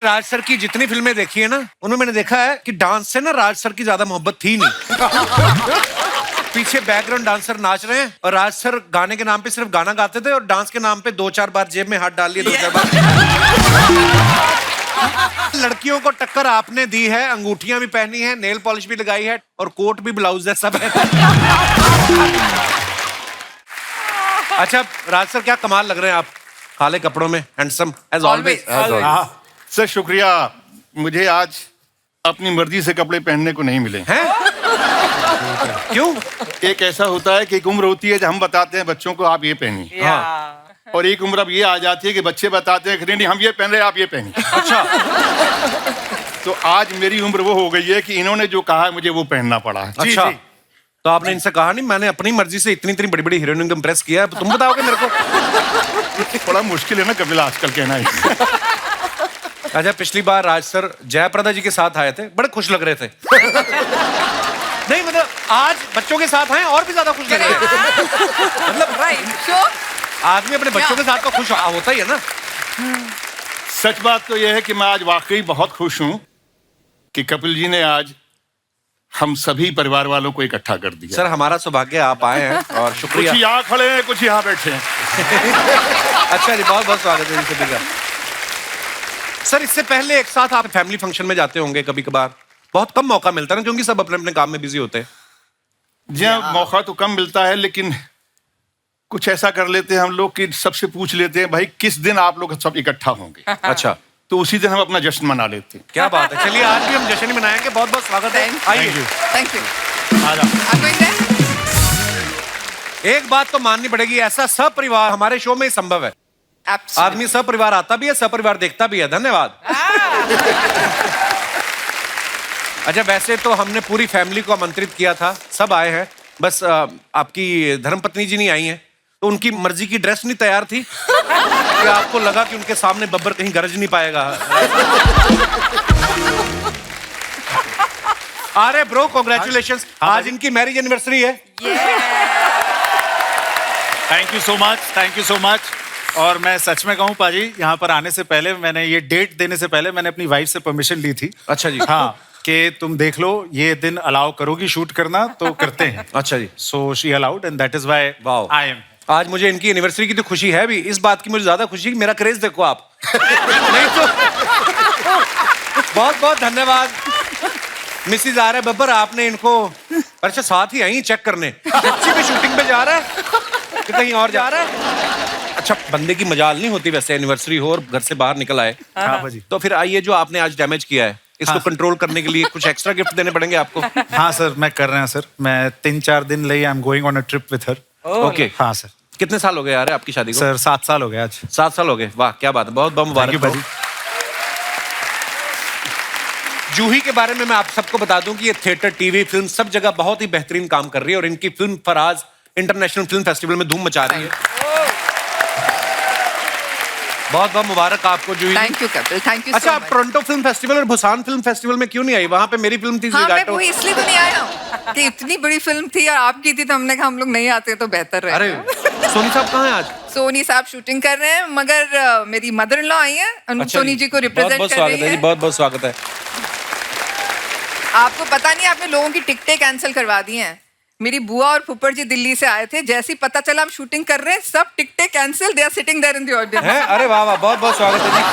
राज sir की जितनी फिल्में देखी है ना, उनमें मैंने देखा है कि डांस से ना राज सर की ज्यादा मोहब्बत थी नहीं। पीछे बैकग्राउंड डांसर नाच रहे हैं और राज सर गाने के नाम पे सिर्फ गाना गाते थे और डांस के नाम पे 2-4 बार जेब में हाथ डाल लिए, 2-4 बार। लड़कियों को टक्कर आपने दी है, अंगूठियां भी पहनी है, नेल पॉलिश भी लगाई है और कोट भी ब्लाउज है, सब है। अच्छा राज सर, क्या कमाल लग रहे हैं आप काले कपड़ों में, हैंडसम एज ऑलवेज। सर शुक्रिया, मुझे आज अपनी मर्जी से कपड़े पहनने को नहीं मिले हैं। क्यों? एक ऐसा होता है कि एक उम्र होती है जब हम बताते हैं बच्चों को आप ये पहनिए, हाँ। और एक उम्र अब ये आ जाती है कि बच्चे बताते हैं कि नहीं हम ये पहन रहे हैं, आप ये पहनिए। अच्छा। तो आज मेरी उम्र वो हो गई है कि इन्होंने जो कहा है मुझे वो पहनना पड़ा है। अच्छा जी। तो आपने इनसे कहा नहीं मैंने अपनी मर्जी से इतनी इतनी बड़ी बड़ी हीरोइन को इम्प्रेस किया है, तुम बताओगे मेरे को? थोड़ा मुश्किल है ना कपिल आजकल कहना है। अच्छा, पिछली बार राज सर जयप्रदा जी के साथ आए थे, बड़े खुश लग रहे थे। नहीं मतलब आज बच्चों के साथ आए और भी ज्यादा खुश लग रहे थे। मतलब आदमी अपने बच्चों के साथ तो खुश होता ही है ना। सच बात तो यह है कि मैं आज वाकई बहुत खुश हूं कि कपिल जी ने आज हम सभी परिवार वालों को इकट्ठा कर दिया। सर हमारा सौभाग्य आप आए हैं और शुक्रिया। कुछ यहाँ खड़े हैं, कुछ यहाँ बैठे हैं। अच्छा जी, बहुत बहुत स्वागत है सभी का। सर इससे पहले एक साथ आप फैमिली फंक्शन में जाते होंगे कभी कभार, बहुत कम मौका मिलता है ना क्योंकि सब अपने अपने काम में बिजी होते हैं। जी हाँ, मौका तो कम मिलता है, लेकिन कुछ ऐसा कर लेते हैं हम लोग कि सबसे पूछ लेते हैं भाई किस दिन आप लोग सब इकट्ठा होंगे। अच्छा, तो उसी दिन हम अपना जश्न मना लेते हैं। क्या बात है। चलिए आज भी हम जश्न ही मनाएंगे। बहुत बहुत स्वागत है, आइए। Thank you. आ जाओ। एक बात तो माननी पड़ेगी, ऐसा सब परिवार हमारे शो में ही संभव है। आदमी सब परिवार आता भी है, सब परिवार देखता भी है। धन्यवाद। अच्छा वैसे तो हमने पूरी फैमिली को आमंत्रित किया था, सब आए हैं, बस आपकी धर्मपत्नी जी नहीं आई हैं, तो उनकी मर्जी की ड्रेस नहीं तैयार थी कि आपको लगा कि उनके सामने बब्बर कहीं गरज नहीं पाएगा। अरे ब्रो कांग्रेचुलेशंस, आज इनकी मैरिज एनिवर्सरी है। Thank you so much, thank you so much. और मैं सच में कहूँ पाजी, यहाँ पर आने से पहले मैंने ये डेट देने से पहले मैंने अपनी वाइफ से परमिशन ली थी। अच्छा जी। हाँ, कि तुम देख लो ये दिन अलाउ करोगी शूट करना तो करते हैं। अच्छा जी। So she allowed and that is why I am. आज मुझे इनकी एनिवर्सरी की तो खुशी है भी, इस बात की मुझे ज्यादा खुशी मेरा क्रेज देखो आप। नहीं तो बहुत बहुत धन्यवाद मिसिज आर्य बब्बर, आपने इनको अच्छा साथ ही आई चेक करने। सच्ची भी शूटिंग पे जा रहा है कि कहीं और जा रहा है? अच्छा बंदे की मजाल नहीं होती वैसे एनिवर्सरी हो और घर से बाहर निकल आए। हाँ भाजी। तो फिर आइए, जो आपने आज डैमेज किया है इसको कंट्रोल करने के लिए कुछ एक्स्ट्रा गिफ्ट देने पड़ेंगे आपको। हाँ सर, मैं कर रहे हैं सर, मैं 3-4 दिन ले I am going on a trip with her. Okay. हाँ सर। कितने साल हो गए यार आपकी शादी को? सर 7 साल हो गए आज। 7 साल हो गए, वाह क्या बात है, बहुत बहुत मुबारक भाजी। जूही के बारे में मैं आप सबको बता दूं कि ये थिएटर, टीवी, फिल्म सब जगह बहुत ही बेहतरीन काम कर रही है और इनकी film Faraaz international film festival में धूम मचा रही है। बहुत बहुत मुबारक आपको Juhi. Thank you Kapil, thank you. अच्छा आप टोरंटो फिल्म फेस्टिवल और बुसान फिल्म फेस्टिवल में क्यों नहीं आई? वहां पे मेरी फिल्म थी। हाँ, मैं वो इसलिए तो नहीं आया कि इतनी बड़ी फिल्म थी और आपकी थी, तो हमने कहा हम लोग नहीं आते तो बेहतर है। अरे सोनी साहब कहाँ हैं आज? सोनी साहब शूटिंग कर रहे हैं, मगर मेरी मदर इन लॉ आई है, सोनी जी को रिप्रेजेंट कर रही है। बहुत बहुत स्वागत है। आपको पता नहीं, आपने लोगों की टिकटें कैंसिल करवा दी हैं। मेरी बुआ और फुफड़ जी दिल्ली से आए थे, जैसे ही पता चला हम शूटिंग कर रहे हैं सब टिकटें cancel, they are sitting there in the audience. अरे वाह वाह, बहुत बहुत स्वागत है जी।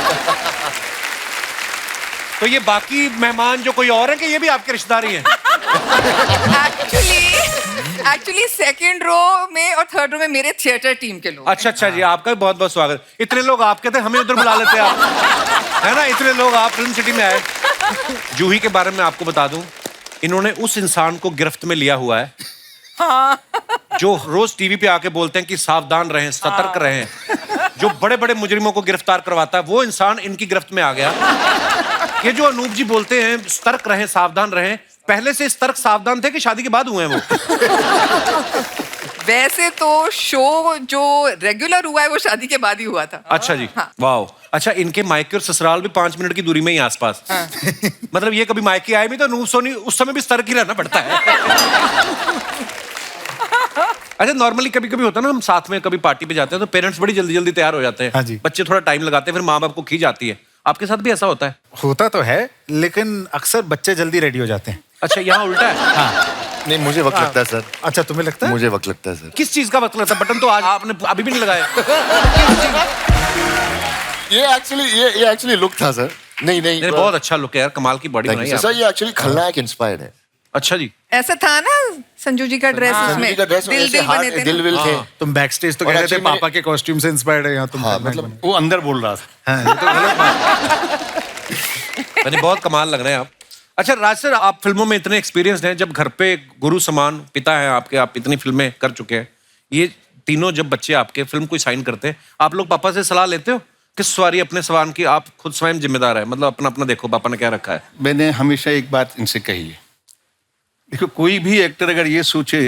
तो ये बाकी मेहमान जो कोई और है कि ये भी आपके रिश्तेदार ही हैं? एक्चुअली सेकंड रो में और थर्ड रो में मेरे थिएटर टीम के लोग। अच्छा जी, आपका भी बहुत बहुत स्वागत। इतने लोग आपके थे, हमें उधर बुला लेते आप, है ना? इतने लोग आप फिल्म सिटी में आए। जूही के बारे में आपको बता दूं, इन्होंने उस इंसान को गिरफ्त में लिया हुआ है जो रोज टीवी पे आके बोलते हैं कि सावधान रहें, सतर्क रहें, जो बड़े बड़े मुजरिमों को गिरफ्तार करवाता है, वो इंसान इनकी गिरफ्त में आ गया। ये जो अनूप जी बोलते हैं सतर्क रहें, सावधान रहें, पहले से सतर्क सावधान थे कि शादी के बाद हुए हैं वो? वैसे तो शो जो रेगुलर हुआ है वो शादी के बाद ही हुआ था। अच्छा जी। हाँ। वाह। अच्छा इनके मायके और ससुराल भी 5 मिनट की दूरी में ही आसपास। हाँ। मतलब ये कभी मायके आए भी तो अनूप सोनी उस समय भी सतर्क ही रहना पड़ता है। अच्छा नॉर्मली कभी कभी होता है ना, हम साथ में कभी पार्टी पे जाते हैं तो पेरेंट्स बड़ी जल्दी जल्दी तैयार हो जाते हैं। हाँ जी। बच्चे थोड़ा टाइम लगाते हैं, फिर माँ बाप को खींच आती है। आपके साथ भी ऐसा होता है? होता तो है, लेकिन अक्सर बच्चे जल्दी रेडी हो जाते हैं। अच्छा, यहाँ उल्टा है। हाँ। नहीं, मुझे वक्त लगता है सर। अच्छा, तुम्हें लगता है? मुझे वक्त लगता है सर। किस चीज का वक्त लगता है? बटन तो आज आपने अभी भी नहीं लगाया। ये एक्चुअली लुक था सर। नहीं नहीं, बहुत अच्छा लुक है यार, कमाल की बॉडी बनाई सर। आपने। ये एक्चुअली खलनायक इंस्पायर्ड है। अच्छा जी। ऐसा था ना संजू जी का ड्रेस, उसमें दिल दिल बने थे दिल ना? विल थे। तुम बैक स्टेज तो और कह रहे थे actually पापा के कॉस्ट्यूम से इंस्पायर्ड है, यहाँ तुम हाँ, खलनायक मतलब वो अंदर बोल रहा था। बने। हाँ, ये तो गलत बात है। यानी बहुत कमाल लग रहे हैं आप। अच्छा राज सर, आप फिल्मों में इतने एक्सपीरियंस हैं, जब घर पे गुरु समान पिता है आपके, आप इतनी फिल्में कर चुके हैं, ये तीनों जब बच्चे आपके फिल्म कोई साइन करते हैं, आप लोग पापा से सलाह लेते हो किस सवारी अपने सवान की? आप खुद स्वयं जिम्मेदार है, मतलब अपना अपना देखो पापा ने क्या रखा है। मैंने हमेशा एक बात इनसे कही है, देखो कोई भी एक्टर अगर ये सोचे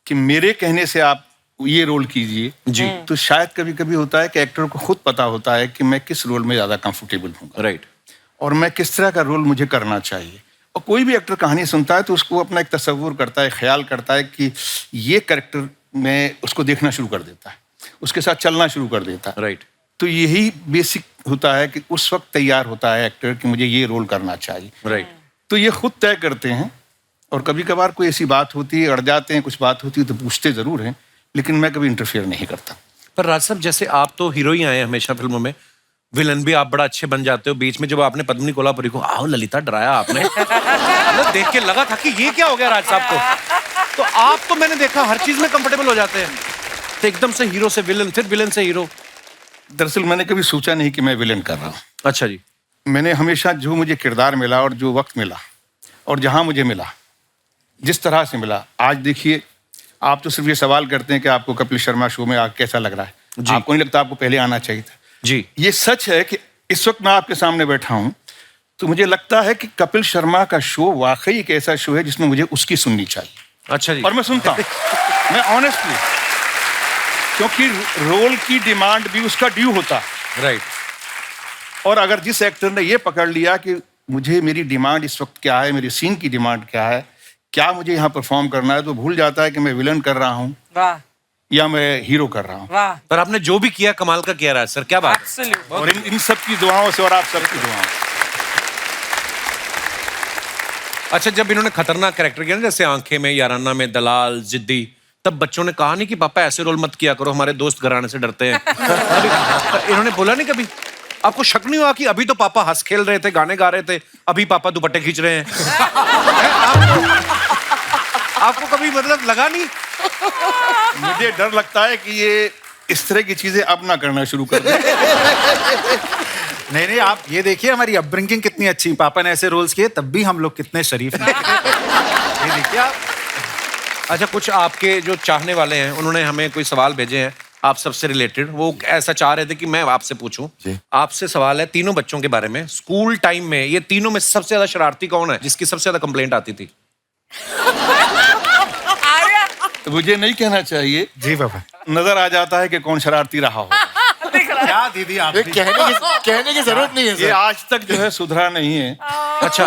कि मेरे कहने से आप ये रोल कीजिए जी, तो शायद कभी कभी होता है कि एक्टर को खुद पता होता है कि मैं किस रोल में ज्यादा कंफर्टेबल हूँ राइट। और मैं किस तरह का रोल मुझे करना चाहिए। और कोई भी एक्टर कहानी सुनता है तो उसको अपना एक तस्वुर करता है, ख्याल करता है कि ये कैरेक्टर में उसको देखना शुरू कर देता है, उसके साथ चलना शुरू कर देता है। राइट। तो यही बेसिक होता है कि उस वक्त तैयार होता है एक्टर कि मुझे ये रोल करना चाहिए। राइट। तो ये खुद तय करते हैं। और कभी कभार कोई ऐसी बात होती है, अड़ जाते हैं, कुछ बात होती है तो पूछते जरूर हैं, लेकिन मैं कभी इंटरफेयर नहीं करता। पर राज साहब, जैसे आप तो हीरो ही आए हैं हमेशा फिल्मों में, विलन भी आप बड़ा अच्छे बन जाते हो। बीच में जब आपने पद्मिनी कोल्हापुरी को आओ ललिता डराया आपने, मतलब देख के लगा था कि ये क्या हो गया राज साहब को। तो आप तो मैंने देखा हर चीज में कंफर्टेबल हो जाते हैं, तो एकदम से हीरो से विलन, फिर विलन से हीरो। दरअसल मैंने कभी सोचा नहीं कि मैं विलेन कर रहा हूँ। अच्छा जी। मैंने हमेशा जो मुझे किरदार मिला और जो वक्त मिला और जहाँ मुझे मिला, जिस तरह से मिला, आज देखिए आप तो सिर्फ ये सवाल करते हैं कि आपको कपिल शर्मा शो में आके कैसा लग रहा है, आपको नहीं लगता आपको पहले आना चाहिए था? जी। ये सच है कि इस वक्त मैं आपके सामने बैठा हूं तो मुझे लगता है कि कपिल शर्मा का शो वाकई एक ऐसा शो है जिसमें मुझे उसकी सुननी चाहिए। अच्छा जी। और मैं सुनता हूं, मैं ऑनेस्टली, क्योंकि रोल की डिमांड भी उसका ड्यू होता है। राइट। और अगर जिस एक्टर ने ये पकड़ लिया कि मुझे मेरी डिमांड इस वक्त क्या है, मेरी सीन की डिमांड क्या है, क्या मुझे यहाँ परफॉर्म करना है, तो भूल जाता है कि मैं विलन कर रहा हूँ वाह या मैं हीरो कर रहा हूँ। वाह पर आपने जो भी किया कमाल का किया राज सर, क्या बात है। एब्सोल्यूट। और इन सब की दुआओं से और आप सबकी दुआओं से। अच्छा, जब इन्होंने खतरनाक कैरेक्टर किया ना, जैसे आंखें में, याराना में, दलाल, जिद्दी, तब बच्चों ने कहा नहीं कि पापा ऐसे रोल मत किया करो, हमारे दोस्त घराने से डरते हैं। इन्होंने बोला नहीं कभी? आपको शक नहीं हुआ कि अभी तो पापा हंस खेल रहे थे, गाने गा रहे थे, अभी पापा दुपट्टे खींच रहे हैं? आपको कभी मतलब लगा नहीं? मुझे डर लगता है कि ये इस तरह की चीजें अब ना करना शुरू कर दें। नहीं नहीं, आप ये देखिए हमारी अपब्रिंगिंग कितनी अच्छी। पापा ने ऐसे रोल्स किए तब भी हम लोग कितने शरीफ हैं। ये देखिए आप। अच्छा, कुछ आपके जो चाहने वाले हैं उन्होंने हमें कोई सवाल भेजे हैं आप सबसे रिलेटेड, वो ऐसा चाह रहे थे कि मैं आपसे पूछूं। जी। आपसे सवाल है तीनों बच्चों के बारे में। स्कूल टाइम में ये तीनों में सबसे ज्यादा शरारती कौन है, जिसकी सबसे ज्यादा कंप्लेंट आती थी? तो मुझे नहीं कहना चाहिए, जी पापा। नजर आ जाता है कि कौन शरारती रहा हो। क्या दीदी आप भी? कहने की जरूरत नहीं है ये सर। आज तक जो है सुधरा नहीं है अच्छा।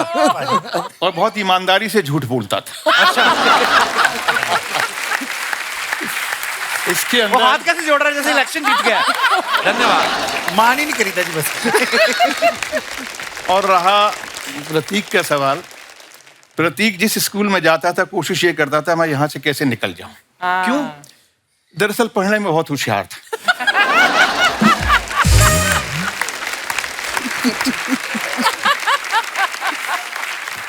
और बहुत ईमानदारी से झूठ बोलता था। इसके वो हाथ अंदर कैसे जोड़ रहा है जैसे इलेक्शन जीत गया? धन्यवाद। मान ही नहीं करी था जी बस। और रहा प्रतीक का सवाल, प्रतीक जिस स्कूल में जाता था कोशिश ये करता था मैं यहाँ से कैसे निकल जाऊं। क्यों? दरअसल पढ़ने में बहुत होशियार था।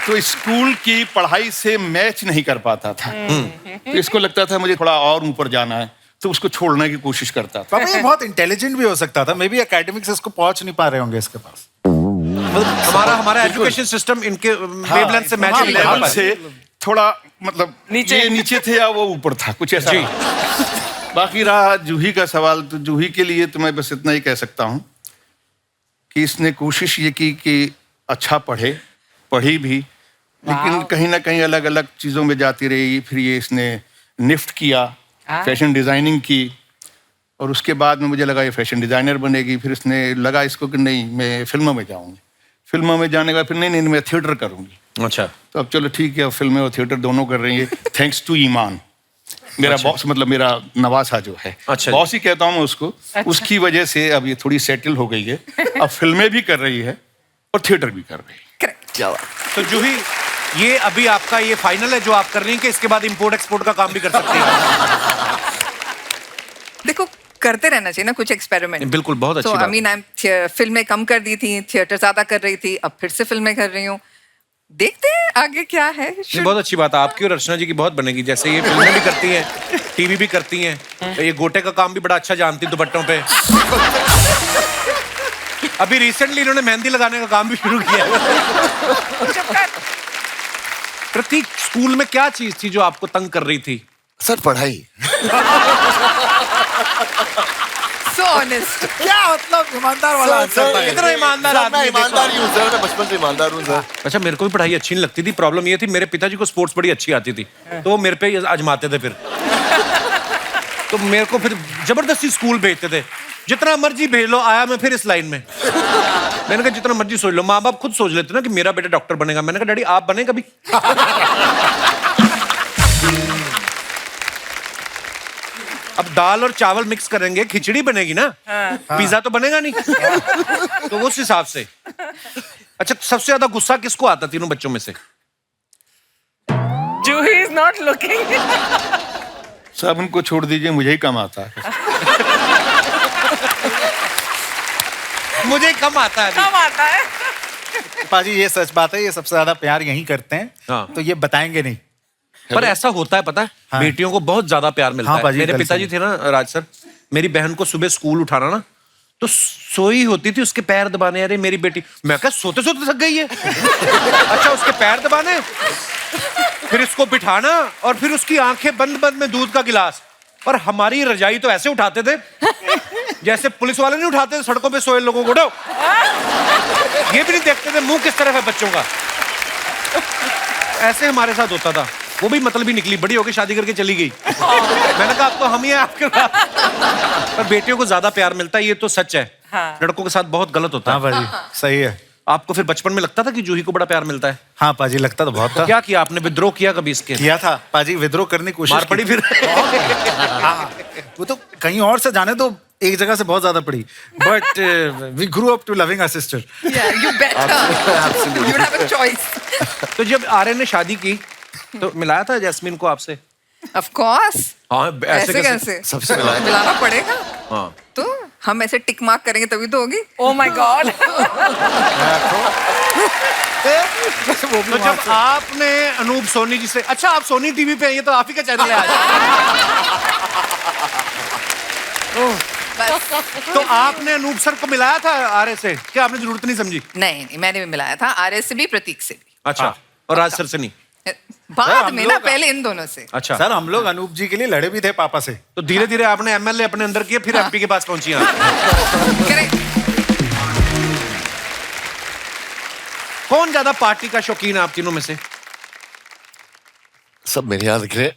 तो स्कूल की पढ़ाई से मैच नहीं कर पाता था, तो इसको लगता था मुझे थोड़ा और ऊपर जाना है, तो उसको छोड़ने की कोशिश करता था। पापा ये बहुत इंटेलिजेंट भी हो सकता था, मे बी एकेडमिक से इसको पहुंच नहीं पा रहे होंगे इसके पास। हमारा एजुकेशन सिस्टम इनके वेवलेंथ से मैच नहीं कर लेवल पाया। से थोड़ा मतलब नीचे। ये नीचे थे या वो ऊपर था, कुछ ऐसा जी। रहा। बाकी रहा जूही का सवाल, तो जूही के लिए तो मैं बस इतना ही कह सकता हूँ कि इसने कोशिश ये की कि अच्छा पढ़ी भी, लेकिन कहीं ना कहीं अलग अलग चीज़ों में जाती रही। फिर ये इसने निफ्ट किया, फैशन डिज़ाइनिंग की, और उसके बाद में मुझे लगा ये फैशन डिज़ाइनर बनेगी। फिर इसने लगा इसको कि नहीं मैं फिल्मों में जाऊँगी, फिल्मों में जाने का फिर नहीं मैं थिएटर करूँगी। अच्छा। तो अब चलो ठीक है, अब फिल्में और थिएटर दोनों कर रही है, थैंक्स टू ईमान। मेरा बॉस मतलब मेरा नवासा जो है, अच्छा। बॉस ही कहता हूँ मैं उसको। उसकी वजह से अब ये थोड़ी सेटल हो गई है, अब फिल्में भी कर रही है और थिएटर भी कर रही है। करेक्ट। क्या बात। तो जूही, ये अभी आपका ये फाइनल है जो आप कर रही हैं कि इसके बाद इंपोर्ट एक्सपोर्ट का काम भी कर सकती हैं? देखो, करते रहना चाहिए ना कुछ एक्सपेरिमेंट। बिल्कुल, बहुत अच्छी तो बात आई मीन फिल्में कम कर दी थी, थिएटर ज्यादा कर रही थी, अब फिर से फिल्में कर रही हूँ। देखते हैं आगे क्या है। ये बहुत अच्छी बात है, आपकी और अर्चना जी की बहुत बनेगी। जैसे ये फिल्में भी करती हैं, टीवी भी करती हैं, तो ये गोटे का काम भी बड़ा अच्छा जानती हैं दुपट्टों पे। अभी रिसेंटली इन्होंने मेहंदी लगाने का काम भी शुरू किया है। प्रतीक, स्कूल में क्या चीज थी जो आपको तंग कर रही थी? सर पढ़ाई। So honest. क्या मतलब ईमानदार वाला आंसर था ये। कितना ईमानदार सर, आदमी मैं है, देखो। ईमानदार ही हूँ सर, मैं बचपन से ईमानदार हूँ सर। अच्छा, मेरे को भी पढ़ाई अच्छी नहीं लगती थी। प्रॉब्लम ये थी, मेरे पिताजी को स्पोर्ट्स बड़ी अच्छी आती थी, तो वो मेरे पे ही आजमाते थे फिर। तो मेरे को फिर जबरदस्ती स्कूल भेजते थे। जितना मर्जी भेज लो, आया मैं फिर इस लाइन में। मैंने कहा जितना मर्जी सोच लो, माँ बाप खुद सोच लेते ना कि मेरा बेटा डॉक्टर बनेगा। मैंने कहा डैडी आप बने कभी? अब दाल और चावल मिक्स करेंगे, खिचड़ी बनेगी ना, पिज्जा तो बनेगा नहीं। तो उस हिसाब से। अच्छा, सबसे ज्यादा गुस्सा किसको आता तीनों बच्चों में से? Juhi is not looking. सब उनको छोड़ दीजिए, मुझे ही कम आता है। मुझे कम आता है अभी। कम आता है। पाजी ये सच बात है, ये सबसे ज्यादा प्यार यहीं करते हैं। हाँ। तो ये बताएंगे नहीं। पर ऐसा होता है, पता है, हाँ। बेटियों को बहुत ज्यादा प्यार मिलता हाँ, है। बाजी, मेरे कल पिताजी से। थे ना राज सर, मेरी बहन को सुबह स्कूल उठाना ना, तो सोई होती थी, उसके पैर दबाने। अरे मेरी बेटी, मैं क्या सोते सोते थक गई है। अच्छा, उसके पैर दबाने, फिर इसको बिठाना, और फिर उसकी आंखें बंद बंद में दूध का गिलास। और हमारी रजाई तो ऐसे उठाते थे जैसे पुलिस वाले नहीं उठाते थे सड़कों पे सोए लोगों को। उठो, ये भी नहीं देखते थे मुंह किस तरफ है बच्चों का। ऐसे हमारे साथ होता था। वो भी मतलब ही निकली, बड़ी होकर शादी करके चली गई। मैंने कहा अब तो हम ही हैं आपके साथ। पर बेटियों को ज्यादा प्यार मिलता है, ये तो सच है। हाँ। लड़कों के साथ बहुत गलत होता हाँ है। पाजी, सही है। आपको फिर बचपन में लगता था कि जूही को बड़ा प्यार मिलता है? हाँ पाजी, लगता तो बहुत था। क्या किया आपने, विद्रोह किया कभी इसके? किया था पाजी, विद्रोह करने की कोशिश मार पड़ी की। फिर? हाँ, वो तो कहीं और से जाने तो एक जगह से बहुत ज्यादा पड़ी। But we grew up to loving our sister. Yeah, you better. You would have a choice. तो जब आर्यन ने शादी की तो मिलाया था जैस्मीन को आपसे? Of course. हाँ, ऐसे कैसे? सबसे मिलाया। मिलाना पड़ेगा। हाँ। तो हम ऐसे टिक मार्क करेंगे तभी तो होगी। Oh my God. तो जब आपने अनूप सोनी जी से, अच्छा आप सोनी टीवी पे हैं, ये तो आप ही का चैनल है आज। बस। तो आपने अनूप सर को मिलाया था आर्य से? क्या आपने जरूरत नहीं समझी? नहीं नहीं, मैंने भी मिलाया था, आर्य से भी, प्रतीक से भी। अच्छा, और राज सर से नहीं? बाद हम में ना, लोग- पहले इन दोनों से। अच्छा, सर हम लोग अनूप जी के लिए लड़े भी थे पापा से। तो धीरे धीरे आपने एमएलए अपने अंदर किए, फिर एमपी के पास पहुंची आप। करेक्ट। कौन ज्यादा पार्टी का शौकीन है आप तीनों में से? सब मेरे यहाँ दिख रहे हैं।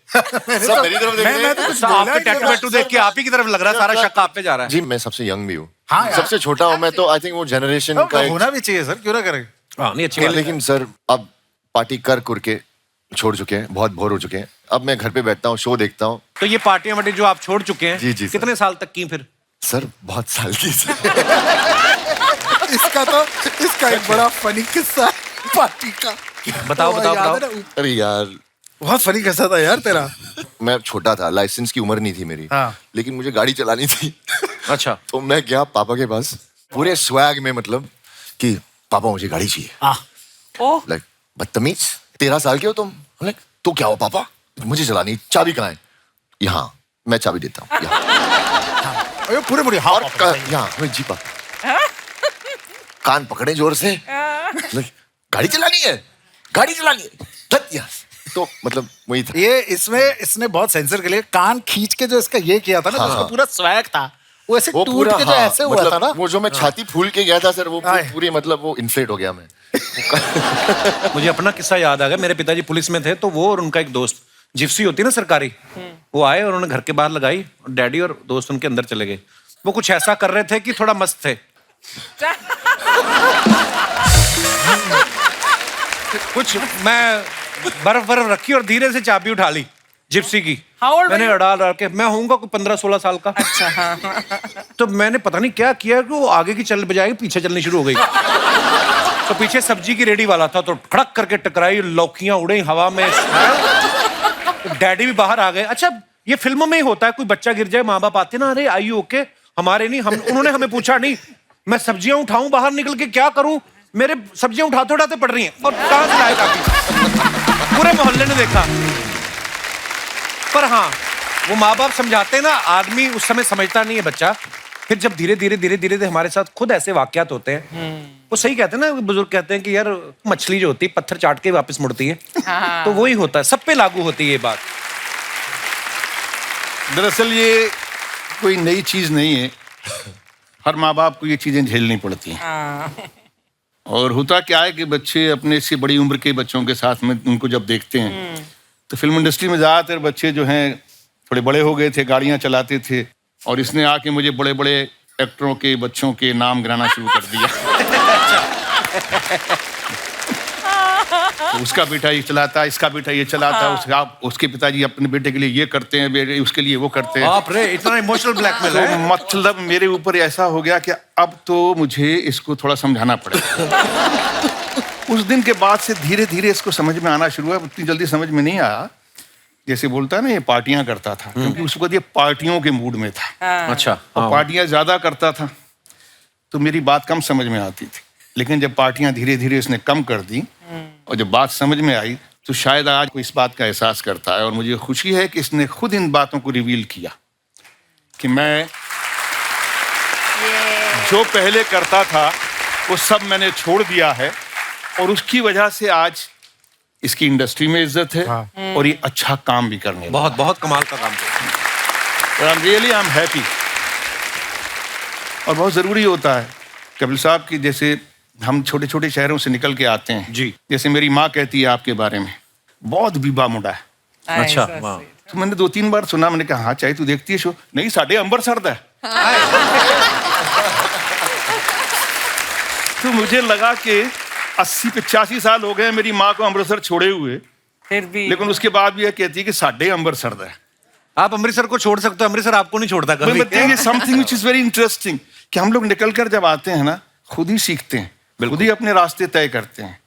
सब मेरी तरफ देख रहे हैं। तो आपके टैटू वैटू देख के आप ही की तरफ लग रहा है, सारा शक आप पे जा रहा है। जी मैं सबसे यंग भी हूँ। हाँ यार। सबसे छोटा हूँ मैं, तो आई थिंक वो जनरेशन का एक। होना भी चाहिए सर, क्यों ना करें। हाँ, नहीं अच्छी बात है। लेकिन सर अब पार्टी कर के छोड़ चुके हैं, बहुत बोर हो चुके हैं। अब मैं घर पे बैठता हूँ, शो देखता हूँ। तो ये पार्टियां वार्टी जो आप छोड़ चुके हैं, जी, जी, सर। कितने साल तक की फिर? सर बहुत साल की सर। इसका एक बड़ा फनी किस्सा है पार्टी का। बताओ बताओ याद है बताओ। ना? अरे यार, बहुत फनी किस्सा था यार तेरा। मैं छोटा था, लाइसेंस की उम्र नहीं थी मेरी। हाँ। लेकिन मुझे गाड़ी चलानी थी। अच्छा, तो मैं गया पापा के पास पूरे स्वैग में, मतलब कि पापा मुझे गाड़ी चाहिए। Oh. लाइक बदतमीज, 13 साल के हो तुम? लाइक तो क्या हो पापा, मुझे चलानी, चाबी कहाँ है? यहाँ, मैं चाबी देता हूँ यहाँ। अरे पूरे पूरे हाँ और पापा। यहाँ मैं जी पापा। कान पकड़े जोर से, लाइक गाड़ी चलानी है, गाड़ी चलानी है, धत यहाँ। तो मतलब वही था। ये इसमें इसने बहुत सेंसर के लिए कान खींच के जो इसका ये किया था ना, हाँ, तो उसका हाँ। पूरा स्वैग था। वो ऐसे वो टूट पूरा के जो हाँ, ऐसे हुआ मतलब था ना। वो जो मैं छाती फूल के गया था सर, वो आए। पूरी मतलब वो इन्फ्लेट हो गया मैं। मुझे अपना किस्सा याद आ गया। मेरे पिताजी पुलिस में थे, तो वो और उनका एक दोस्त, जिप्सी होती है ना सरकारी, वो आए और उन्होंने घर के बाहर लगाई, और डैडी और दोस्त उनके अंदर चले गए। वो कुछ ऐसा कर रहे थे कि थोड़ा मस्त थे। कुछ मैं बर्फ रखी और धीरे से चाबी उठा ली, जिप्सी की। How old मैंने were you? अड़ा के, मैं होऊंगा कोई 15-16 साल का। अच्छा हाँ तो मैंने पता नहीं क्या किया कि वो आगे की चल बजाय पीछे चलनी शुरू हो गई। तो पीछे सब्जी की रेडी वाला था, तो खड़क करके टकराई, लौकियां उड़े हवा में। तो डैडी भी बाहर आ गए। अच्छा, ये फिल्मों में ही होता है, कोई बच्चा गिर जाए, माँ बाप आते ना, अरे आई ओके? हमारे नहीं, हम उन्होंने हमें पूछा नहीं। मैं सब्जियां उठाऊं बाहर निकल के, क्या करूं? मेरे सब्जियां उठाते उठाते पड़ रही हैं, और कहां से लाए काफी? पूरे मोहल्ले ने देखा। पर हाँ, वो माँ बाप समझाते हैं ना, आदमी उस समय समझता नहीं है बच्चा। फिर जब धीरे धीरे हमारे साथ खुद ऐसे वाकयात होते हैं, वो सही कहते हैं ना, बुजुर्ग कहते हैं कि यार मछली जो होती है पत्थर चाट के वापस मुड़ती है। तो वही होता है, सब पे लागू होती है ये बात। दरअसल ये कोई नई चीज नहीं है, हर माँ बाप को ये चीजें झेलनी पड़ती हैं। और होता क्या है कि बच्चे अपने से बड़ी उम्र के बच्चों के साथ में उनको जब देखते हैं, तो फिल्म इंडस्ट्री में ज्यादातर बच्चे जो हैं थोड़े बड़े हो गए थे, गाड़ियां चलाते थे, और इसने आके मुझे बड़े बड़े एक्टरों के बच्चों के नाम गिनाना शुरू कर दिया। तो उसका बेटा ये चलाता, इसका बेटा ये चलाता, उसके पिताजी अपने बेटे के लिए ये करते हैं, बेटे उसके लिए वो करते हैं। बाप रे, इतना इमोशनल ब्लैकमेल तो है। मतलब मेरे ऊपर ऐसा हो गया कि अब तो मुझे इसको थोड़ा समझाना पड़ेगा। उस दिन के बाद से धीरे धीरे इसको समझ में आना शुरू हुआ। उतनी जल्दी समझ में नहीं आया, जैसे बोलता है ना, ये पार्टियां करता था, क्योंकि उस वक्त ये पार्टियों के मूड में था। अच्छा, और पार्टियां ज्यादा करता था, तो मेरी बात कम समझ में आती थी। लेकिन जब पार्टियां धीरे धीरे इसने कम कर दी और जब बात समझ में आई, तो शायद आज को इस बात का एहसास करता है। और मुझे खुशी है कि इसने खुद इन बातों को रिवील किया कि मैं जो पहले करता था वो सब मैंने छोड़ दिया है, और उसकी वजह से आज इसकी इंडस्ट्री में इज्जत है। और ये अच्छा काम भी करने लगा। बहुत बहुत कमाल का काम किया। और आई एम हैप्पी। और बहुत ज़रूरी होता है कपिल साहब कि जैसे हम छोटे छोटे शहरों से निकल के आते हैं जी। जैसे मेरी माँ कहती है आपके बारे में, बहुत बीबा मुंडा है। अच्छा, वाह। तो मैंने 2-3 बार सुना, मैंने कहा हाँ चाहे तू देखती है शो, नहीं साढ़े अंबर सर्द है। तो मुझे लगा कि 80-85 साल हो गए मेरी माँ को अमृतसर छोड़े हुए, फिर भी लेकिन उसके बाद भी यह कहती है कि साढ़े अंबर सर्द है। आप अमृतसर को छोड़ सकते हो, अमृतसर आपको नहीं छोड़ता कभी। Something which is very interesting कि हम लोग निकल कर जब आते हैं ना, खुद ही सीखते हैं, खुद ही अपने रास्ते तय करते हैं।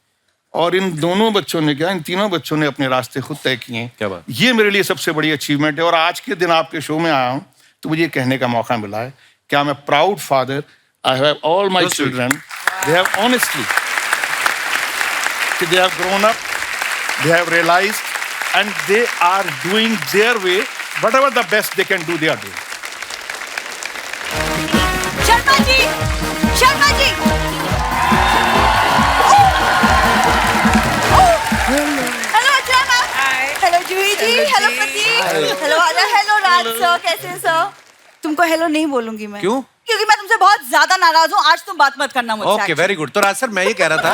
और इन दोनों बच्चों ने क्या, इन तीनों बच्चों ने अपने रास्ते खुद तय किए हैं। क्या बात। ये मेरे लिए सबसे बड़ी अचीवमेंट है। और आज के दिन आपके शो में आया हूँ तो मुझे कहने का मौका मिला है कि I am a proud father. I have all my children, they have honestly, they have grown up, they have realized, and they are doing their way, whatever the best they can do, they are doing. Sharma ji, Sharma ji, hello Achra ma'am, hello Juhi ji, hello Prateek, hello आजा, hello Raj sir, कैसे हैं sir? तुमको hello नहीं बोलूंगी मैं। क्यों? क्योंकि मैं तुमसे बहुत ज्यादा नाराज हूँ। आज तुम बात मत करना मुझसे। Okay, very good. तो राज सर, मैं ये कह रहा था,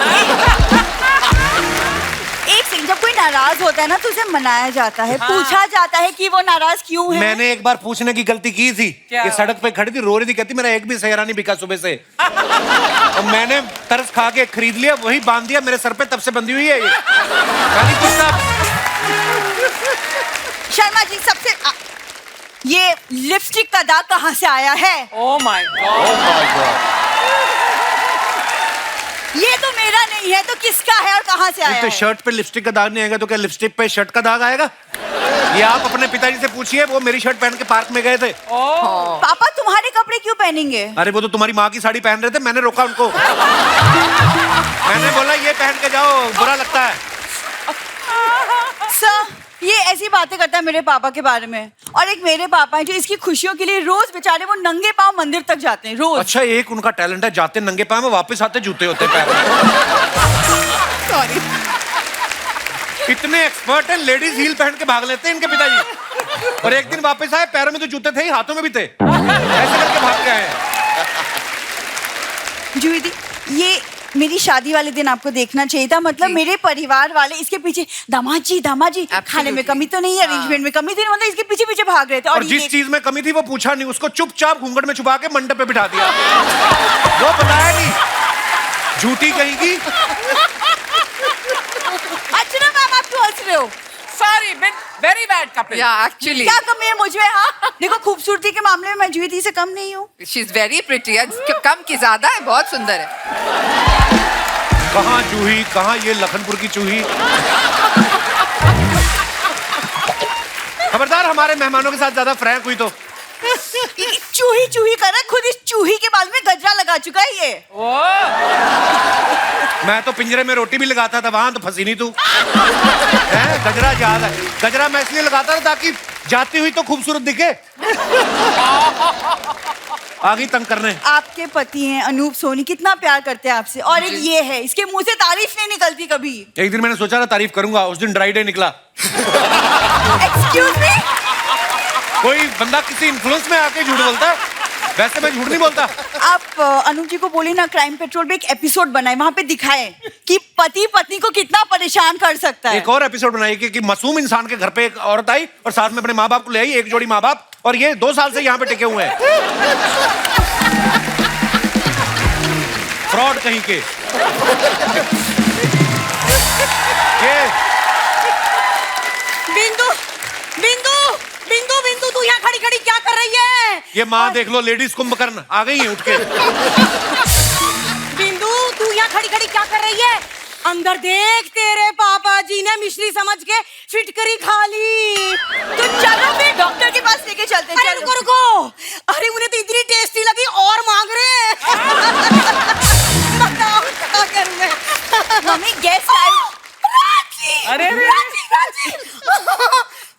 एक सेकंड, जब कोई नाराज होता है ना तो उसे मनाया जाता है, पूछा जाता है कि वो नाराज क्यों है। मैंने एक बार पूछने की गलती की थी। ये सड़क पे खड़ी थी, रो रही थी, कहती मेरा एक भी सेहरा नहीं बिका सुबह से। और मैंने तरस खा के खरीद लिया, वही बांध दिया मेरे सर पे, तब से बंधी हुई है ये। शर्मा जी, सबसे ये लिपस्टिक का दाग कहाँ से आया है? Oh my God! ये तो मेरा नहीं है, तो किसका है और कहाँ से आया तो है? शर्ट पे लिपस्टिक का दाग नहीं आएगा तो क्या लिपस्टिक पे शर्ट का दाग आएगा? ये आप अपने पिताजी से पूछिए, वो मेरी शर्ट पहन के पार्क में गए थे। पापा तुम्हारे कपड़े क्यों पहनेंगे? अरे वो तो तुम्हारी माँ की साड़ी पहन रहे थे, मैंने रोका उनको। मैंने बोला ये पहन के जाओ, बुरा लगता है। सर, ये ऐसी बातें करता है मेरे पापा के बारे में। और एक मेरे पापा हैं जो इसकी खुशियों के लिए रोज बेचारे वो नंगे पांव मंदिर तक जाते हैं, रोज। अच्छा, एक उनका टैलेंट है, जाते नंगे पांव में, वापस आते जूते होते पैर में। सॉरी। इतने एक्सपर्ट हैं, लेडीज हील पहन के भाग लेते हैं इनके पिताजी। और एक दिन वापस आए, पैरों में तो जूते थे ही, हाथों में भी थे, ऐसे करके भाग के आए। जूही दी, ये मेरी शादी वाले दिन आपको देखना चाहिए था। मतलब मेरे परिवार वाले इसके पीछे, दामाद जी खाने में कमी तो नहीं है, अरेंजमेंट में कमी थी, मतलब इसके पीछे पीछे भाग रहे थे। और जिस चीज में कमी थी वो पूछा नहीं, उसको चुपचाप घूंघट में छुपा के मंडप पे बिठा दिया। वो बताया नहीं, झूठी कहीं की। अच्छा ना मैम, आप क्यों हंस रहे हो? Sorry, very bad couple. Yeah, actually. क्या कमी है मुझ में? हाँ देखो, खूबसूरती के मामले में मैं जूही दी से कम नहीं हूँ। She's very pretty. कम की ज्यादा है, बहुत सुंदर है। कहाँ जूही, कहाँ ये लखनपुर की चूही। खबरदार हमारे मेहमानों के साथ ज्यादा फ्रैंक हुई तो। चूही चूही कर रहा है, खुद इस चूही के बाल में गजरा लगा चुका है ये। मैं तो पिंजरे में रोटी भी लगाता था, वहां तो फंसी नहीं तू। है गजरा याद है, गजरा मैं इसलिए लगाता था ताकि जाती हुई तो खूबसूरत दिखे। आगे तंग करने। आपके पति हैं अनूप सोनी, कितना प्यार करते हैं आपसे, और एक ये है, इसके मुंह से तारीफ नहीं निकलती कभी। एक दिन मैंने सोचा था तारीफ करूंगा, उस दिन ड्राई डे निकला। एक्सक्यूज मी, कोई बंदा किसी इन्फ्लुएंस में आके झूठ बोलता है, वैसे मैं झूठ नहीं बोलता। आप अनूप जी को बोले ना क्राइम पेट्रोल पे एक एपिसोड बनाए, वहाँ पे दिखाए कि पति पत्नी को कितना परेशान कर सकता है। एक और एपिसोड बनाइए कि मासूम इंसान के घर पे एक औरत आई और साथ में अपने माँ बाप को ले आई, एक जोड़ी माँ बाप, और ये 2 साल से यहाँ पे टिके हुए हैं। फ्रॉड कहीं के। ये बिंदु बिंदु बिंदु बिंदु तू यहाँ खड़ी खड़ी क्या कर रही है? ये माँ देख लो, लेडीज कुंभकर्ण आ गई है उठ के। बिंदु तू यहाँ खड़ी खड़ी क्या कर रही है? अंदर देख, तेरे पापा जी ने मिश्री समझ के फिटकरी खा ली। तो चलो फिर डॉक्टर के पास लेके चलते हैं। अरे रुको रुको, अरे उन्हें तो इतनी टेस्टी लगी और मांग रहे हैं। बताओ क्या करूं मैं? मम्मी गेस्ट आए। अरे राजी राजी,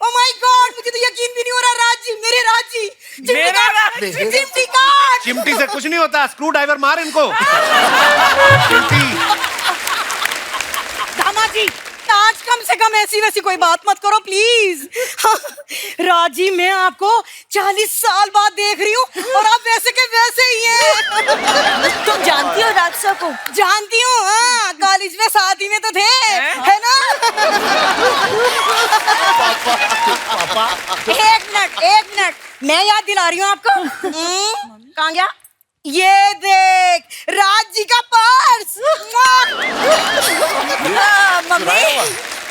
ओह माय गॉड, मुझे तो यकीन भी नहीं हो रहा। राजी, मेरे राजी, चिमटी काट। चिमटी से कुछ नहीं होता, स्क्रू ड्राइवर मार इनको। चिमटी। दामाजी, आज कम से कम ऐसी वैसी कोई बात मत करो प्लीज। राजी, मैं आपको 40 साल बाद देख रही हूँ और आप वैसे के वैसे ही हैं। तुम जानती हो राजसा को? जानती हूँ, हाँ, कॉलेज में शादी में तो थे, है ना? एक मिनट, मैं याद दिला रही हूँ आपको। कहाँ गया? ये देख, राज जी का पर्स। मम्मी,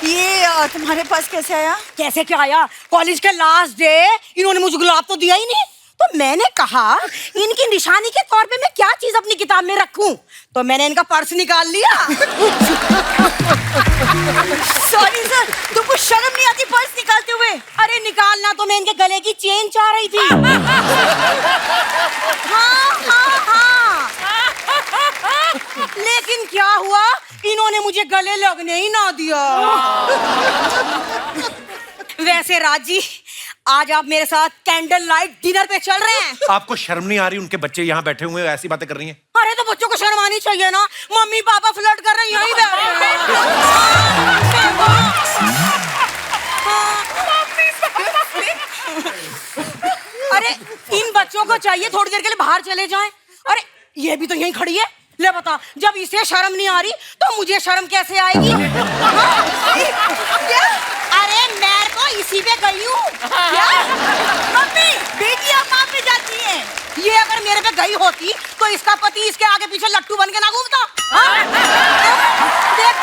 ये तुम्हारे पास कैसे आया? कैसे क्या आया? कॉलेज के लास्ट डे इन्होंने मुझे गुलाब तो दिया ही नहीं, तो मैंने कहा इनकी निशानी के तौर पे मैं क्या चीज अपनी किताब में रखूं, तो मैंने इनका पर्स निकाल लिया। सॉरी सर, तुमको शर्म नहीं आती पर्स निकालते हुए? अरे निकालना तो मैं इनके गले की चेन चाह रही थी। हाँ। लेकिन क्या हुआ, इन्होंने मुझे गले लगने ही ना दिया। वैसे राजी, आज आप मेरे साथ कैंडल लाइट डिनर पे चल रहे हैं। आपको शर्म नहीं आ रही? उनके बच्चे यहाँ बैठे हुए ऐसी बातें कर रही हैं। अरे तो बच्चों को शर्म आनी चाहिए ना, मम्मी पापा फ्लर्ट कर रहे हैं, यहीं बैठे हैं। अरे इन बच्चों को चाहिए थोड़ी देर के लिए बाहर चले जाएं। अरे ये भी तो यहीं खड़ी है, ले बता, जब इसे शर्म नहीं आ रही तो मुझे शर्म कैसे आएगी? अरे मैं तो इसी पे गई हूँ। मम्मी, बेटी आप वहाँ पे जाती हैं। ये अगर मेरे पे गई होती तो इसका पति इसके आगे पीछे लट्टू बन के ना घूमता। देख,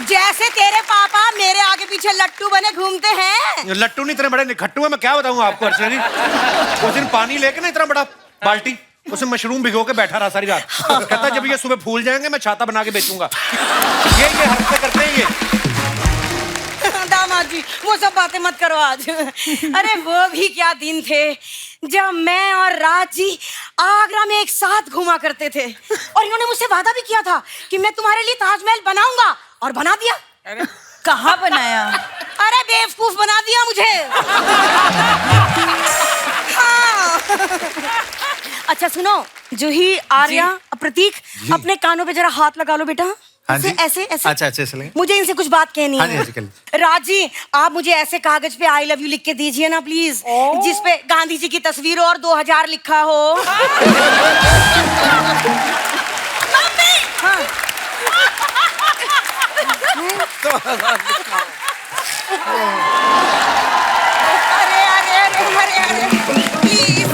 जैसे तेरे पापा मेरे आगे पीछे लट्टू बने घूमते हैं। लट्टू नहीं, इतने बड़े निखट्टू है, मैं क्या बताऊँ आपको अर्चना जी। उस दिन पानी लेके ना इतना बड़ा बाल्टी, उसमें मशरूम भिगो के बैठा रहा सारी रात। कहता जब ये सुबह फूल जाएंगे मैं छाता बना के बेचूंगा। ये हरकतें करते हैं ये। दामाद जी, वो सब बातें मत करो आज। अरे वो भी क्या दिन थे जब मैं और राज जी आगरा में एक साथ घुमा करते थे, और इन्होंने मुझसे वादा भी किया था कि मैं तुम्हारे लिए ताजमहल बनाऊंगा, और बना दिया। कहाँ बनाया? अरे बेवकूफ बना दिया मुझे। हाँ। अच्छा सुनो, जूही, आर्या, प्रतीक, अपने कानों पे जरा हाथ लगा लो बेटा। हाँ जी। ऐसे ऐसे। अच्छा चलेंगे। मुझे इनसे कुछ बात कहनी हाँ है। जी, राज जी, आप मुझे ऐसे कागज पे आई लव यू लिख के दीजिए ना प्लीज, जिसपे गांधी जी की तस्वीर और 2000 लिखा हो। मम्मी! हाँ। अरे प्लीज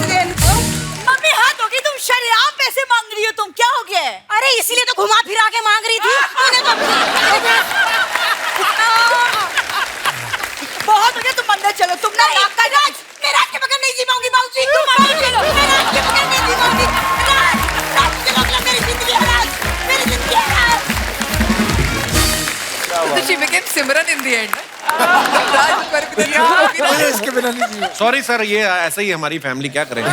मम्मी, हाथ होगी, तुम शर्म पैसे मांग रही हो, तुम क्या हो गया? अरे इसीलिए तो घुमा फिरा के मांग रही थी। चलो तुम ना राज मैं राज के बगैर नहीं जी पाऊंगी बाबूजी तुम आगे चलो मैं राज के बगैर नहीं जी पाऊंगी राज राज के बगैर मेरी जिंदगी है राज मेरी जिंदगी है राज So she became Simran in the end. राज पर मुझे इसके बिना नहीं जी। सॉरी सर, ये ऐसा ही हमारी फैमिली, क्या करेंगे।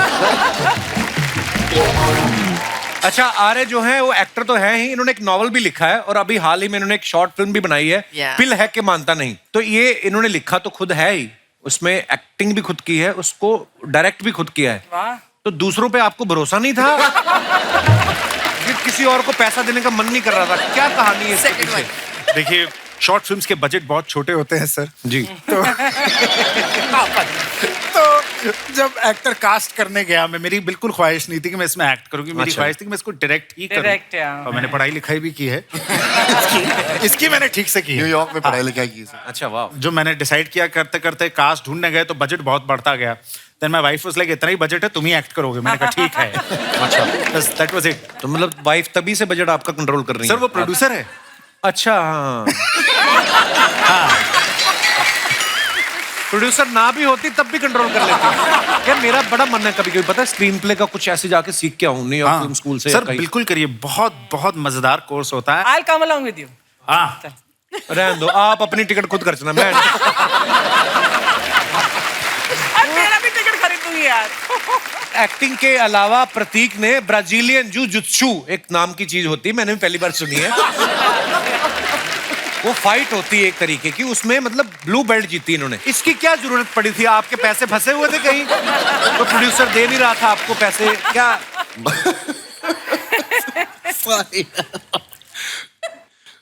अच्छा, आर्य जो है वो एक्टर तो है ही, इन्होंने एक नॉवल भी लिखा है और अभी हाल ही में इन्होंने एक शॉर्ट फिल्म भी बनाई है, पिल है कि मानता नहीं। तो ये इन्होंने लिखा तो खुद है ही, उसमें एक्टिंग भी खुद की है, उसको डायरेक्ट भी खुद किया है। तो दूसरों पे आपको भरोसा नहीं था? कि किसी और को पैसा देने का मन नहीं कर रहा था? क्या कहानी है इसके पीछे? देखिए, शॉर्ट फिल्म्स के बजट बहुत छोटे होते हैं सर जी। तो जब एक्टर कास्ट करने गया, मैं मेरी बिल्कुल ख्वाहिश नहीं थी कि मैं इसमें एक्ट करूंगी, मेरी अच्छा। ख्वाहिश थी कि मैं इसको डायरेक्ट ही करूं। Direct, yeah. और मैंने पढ़ाई लिखाई भी की है। इसकी मैंने ठीक से की है। न्यूयॉर्क में पढ़ाई लिखाई की सर। अच्छा, वाह। जो मैंने डिसाइड किया करते करते कास्ट ढूंढने गए तो बजट बहुत बढ़ता गया। Then my wife was like, इतना ही बजट है, तुम ही एक्ट करोगे। मैंने कहा ठीक है। अच्छा, बस दैट वाज इट। तो मतलब वाइफ तभी से बजट आपका कंट्रोल कर रही है? सर वो प्रोड्यूसर है। अच्छा, हाँ। प्रोड्यूसर ना भी होती तब भी कंट्रोल कर लेती। यार मेरा बड़ा मन है कभी कभी, पता है, स्क्रीन प्ले का कुछ ऐसे जाके सीख के आऊं, न्यूयॉर्क फिल्म स्कूल से। सर बिल्कुल करिए, बहुत बहुत मजेदार कोर्स होता है। I'll come along with you. हाँ, रहने दो, आप अपनी टिकट खुद खर्चना, मैं और मेरा भी टिकट खरीद दूंगी यार। एक्टिंग के अलावा प्रतीक ने ब्राजीलियन जू-जुत्सु एक नाम की चीज होती है, मैंने भी पहली बार सुनी है। वो फाइट होती है एक तरीके की, उसमें मतलब ब्लू बेल्ट जीती इन्होंने। इसकी क्या जरूरत पड़ी थी? आपके पैसे फंसे हुए थे कहीं? तो प्रोड्यूसर दे नहीं रहा था आपको पैसे, क्या?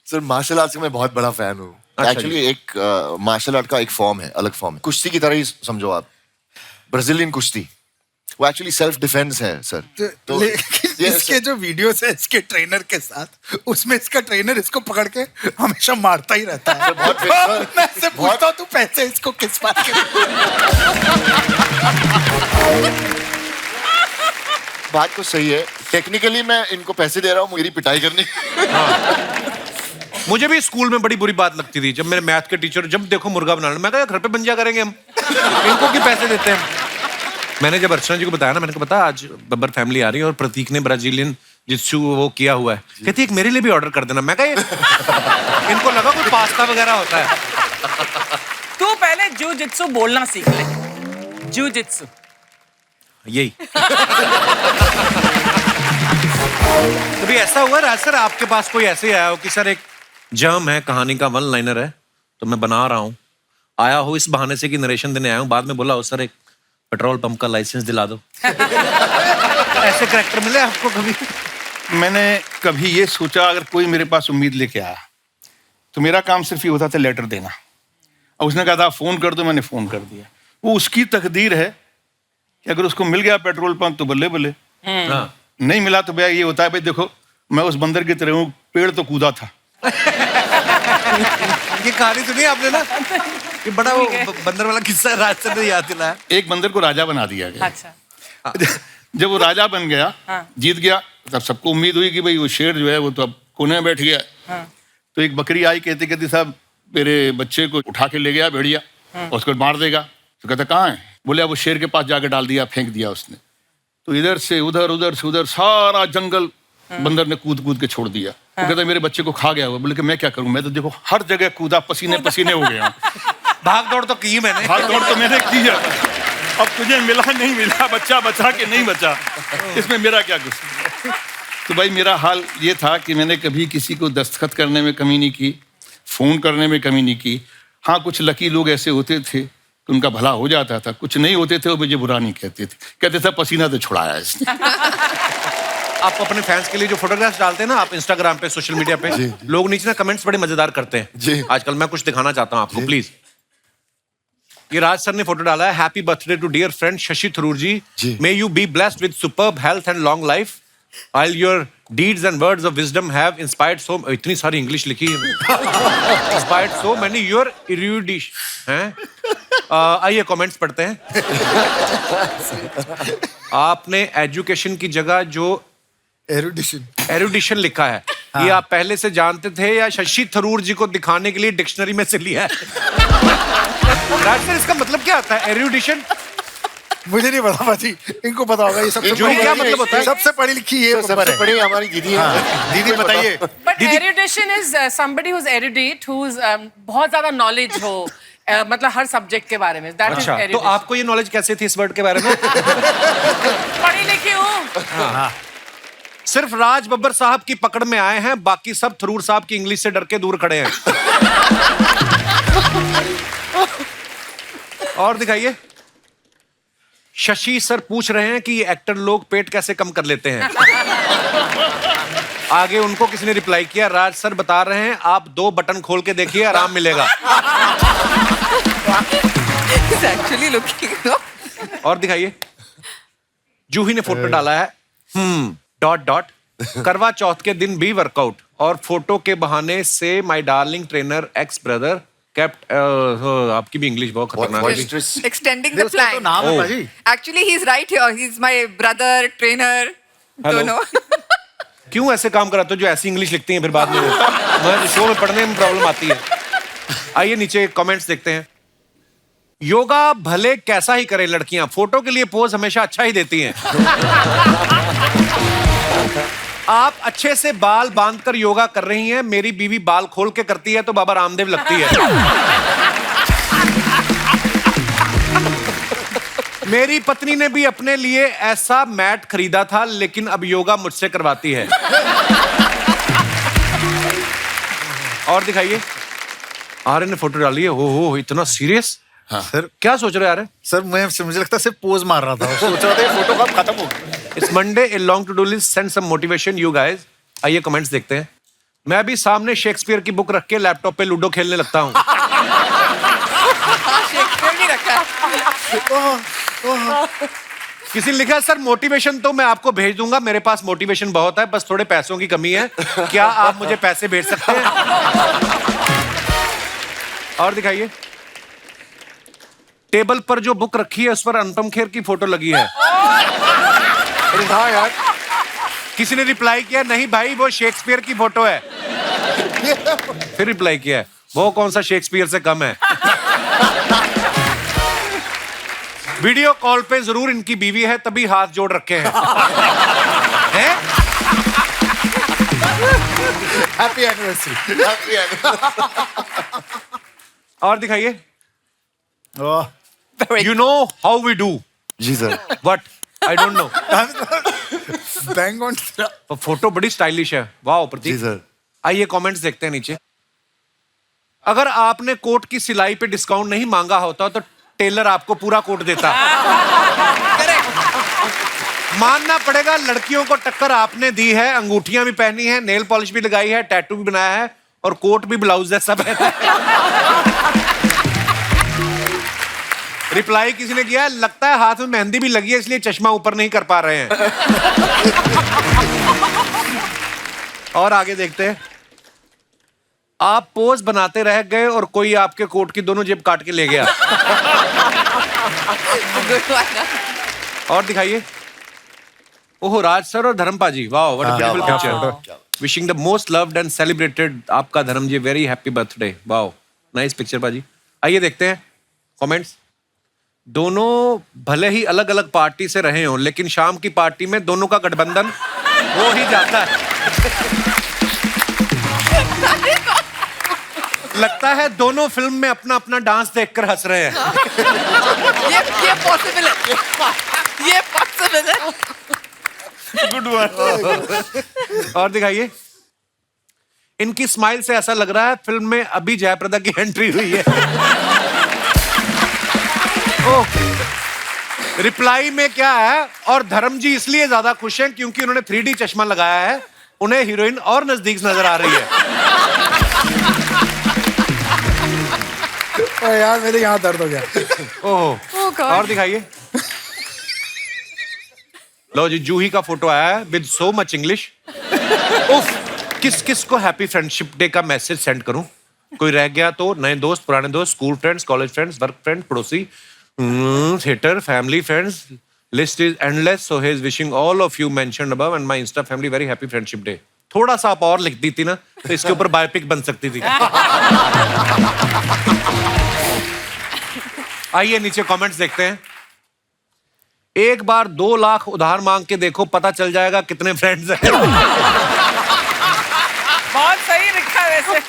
सर मार्शल आर्ट्स का मैं बहुत बड़ा फैन हूँ। अच्छा एक्चुअली एक मार्शल आर्ट का एक फॉर्म है, अलग फॉर्म है, कुश्ती की तरह ही समझो आप। ब्राजीलियन कुश्ती वो एक्चुअली सेल्फ डिफेंस है सर। तो इसके जो वीडियोस है इसके ट्रेनर के साथ, उसमें इसका ट्रेनर इसको पकड़ के हमेशा मारता ही रहता है। मैं इससे पूछता हूँ, तू पैसे इसको किस बात के? बात तो सही है, टेक्निकली मैं इनको पैसे दे रहा हूँ मेरी पिटाई करने। मुझे भी स्कूल में बड़ी बुरी बात लगती थी जब मेरे मैथ के टीचर, जब देखो मुर्गा बनाना, मैं कहा घर पे बन जा करेंगे हम, इनको क्यों पैसे देते हैं? मैंने जब अर्चना जी को बताया ना, मैंने कहा पता आज बब्बर फैमिली आ रही है और प्रतीक ने ब्राजीलियन जित्सु वो किया हुआ है, कहती एक मेरे लिए भी ऑर्डर कर देना। मैं कहा इनको लगा कोई पास्ता वगैरह होता है। तू पहले जू जित्सु बोलना सीख ले। जू जित्सु यही। कभी ऐसा हुआ राज सर आपके पास कोई ऐसे आया हो कि सर एक जर्म है, कहानी का वन लाइनर है तो मैं बना रहा हूँ, आया हो इस बहाने से कि नरेशन देने आया हूँ, बाद में बोला हो सर एक पेट्रोल पंप का लाइसेंस दिला दो? ऐसे करैक्टर मिले आपको कभी? मैंने कभी ये सोचा अगर कोई मेरे पास उम्मीद लेके आया तो मेरा काम सिर्फ ये होता था लेटर देना, और उसने कहा था फोन कर दो, मैंने फोन कर दिया। वो उसकी तकदीर है कि अगर उसको मिल गया पेट्रोल पंप तो बल्ले बल्ले, नहीं मिला तो भैया ये होता है भाई देखो मैं उस बंदर की तरह हूँ, पेड़ तो कूदा था। ये कहानी सुनी आपने ना, ये बड़ा वो बंदर वाला किस्सा राज सर ने याद दिलाया। एक बंदर को राजा बना दिया गया। अच्छा। जब वो राजा बन गया, जीत गया, तब सबको उम्मीद हुई कि भाई वो शेर जो है वो तो अब कोने में बैठ गया। तो एक बकरी आई, कहती कहती साहब मेरे बच्चे को उठा के ले गया भेड़िया और उसको मार देगा। तो कहता कहाँ है? बोले वो शेर के पास जाके डाल दिया, फेंक दिया उसने। तो इधर से उधर, उधर से उधर सारा जंगल बंदर ने कूद कूद के छोड़ दिया। वो कहता मेरे बच्चे को खा गया हुआ। बोले कि मैं क्या करूं, मैं तो देखो हर जगह कूदा, पसीने पसीने हो गया। भाग दौड़ तो की मैंने, भाग दौड़ तो मैंने की है। अब तुझे मिला नहीं मिला, बच्चा बचा के नहीं बचा, इसमें मेरा क्या कुछ। तो भाई मेरा हाल ये था कि मैंने कभी किसी को दस्तखत करने में कमी नहीं की, फोन करने में कमी नहीं की। हाँ, कुछ लकी लोग ऐसे होते थे कि उनका भला हो जाता था, कुछ नहीं होते थे वो मुझे बुरा नहीं कहते थे, कहते थे पसीना तो छुड़ाया इसने। आप अपने फैंस के लिए जो फोटोग्राफ्स डालते हैं ना आप इंस्टाग्राम पे, सोशल मीडिया पे, लोग नीचे ना कमेंट्स बड़े मजेदार करते हैं जी। आजकल। मैं कुछ दिखाना चाहता हूँ आपको, प्लीज। ये राज सर ने फोटो डाला है, happy birthday to dear friend Shashi Tharoor ji, may you be blessed with superb health and long life, while your deeds and words of wisdom have inspired so, इतनी सारी इंग्लिश लिखी है, inspired so many your erudition हैं। आइए comments पढ़ते हैं। आपने education की जगह जो एरुडिशन लिखा है, ये आप पहले से जानते थे या शशि थरूर जी को दिखाने के लिए डिक्शनरी में से लिया है? राज सर इसका मतलब क्या आता है एरुडिशन? मुझे नहीं पता भाजी, इनको पता होगा ये सबसे जूही क्या मतलब होता है? सबसे पढ़ी लिखी ये सबसे बब्बर है। बड़ी हमारी दीदी है। दीदी बताइए। But erudition is somebody who's erudite, who's बहुत ज्यादा knowledge हो, मतलब हर सब्जेक्ट के बारे में. That is अच्छा, तो erudition. आपको ये नॉलेज कैसे थी इस वर्ड के बारे में? पढ़ी लिखी हूँ. सिर्फ राज बब्बर साहब की पकड़ में आए हैं, बाकी सब थरूर साहब की इंग्लिश से डर के दूर खड़े हैं। और दिखाइए। शशि सर पूछ रहे हैं कि ये एक्टर लोग पेट कैसे कम कर लेते हैं। आगे उनको किसी ने रिप्लाई किया, राज सर बता रहे हैं आप 2 बटन खोल के देखिए, आराम मिलेगा। He's actually looking. और दिखाइए। जूही ने फोटो डाला है डॉट डॉट करवा चौथ के दिन भी वर्कआउट, और फोटो के बहाने से my darling trainer x brother kept. आपकी भी इंग्लिश बहुत खतरनाक है। Boisterous. Extending the उसका तो plan. नाम है Oh. भाजी। Actually, he's right here. He's my brother, trainer. Hello. दोनों. क्यों ऐसे काम कराते हो जो ऐसी इंग्लिश लिखती हैं फिर बाद में? मुझे शो में पढ़ने में प्रॉब्लम आती है। आइए नीचे कमेंट्स देखते हैं। योगा भले कैसा ही करें लड़कियां, फोटो के लिए पोज हमेशा अच्छा ही देती हैं। आप अच्छे से बाल बांधकर योगा कर रही हैं, मेरी बीवी बाल खोल के करती है तो बाबा रामदेव लगती है। मेरी पत्नी ने भी अपने लिए ऐसा मैट खरीदा था, लेकिन अब योगा मुझसे करवाती है। और दिखाइए। आर्य ने फोटो डाली है। हो इतना सीरियस? हाँ। सर क्या सोच रहे हैं? सर मुझे लगता है सिर्फ पोज मार रहा था, सोच रहा था ये फोटो कब खत्म होगी। It's Monday, a long to do list, send some motivation you guys. आइए कमेंट्स देखते हैं। मैं भी सामने शेक्सपियर की बुक रख के लैपटॉप पे लूडो खेलने लगता हूँ। शेक्सपियर भी रखा है। किसी ने लिखा सर मोटिवेशन तो मैं आपको भेज दूंगा, मेरे पास मोटिवेशन बहुत है, बस थोड़े पैसों की कमी है, क्या आप मुझे पैसे भेज सकते हैं? और दिखाइए। टेबल पर जो बुक रखी है उस पर अनुपम खेर की फोटो लगी है। अरे हाँ यार। किसी ने रिप्लाई किया, नहीं भाई वो शेक्सपियर की फोटो है। फिर रिप्लाई किया, वो कौन सा शेक्सपियर से कम है। वीडियो कॉल पे जरूर इनकी बीवी है, तभी हाथ जोड़ रखे हैं। हैं? Happy anniversary. और दिखाइए। Oh, You know how we do. जी sir. What? I don't know. bang on। Photo बड़ी स्टाइलिश है। वाह जी प्रतीक। सर। आइए कमेंट्स देखते हैं नीचे। अगर आपने कोट की सिलाई पे डिस्काउंट नहीं मांगा होता तो टेलर आपको पूरा कोट देता। मानना पड़ेगा लड़कियों को टक्कर आपने दी है, अंगूठियां भी पहनी है, नेल पॉलिश भी लगाई है, टैटू भी बनाया है और कोट भी ब्लाउज जैसा पहना है। रिप्लाई किसी ने किया, लगता है हाथ में मेहंदी भी लगी है इसलिए चश्मा ऊपर नहीं कर पा रहे हैं। और आगे देखते हैं। आप पोज बनाते रह गए और कोई आपके कोट की दोनों जेब काट के ले गया। और दिखाइए। ओह राज सर और धर्म पाजी, वाह what a beautiful picture. Wishing the most loved and celebrated आपका धर्म जी, वेरी हैप्पी बर्थडे। वाह नाइस पिक्चर पाजी। आइए देखते हैं कमेंट्स। दोनों भले ही अलग अलग पार्टी से रहे हों, लेकिन शाम की पार्टी में दोनों का गठबंधन हो ही जाता है। लगता है दोनों फिल्म में अपना अपना डांस देखकर हंस रहे हैं। ये पॉसिबल है। ये पॉसिबल है। Good one. और दिखाइए। इनकी स्माइल से ऐसा लग रहा है फिल्म में अभी जयप्रदा की एंट्री हुई है। रिप्लाई में क्या है, और धर्म जी इसलिए ज्यादा खुश हैं क्योंकि उन्होंने 3D चश्मा लगाया है, उन्हें हीरोइन और नजदीक नजर आ रही है। यार मेरे यहाँ दर्द हो गया। ओह और दिखाइए। लो जी जूही का फोटो आया है विद सो मच इंग्लिश। उफ, किस किस को हैप्पी फ्रेंडशिप डे का मैसेज सेंड करूं? कोई रह गया तो नए दोस्त, पुराने दोस्त, school friends, college friends, work friend, पड़ोसी, theatre, family friends, list is endless, so he is wishing all of you mentioned above and my insta family very happy friendship day. थोड़ा सा आप और लिख दी थी ना तो इसके ऊपर बायोपिक बन सकती थी। आइए नीचे कमेंट्स देखते हैं। एक बार 2 लाख उधार मांग के देखो, पता चल जाएगा कितने फ्रेंड्स हैं। बहुत सही लिखा है वैसे।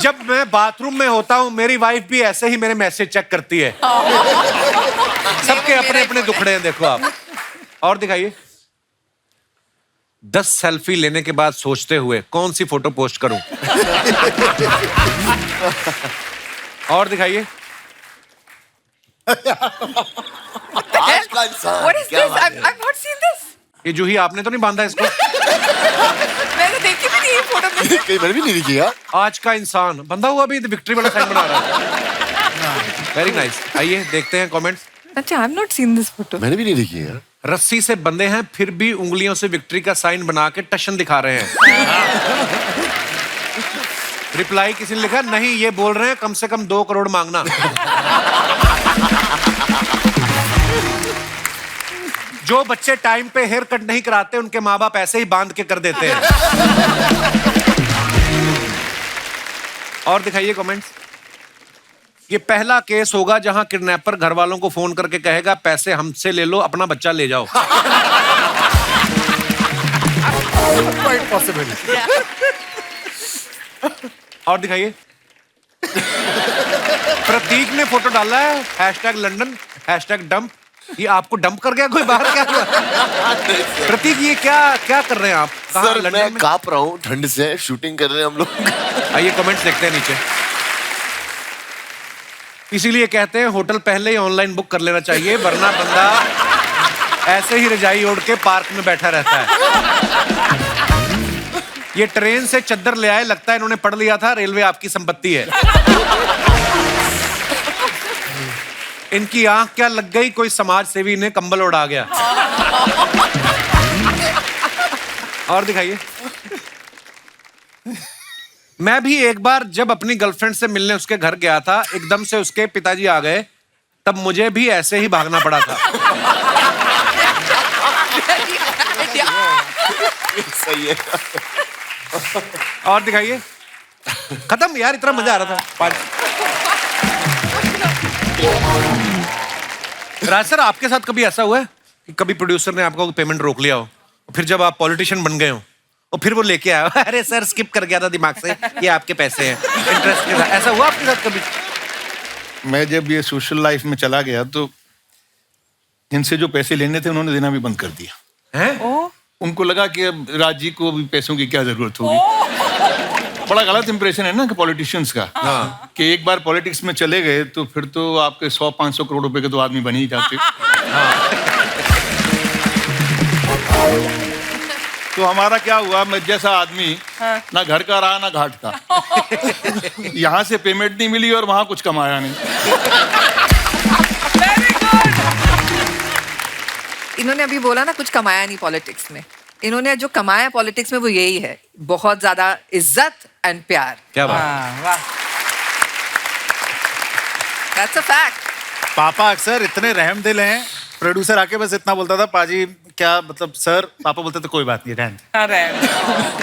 जब मैं बाथरूम में होता हूँ मेरी वाइफ भी ऐसे ही मेरे मैसेज चेक करती है। सबके अपने अपने दुखड़े हैं, देखो आप। और दिखाइए। 10 सेल्फी लेने के बाद सोचते हुए कौन सी फोटो पोस्ट करूं। और दिखाइए। आज का इंसान What is क्या this? बात है? I've not seen this. ये जूही आपने तो नहीं बांधा इसको? मैंने देखी भी नहीं ये फोटो में। कहीं मैंने भी नहीं देखी यार। आज का इंसान बंधा हुआ भी विक्ट्री वाला साइन बना रहा है। Very nice. आइए देखते हैं कमेंट्स। अच्छा, I've not seen this photo. मैंने भी नहीं देखी यार। रस्सी से बंधे हैं फिर भी उंगलियों से विक्ट्री का साइन बना के टशन दिखा रहे हैं। रिप्लाई किसी ने लिखा, नहीं ये बोल रहे हैं कम से कम 2 करोड़ मांगना। जो बच्चे टाइम पे हेयर कट नहीं कराते उनके माँ बाप ऐसे ही बांध के कर देते हैं। और दिखाइए कमेंट्स। ये पहला केस होगा जहां किडनैपर घर वालों को फोन करके कहेगा पैसे हमसे ले लो, अपना बच्चा ले जाओ। Quite possible. और दिखाइए। प्रतीक ने फोटो डाला है #लंदन #डंप। ये आपको डंप कर गया कोई बाहर? क्या हुआ? प्रतीक ये क्या क्या कर रहे हैं आप? कहाँ, सर लंदन मैं में? कांप रहा हूँ ठंड से, शूटिंग कर रहे हैं हम लोग। आइए कमेंट्स देखते हैं नीचे। इसीलिए कहते हैं होटल पहले ही ऑनलाइन बुक कर लेना चाहिए, वरना बंदा ऐसे ही रजाई ओढ़ के पार्क में बैठा रहता है। ये ट्रेन से चद्दर ले आए, लगता है इन्होंने पढ़ लिया था रेलवे आपकी संपत्ति है। इनकी आंख क्या लग गई, कोई समाज सेवी ने कंबल उड़ा गया। और दिखाइए। मैं भी एक बार जब अपनी गर्लफ्रेंड से मिलने उसके घर गया था, एकदम से उसके पिताजी आ गए, तब मुझे भी ऐसे ही भागना पड़ा था। सही है। और दिखाइए। खत्म यार, इतना मजा आ रहा था। 5 राज सर, आपके साथ कभी ऐसा हुआ है कि कभी प्रोड्यूसर ने आपका पेमेंट रोक लिया हो, फिर जब आप पॉलिटिशियन बन गए हो और फिर वो लेके आया, अरे सर स्किप कर गया था दिमाग से, ये आपके पैसे हैं इंटरेस्ट के साथ? ऐसा हुआ आपके साथ कभी? मैं जब ये सोशल लाइफ में चला गया तो इनसे जो पैसे लेने थे उन्होंने देना भी बंद कर दिया। हैं? उनको लगा कि अब राज जी को भी पैसों की क्या जरूरत होगी। बड़ा गलत इंप्रेशन है ना कि पॉलिटिशियंस का, कि एक बार पॉलिटिक्स में चले गए तो फिर तो आपके 100-500 करोड़ रुपए के तो आदमी बन ही जाते। तो हमारा क्या हुआ, मैं जैसा आदमी ना घर का रहा ना घाट का। यहाँ से पेमेंट नहीं मिली और वहां कुछ कमाया नहीं। इन्होंने अभी बोला ना कुछ कमाया नहीं पॉलिटिक्स में। इन्होंने जो कमाया पॉलिटिक्स में वो यही है, बहुत ज्यादा इज्जत एंड प्यार। क्या बात? वाह। That's a fact. पापा अक्सर इतने रहमदिल हैं, प्रोड्यूसर आके बस इतना बोलता था, पाजी क्या मतलब सर, पापा बोलते थे कोई बात नहीं रहने दे। अरे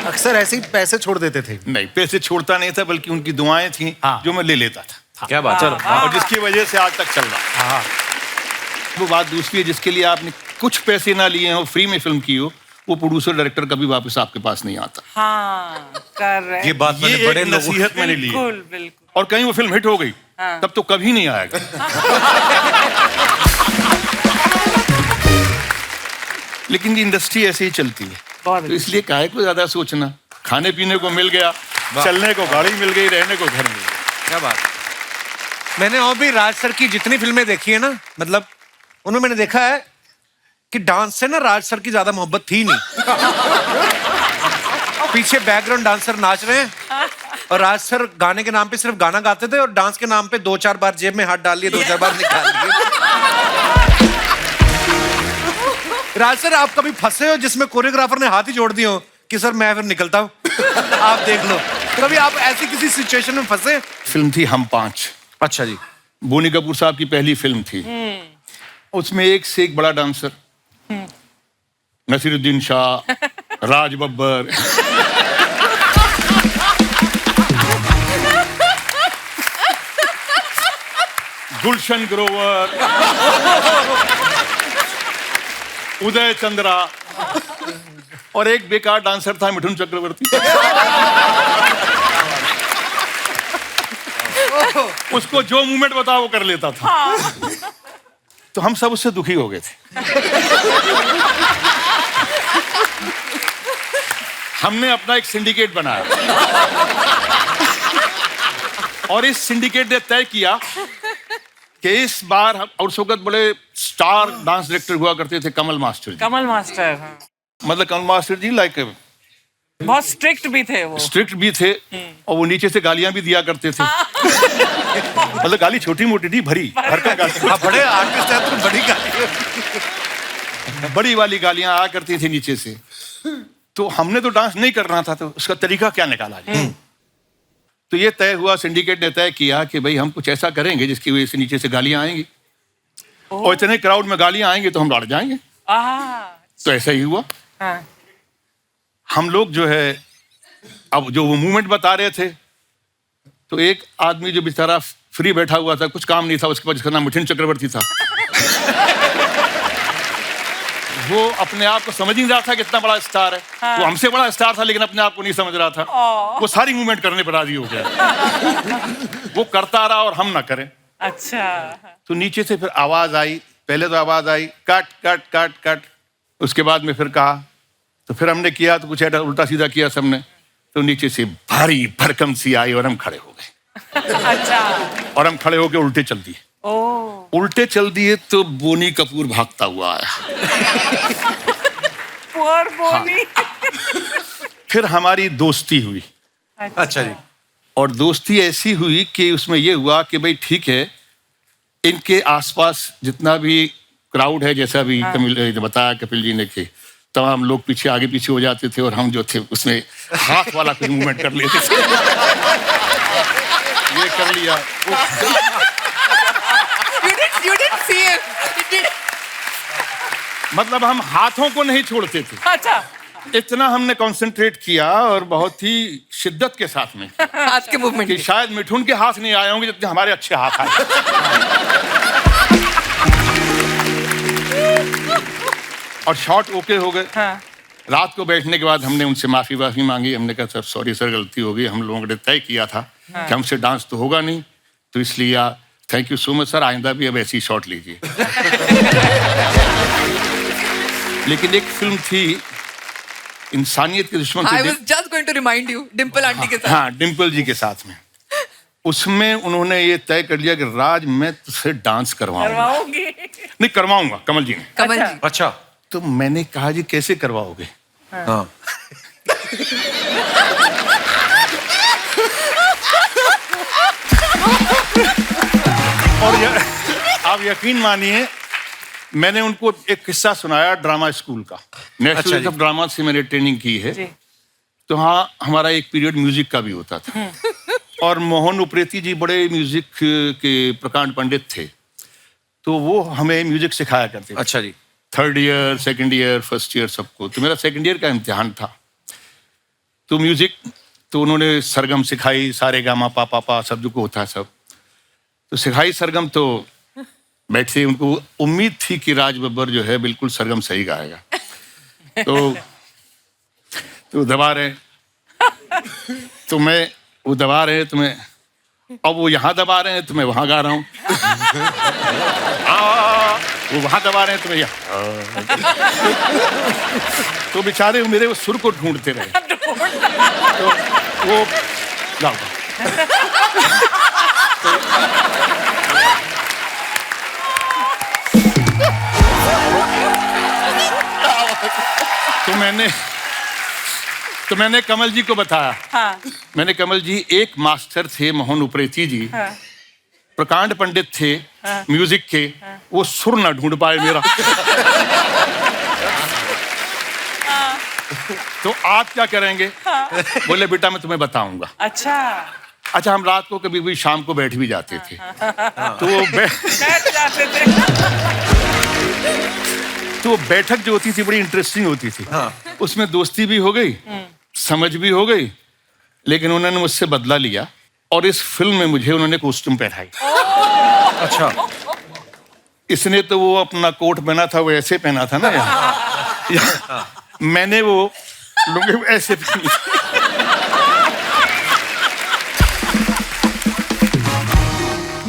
अक्सर ऐसे ही पैसे छोड़ देते थे। नहीं, पैसे छोड़ता नहीं था, बल्कि उनकी दुआएं थी जो मैं ले लेता था। क्या बात? चलो। और जिसकी वजह से आज तक चल रहा है। वो बात दूसरी है, जिसके लिए आपने कुछ पैसे ना लिए हो, फ्री में फिल्म की हो, वो प्रोड्यूसर डायरेक्टर कभी वापस आपके पास नहीं आता। हाँ कर रहे ये बात मैंने ये बड़े एक लोगों नसीहत मैंने ली है। बिल्कुल बिल्कुल। और कहीं वो फिल्म हिट हो गई तब तो कभी नहीं आएगा। लेकिन इंडस्ट्री ऐसे ही चलती है, बहुत तो इसलिए काहे को ज्यादा सोचना। खाने पीने को मिल गया, चलने को गाड़ी मिल गई, रहने को घर मिल गया। क्या बात? मैंने और भी राज सर की जितनी फिल्में देखी है ना, मतलब उनमें मैंने देखा है कि डांस से ना राज सर की ज्यादा मोहब्बत थी नहीं। पीछे बैकग्राउंड डांसर नाच रहे हैं और राज सर गाने के नाम पे सिर्फ गाना गाते थे और डांस के नाम पे 2-4 बार जेब में हाथ डाल लिए, 2-4 बार निकाल लिए। राज सर, आप कभी फंसे हो जिसमें कोरियोग्राफर ने हाथ ही जोड़ दिए हो कि सर मैं फिर निकलता हूँ, आप देख लो? कभी आप ऐसी किसी सिचुएशन में फंसे? फिल्म थी हम 5। अच्छा जी। बोनी कपूर साहब की पहली फिल्म थी। उसमें एक से एक बड़ा डांसर, नसीरुद्दीन शाह, राज बब्बर। गुलशन ग्रोवर, उदय चंद्रा, और एक बेकार डांसर था मिठुन चक्रवर्ती। उसको जो मूवमेंट बताओ वो कर लेता था। तो हम सब उससे दुखी हो गए थे। हमने अपना एक सिंडिकेट बनाया और इस सिंडिकेट ने तय किया कि इस बार और उस वक्त बड़े स्टार डांस डायरेक्टर हुआ करते थे कमल मास्टर जी। कमल मास्टर, हाँ। मतलब कमल मास्टर जी लाइक बहुत स्ट्रिक्ट भी थे वो। स्ट्रिक्ट भी थे और वो नीचे से गालियां भी दिया करते थे। मतलब गाली छोटी मोटी नहीं, भरी भरकम गाली। आप बड़े आर्टिस्ट हैं तो बड़ी गाली, बड़ी वाली गालियां आया करती थी नीचे से। तो हमने तो डांस नहीं करना था, तो उसका तरीका क्या निकाला जाए। तो ये तय हुआ, सिंडिकेट ने तय किया कि भाई हम कुछ ऐसा करेंगे जिसकी वजह से नीचे से गालियां आएंगी और इतने क्राउड में गालियां आएंगी तो हम लड़ जाएंगे। तो ऐसा ही हुआ। हाँ। हम लोग जो है अब जो वो मूवमेंट बता रहे थे, तो एक आदमी जो बेचारा फ्री बैठा हुआ था, कुछ काम नहीं था उसके पास, जिसका नाम मिठुन चक्रवर्ती था। वो अपने आप को समझ नहीं रहा था कितना बड़ा स्टार है। हाँ। वो हमसे बड़ा स्टार था लेकिन अपने आप को नहीं समझ रहा था। वो सारी मूवमेंट करने पर राजी हो गया। वो करता रहा और हम ना करें। अच्छा। तो नीचे से फिर आवाज आई, पहले तो आवाज I cut cut cut cut, उसके बाद में फिर कहा, तो फिर हमने किया तो कुछ उल्टा सीधा किया सबने, तो नीचे से भारी भरकम सी आई और हम खड़े हो गए। अच्छा। और हम खड़े होके उल्टे चल दिए। उल्टे चल दिए तो बोनी कपूर भागता हुआ आया। पुअर बोनी। हाँ। फिर हमारी दोस्ती हुई। अच्छा जी। और दोस्ती ऐसी हुई कि उसमें ये हुआ कि भाई ठीक है, इनके आसपास जितना भी क्राउड है, जैसा भी कपिल बताया कपिल जी ने, कि तमाम लोग पीछे आगे पीछे हो जाते थे और हम जो थे उसमें हाथ वाला कुछ मूवमेंट कर लेते थे। ये कर लिया। You didn't see it. You did. मतलब हम हाथों को नहीं छोड़ते थे। अच्छा। इतना हमने कंसंट्रेट किया और बहुत ही शिद्दत के साथ में हाथ के मूवमेंट कि शायद मिठुन के हाथ नहीं आए होंगे जितने हमारे अच्छे हाथ आए। और शॉट ओके हो गए। हाँ। रात को बैठने के बाद हमने उनसे माफी मांगी। हमने कहा सर सॉरी सर, गलती हो गई। हम लोगों ने तय किया था कि हमसे डांस तो होगा नहीं, तो इसलिए thank you so much sir, आइंदा भी अब ऐसी शॉट लीजिए। लेकिन एक फिल्म थी इंसानियत के दुश्मन। I was just going to remind you, Dimple aunty के साथ। हाँ, डिम्पल जी के साथ में। उसमें उन्होंने ये तय कर लिया कि राज मैं तुझसे डांस करवाऊंगा। नहीं करवाऊंगा, कमल जी ने। कमल जी। अच्छा। तो मैंने कहा जी कैसे करवाओगे? हाँ। और आप यकीन मानिए, मैंने उनको एक किस्सा सुनाया ड्रामा स्कूल का। नेशनल ऑफ ड्रामा से मैंने ट्रेनिंग की है। तो हाँ, हमारा एक पीरियड म्यूजिक का भी होता था। और मोहन उप्रेती जी बड़े म्यूजिक के प्रकांड पंडित थे, तो वो हमें म्यूजिक सिखाया करते थे। अच्छा जी। 3rd year, 2nd year, 1st year सबको। तो मेरा 2nd ईयर का इम्तिहान था। तो म्यूजिक तो उन्होंने सरगम सिखाई, सारे गामा पा पा पा सब जो को होता है सब। तो सिखाई सरगम, तो बैठे, उनको उम्मीद थी कि राज बब्बर जो है बिल्कुल सरगम सही गाएगा। तो दबा रहे, तो मैं वो दबा रहे हैं, तो मैं अब वो यहाँ दबा रहे हैं तो मैं वहाँ गा रहा हूँ। वो वहाँ दबा रहे हैं तो मैं यहाँ। तो बेचारे मेरे वो सुर को ढूंढते रहे। तो वो गाओ। तो मैंने कमल जी को बताया। हाँ। मैंने कमल जी, एक मास्टर थे मोहन उप्रेती जी। हाँ। प्रकांड पंडित थे। हाँ। म्यूजिक के। हाँ। वो सुर ना ढूंढ पाए मेरा। हाँ। तो आप क्या करेंगे? हाँ। बोले बेटा मैं तुम्हें बताऊंगा। अच्छा, हम रात को कभी भी शाम को बैठ भी जाते थे। तो वो बैठ जाते थे। तो वो बैठक जो होती थी बड़ी इंटरेस्टिंग होती थी। उसमें दोस्ती भी हो गई, समझ भी हो गई, लेकिन उन्होंने मुझसे बदला लिया और इस फिल्म में मुझे उन्होंने कॉस्ट्यूम पहनाई। अच्छा, इसने तो वो अपना कोट पहना था वो ऐसे पहना था ना यहाँ। मैंने वो लुंगी ऐसे पहनी।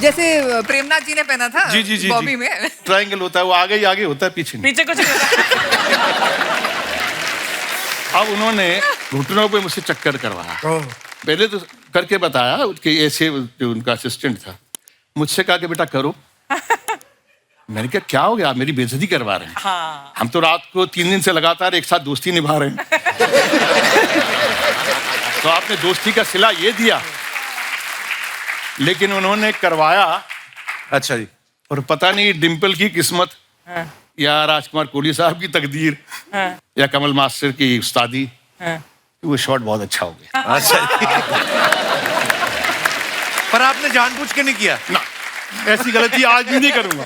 जैसे प्रेमनाथ जी ने पहना था जी, जी, जी, बॉबी जी। में। ट्रायंगल होता है, वो आगे ही आगे होता है, पीछे नहीं। पीछे कुछ नहीं होता। अब उन्होंने घुटनों पे मुझसे चक्कर करवाया। पहले तो करके बताया कि ऐसे, जो उनका असिस्टेंट था, मुझसे कहा कि बेटा करो। मैंने कहा क्या हो गया, आप मेरी बेइज्जती करवा रहे हैं। हाँ। हम तो रात को 3 दिन से लगातार एक साथ दोस्ती निभा रहे हैं। तो आपने दोस्ती का सिला ये दिया। लेकिन उन्होंने करवाया, अच्छा जी। और पता नहीं डिम्पल की किस्मत हाँ। या राजकुमार कोहली साहब की तकदीर हाँ। या कमल मास्टर की उस्तादी, हाँ। वो शॉट बहुत अच्छा हो गया। अच्छा जी। पर आपने जानबूझ के नहीं किया ना, ऐसी गलती आज भी नहीं करूंगा।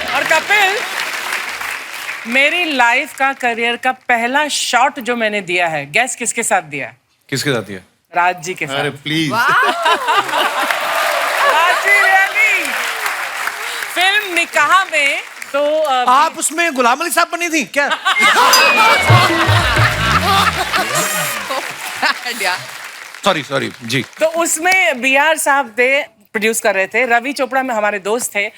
और कपिल, मेरी लाइफ का, करियर का पहला शॉट जो मैंने दिया है, गैस किसके साथ दिया है? किसके साथ दिया? राज जी के साथ। अरे please. Raj ji really? Film Nikaah में तो आप उसमें गुलाम अली साहब बनी थी क्या? सॉरी जी। तो उसमें BR साहब थे, प्रोड्यूस कर रहे थे। रवि चोपड़ा में हमारे दोस्त थे,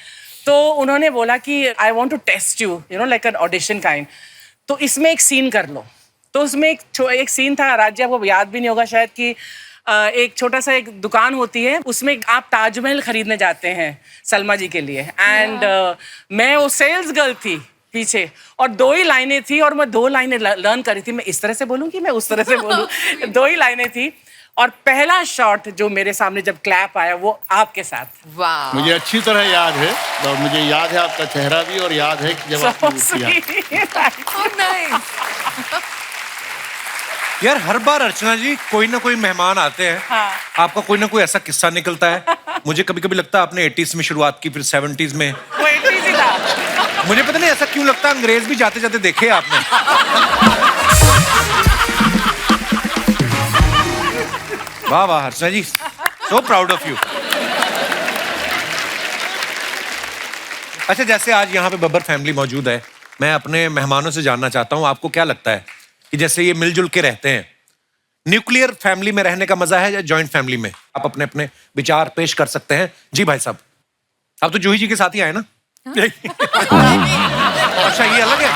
तो उन्होंने बोला कि I want to test you, you know, like an audition kind. तो इसमें एक सीन कर लो। तो उसमें एक सीन था, राज्य आपको याद भी नहीं होगा शायद, कि एक छोटा सा एक दुकान होती है, उसमें आप ताजमहल खरीदने जाते हैं सलमा जी के लिए। एंड मैं वो सेल्स गर्ल थी पीछे, और 2 ही लाइनें थी, और मैं 2 लाइनें लर्न करी थी। मैं इस तरह से बोलूं कि मैं उस तरह से बोलूं। 2 ही लाइनें थी, और पहला शॉट जो मेरे सामने जब क्लैप आया वो आपके साथ। वाह। मुझे अच्छी तरह याद है, और मुझे याद है आपका चेहरा भी, और याद है कि जब आपने वो किया। Oh, nice. यार हर बार अर्चना जी कोई ना कोई मेहमान आते हैं, हाँ। आपका कोई ना कोई ऐसा किस्सा निकलता है। मुझे कभी कभी लगता है आपने 80s में शुरुआत की, फिर 70s में। वो 80s ही था। मुझे पता नहीं ऐसा क्यों लगता है, अंग्रेज भी जाते जाते देखे आपने। वाह वाह अर्चना जी, सो प्राउड ऑफ यू। अच्छा, जैसे आज यहाँ पे बब्बर फैमिली मौजूद है, मैं अपने मेहमानों से जानना चाहता हूँ, आपको क्या लगता है कि जैसे ये मिलजुल के रहते हैं, न्यूक्लियर फैमिली में रहने का मजा है या जॉइंट फैमिली में? आप अपने अपने विचार पेश कर सकते हैं। जी भाई साहब, आप तो जूही जी के साथ ही आए ना? अच्छा, ये अलग है।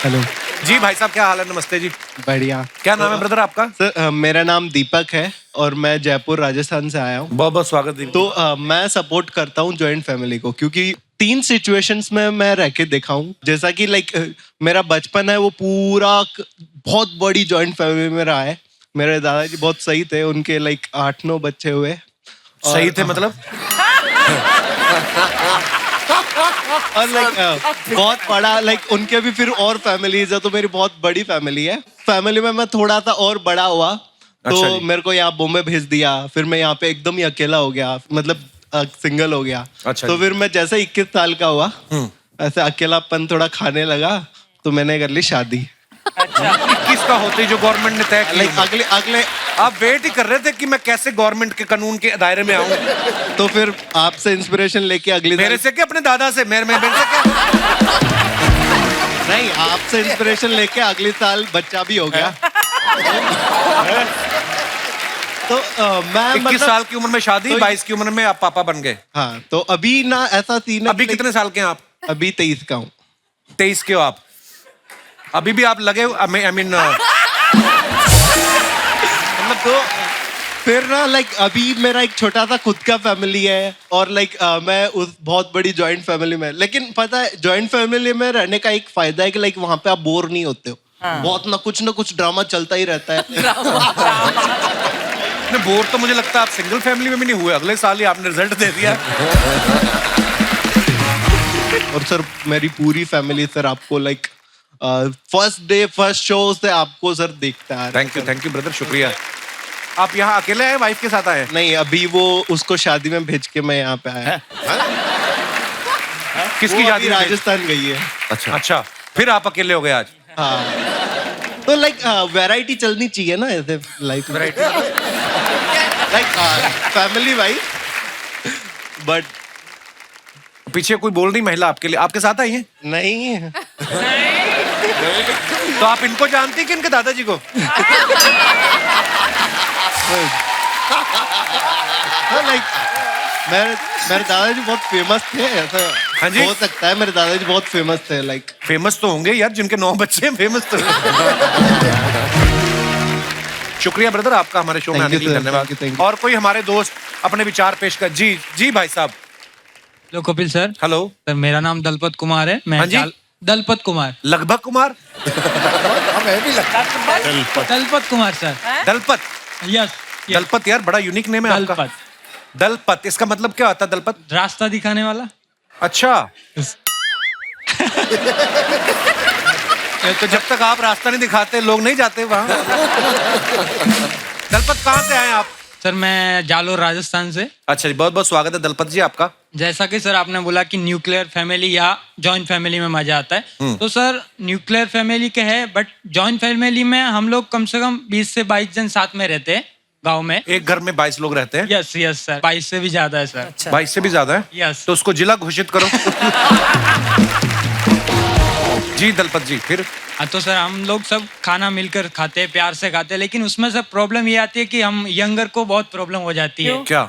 हेलो जी भाई साहब, क्या हाल है? नमस्ते जी। बढ़िया। क्या नाम है ब्रदर आपका? सर मेरा नाम दीपक है और मैं जयपुर राजस्थान से आया हूँ। बहुत बहुत स्वागत दीपक। तो मैं सपोर्ट करता हूँ जॉइंट फैमिली को, क्योंकि 3 सिचुएशंस में मैं रह के देखा हूँ। जैसा कि लाइक मेरा बचपन है वो पूरा बहुत बड़ी जॉइंट फैमिली में रहा है। मेरे दादाजी बहुत सही थे, उनके लाइक 8-9 बच्चे हुए। सही थे मतलब? और लाइक बहुत बड़ा, लाइक उनके भी फिर और फैमिलीज है, तो मेरी बहुत बड़ी फैमिली है। फैमिली में मैं थोड़ा सा और बड़ा हुआ, तो अच्छा जी। मेरे को यहाँ बॉम्बे भेज दिया। फिर मैं यहाँ पे एकदम ही अकेला हो गया, मतलब सिंगल हो गया। अच्छा तो जी। फिर मैं जैसे 21 साल का हुआ, ऐसे अकेलापन थोड़ा खाने लगा, तो मैंने कर ली शादी। 21 का होते ही जो गवर्नमेंट ने तय लाइक किया। अगले आप वेट ही कर रहे थे कि मैं कैसे गवर्नमेंट के कानून के दायरे में आऊं। तो फिर आपसे इंस्पिरेशन लेके अगली मेरे से क्या, अपने दादा से? मेरे से क्या? नहीं, आपसे इंस्पिरेशन लेके अगले साल बच्चा भी हो गया। तो मैं 21 साल की उम्र में शादी, तो- 22 की उम्र में आप पापा बन गए। हाँ, तो अभी ना ऐसा सीन है। अभी कितने साल के हैं आप? अभी 23 का हूँ। 23 के हो आप? अभी भी आप लगे, आई मीन मतलब तो फिर ना लाइक अभी मेरा एक छोटा सा खुद का फैमिली है, और लाइक मैं उस बहुत बड़ी जॉइंट फैमिली में। लेकिन पता है, जॉइंट फैमिली में रहने का एक फायदा है कि लाइक वहां पे आप बोर नहीं होते हो। बहुत ना कुछ ड्रामा चलता ही रहता है। बोर तो मुझे लगता है आप सिंगल फैमिली में भी नहीं हुए। अगले साल ही आपने रिजल्ट दे दिया। और सर मेरी पूरी फैमिली सर आपको like first day first show से आपको सर देखता है। थैंक यू ब्रदर, शुक्रिया। आप यहाँ अकेले आए, वाइफ के साथ आए? नहीं, अभी वो उसको शादी में भेज के मैं यहाँ पे आया। किसकी वो शादी? अभी राजस्थान गई है। अच्छा, फिर आप अकेले हो गए आज? हाँ, तो लाइक वैरायटी चलनी चाहिए ना ऐसे लाइफ में। लाइक फैमिली वाइज बट पीछे कोई बोल रही महिला आपके लिए, आपके साथ आई है? नहीं तो आप इनको जानती कि इनके दादाजी को? लाइक मेरे दादाजी बहुत फेमस थे, ऐसा हाँ जी? हो सकता है। मेरे दादाजी बहुत फेमस थे, लाइक फेमस तो होंगे यार, जिनके 9 बच्चे हैं फेमस तो शुक्रिया ब्रदर आपका हमारे शो में Thank आने you, के लिए, sir. धन्यवाद। Thank you, thank you. और कोई हमारे दोस्त अपने विचार पेश कर। जी जी भाई साहब। Hello Kapil sir. Hello sir मेरा नाम दलपत कुमार है। मैं हाँ जी? दलपत कुमार। लगभग कुमार? हमें भी लगता है दलपत कुमार सर। दलपत? यस दलपत यार बड़ा यूनिक नेम है आपका। दलपत। दलपत इसका मतलब क्या होता है दलपत? रास्ता दिखाने वाला। अच्छा। तो जब तक आप रास्ता नहीं दिखाते लोग नहीं जाते वहां। दलपत कहाँ से आए आप? सर मैं जालोर राजस्थान से। अच्छा जी, बहुत बहुत स्वागत है दलपत जी आपका। जैसा कि सर आपने बोला कि न्यूक्लियर फैमिली या जॉइंट फैमिली में मजा आता है, तो सर न्यूक्लियर फैमिली के है, बट जॉइंट फैमिली में हम लोग कम से कम 20 से 22 जन साथ में रहते हैं गांव में। एक घर में 22 लोग रहते हैं? यस यस सर, 22 से भी ज्यादा है सर। अच्छा। 22 से भी ज्यादा है? यस। तो उसको जिला घोषित करो। जी दलपत जी फिर? हाँ तो सर हम लोग सब खाना मिलकर खाते हैं, प्यार से खाते हैं, लेकिन उसमें सर प्रॉब्लम ये आती है कि हम यंगर को बहुत प्रॉब्लम हो जाती है। क्या?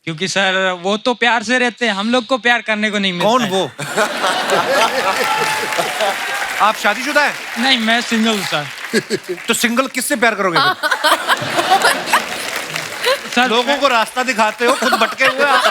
क्योंकि सर वो तो प्यार से रहते हैं, हम लोग को प्यार करने को नहीं मिलता। कौन है। वो? आप शादीशुदा है? नहीं मैं सिंगल हूँ सर। तो सिंगल किससे प्यार करोगे फिर? सर लोगों को रास्ता दिखाते हो, खुद भटके हुए आप।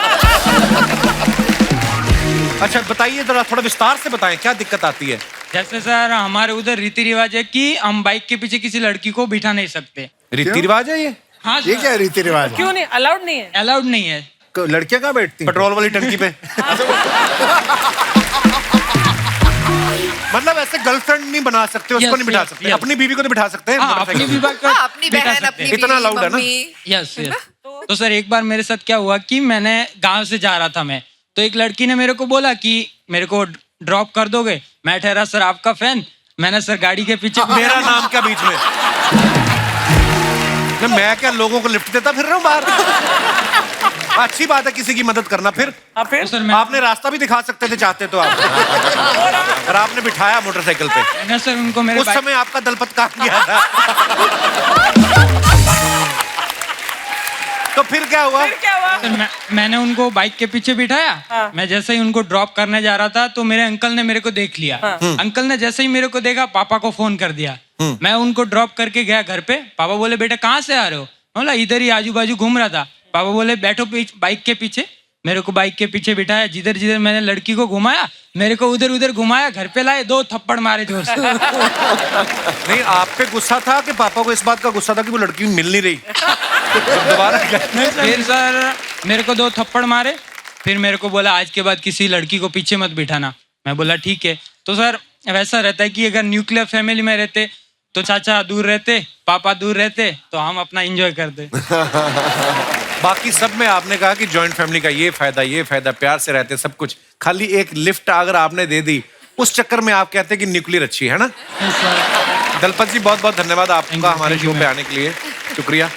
अच्छा बताइए जरा, थोड़ा विस्तार से बताएं क्या दिक्कत आती है? जैसे सर हमारे उधर रीति रिवाज है कि हम बाइक के पीछे किसी लड़की को बिठा नहीं सकते। रीति रिवाज है ये? हाँ ये क्या रीति रिवाज है? क्यों नहीं? अलाउड नहीं है। अलाउड नहीं है। लड़कियां कहाँ बैठती हैं? पेट्रोल वाली टंकी पे। मतलब ऐसे गर्लफ्रेंड नहीं बना सकते, उसको Yes, नहीं बिठा yes, सकते, yes. अपनी बीवी को तो बिठा सकते हैं हाँ, मोटरसाइकिल अपनी पे। विवाह को हाँ, अपनी बिठा बहन, सकते अपनी हैं। इतना बीवी, allowed है ना? मम्मी। Yes yes. तो सर एक बार मेरे साथ क्या हुआ कि मैंने गांव से जा रहा था मैं, तो एक लड़की ने मेरे को बोला कि मेरे को ड्रॉप कर दोगे? मैं ठहरा सर आपका फैन, मैंने सर गाड़ी के पीछे मेरा नाम क्या बीच में? मैं क्या लोगों को लिफ्ट देता फिर रहा हूँ बाहर? अच्छी बात है किसी की मदद करना। फिर तो सर मैं आपने रास्ता भी दिखा सकते थे चाहते तो आप। पर आपने बिठाया मोटरसाइकिल पे। मैंने सर उनको मेरे उस बाइक- समय आपका दलपत कहाँ गया था? तो फिर क्या हुआ? सर मैंने उनको बाइक के पीछे बिठाया। मैं जैसे ही उनको ड्रॉप करने जा रहा था तो मेरे अंकल ने मेरे को देख लिया। अंकल ने जैसे ही मेरे को देखा पापा को फोन कर दिया। मैं उनको ड्रॉप करके गया घर पे। पापा बोले बेटा कहाँ से आ रहे हो? बोला इधर ही आजू बाजू घूम रहा था। पापा बोले बैठो बाइक के पीछे। मेरे को बाइक के पीछे बिठाया, जिधर जिधर मैंने लड़की को घुमाया मेरे को उधर उधर घुमाया, घर पे लाए 2 थप्पड़ मारे जोर से। नहीं आप पे गुस्सा था कि पापा को इस बात का गुस्सा था कि वो लड़की मिल नहीं रही? दोबारा फिर सर मेरे को 2 थप्पड़ मारे। फिर मेरे को बोला आज के बाद किसी लड़की को पीछे मत बिठाना। मैं बोला ठीक है। तो सर वैसा रहता है कि अगर न्यूक्लियर फैमिली में रहते तो चाचा दूर रहते, पापा दूर रहते, तो हम अपना एंजॉय करते। बाकी सब में आपने कहा कि जॉइंट फैमिली का ये फायदा, प्यार से रहते सब कुछ, खाली एक लिफ्ट अगर आपने दे दी उस चक्कर में आप कहते हैं कि न्यूक्लियर अच्छी है ना? दलपत जी बहुत बहुत धन्यवाद आपका हमारे शो पे आने के लिए, शुक्रिया।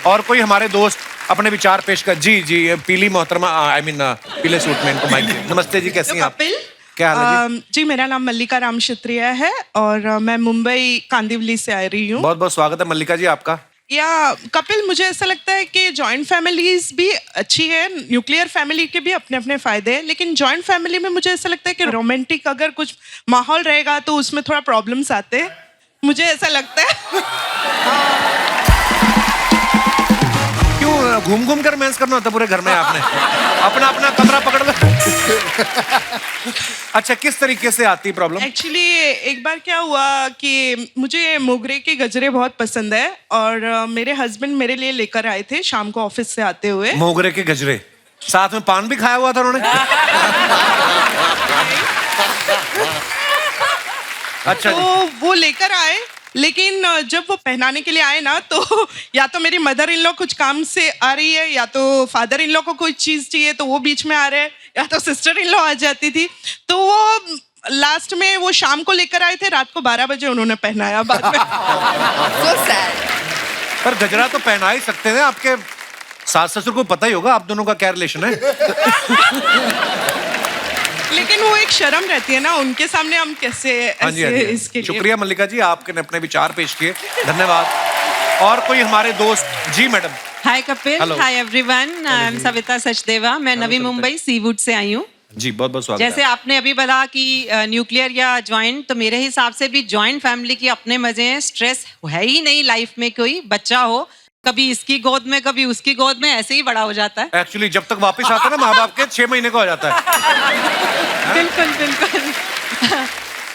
और कोई हमारे दोस्त अपने विचार पेश कर। जी जी पीली मोहतरमा, आई मीन पीले सूट में इनको माइक। नमस्ते जी, कैसी हैं आप? कपिल, क्या हाल है जी? जी मेरा नाम मल्लिका राम क्षत्रिय है और मैं मुंबई कांदिवली से आ रही हूँ। बहुत बहुत स्वागत है मल्लिका जी आपका। या कपिल, मुझे ऐसा लगता है कि जॉइंट फैमिलीज भी अच्छी है, न्यूक्लियर फैमिली के भी अपने अपने फायदे हैं, लेकिन जॉइंट फैमिली में मुझे ऐसा लगता है कि रोमांटिक अगर कुछ माहौल रहेगा तो उसमें थोड़ा प्रॉब्लम्स आते हैं, मुझे ऐसा लगता है। क्यों घूम घूम कर मैच करना होता पूरे घर में आपने? अपना अपना कमरा पकड़ लो। अच्छा किस तरीके से आती प्रॉब्लम? एक्चुअली एक बार क्या हुआ कि मुझे मोगरे के गजरे बहुत पसंद है और मेरे हस्बैंड मेरे लिए लेकर आए थे शाम को ऑफिस से आते हुए। मोगरे के गजरे, साथ में पान भी खाया हुआ था उन्होंने? अच्छा तो वो लेकर आए, लेकिन जब वो पहनाने के लिए आए ना तो या तो मेरी मदर इन लॉ कुछ काम से आ रही है या तो फादर इन लॉ को कोई चीज चाहिए तो वो बीच में आ रहे हैं, या तो सिस्टर इन लॉ आ जाती थी। तो वो लास्ट में वो शाम को लेकर आए थे, रात को 12 बजे उन्होंने पहनाया बाद में। So sad. पर गजरा तो पहना ही सकते थे आपके सास ससुर को पता ही होगा आप दोनों का क्या रिलेशन है। लेकिन वो एक शर्म रहती है ना, उनके सामने हम कैसे हाँ जी, हाँ ऐसे जी। इसके लिए। शुक्रिया मल्लिका जी, आपने अपने विचार पेश किए, धन्यवाद। और कोई हमारे दोस्त जी madam. Hi Kapil, Hello. Hi everyone, I am Savita Sachdeva, मैं नवी मुंबई सीवुड से आई हूँ। जी बहुत बहुत स्वागत जैसे है। आपने अभी बोला कि न्यूक्लियर या जॉइंट, तो मेरे हिसाब से भी जॉइंट फैमिली की अपने मजे हैं। स्ट्रेस है ही नहीं लाइफ में, कोई बच्चा हो कभी इसकी गोद में कभी उसकी गोद में, ऐसे ही बड़ा हो जाता है। एक्चुअली जब तक वापस आता है ना माँ बाप के 6 महीने का हो जाता है। बिल्कुल बिल्कुल।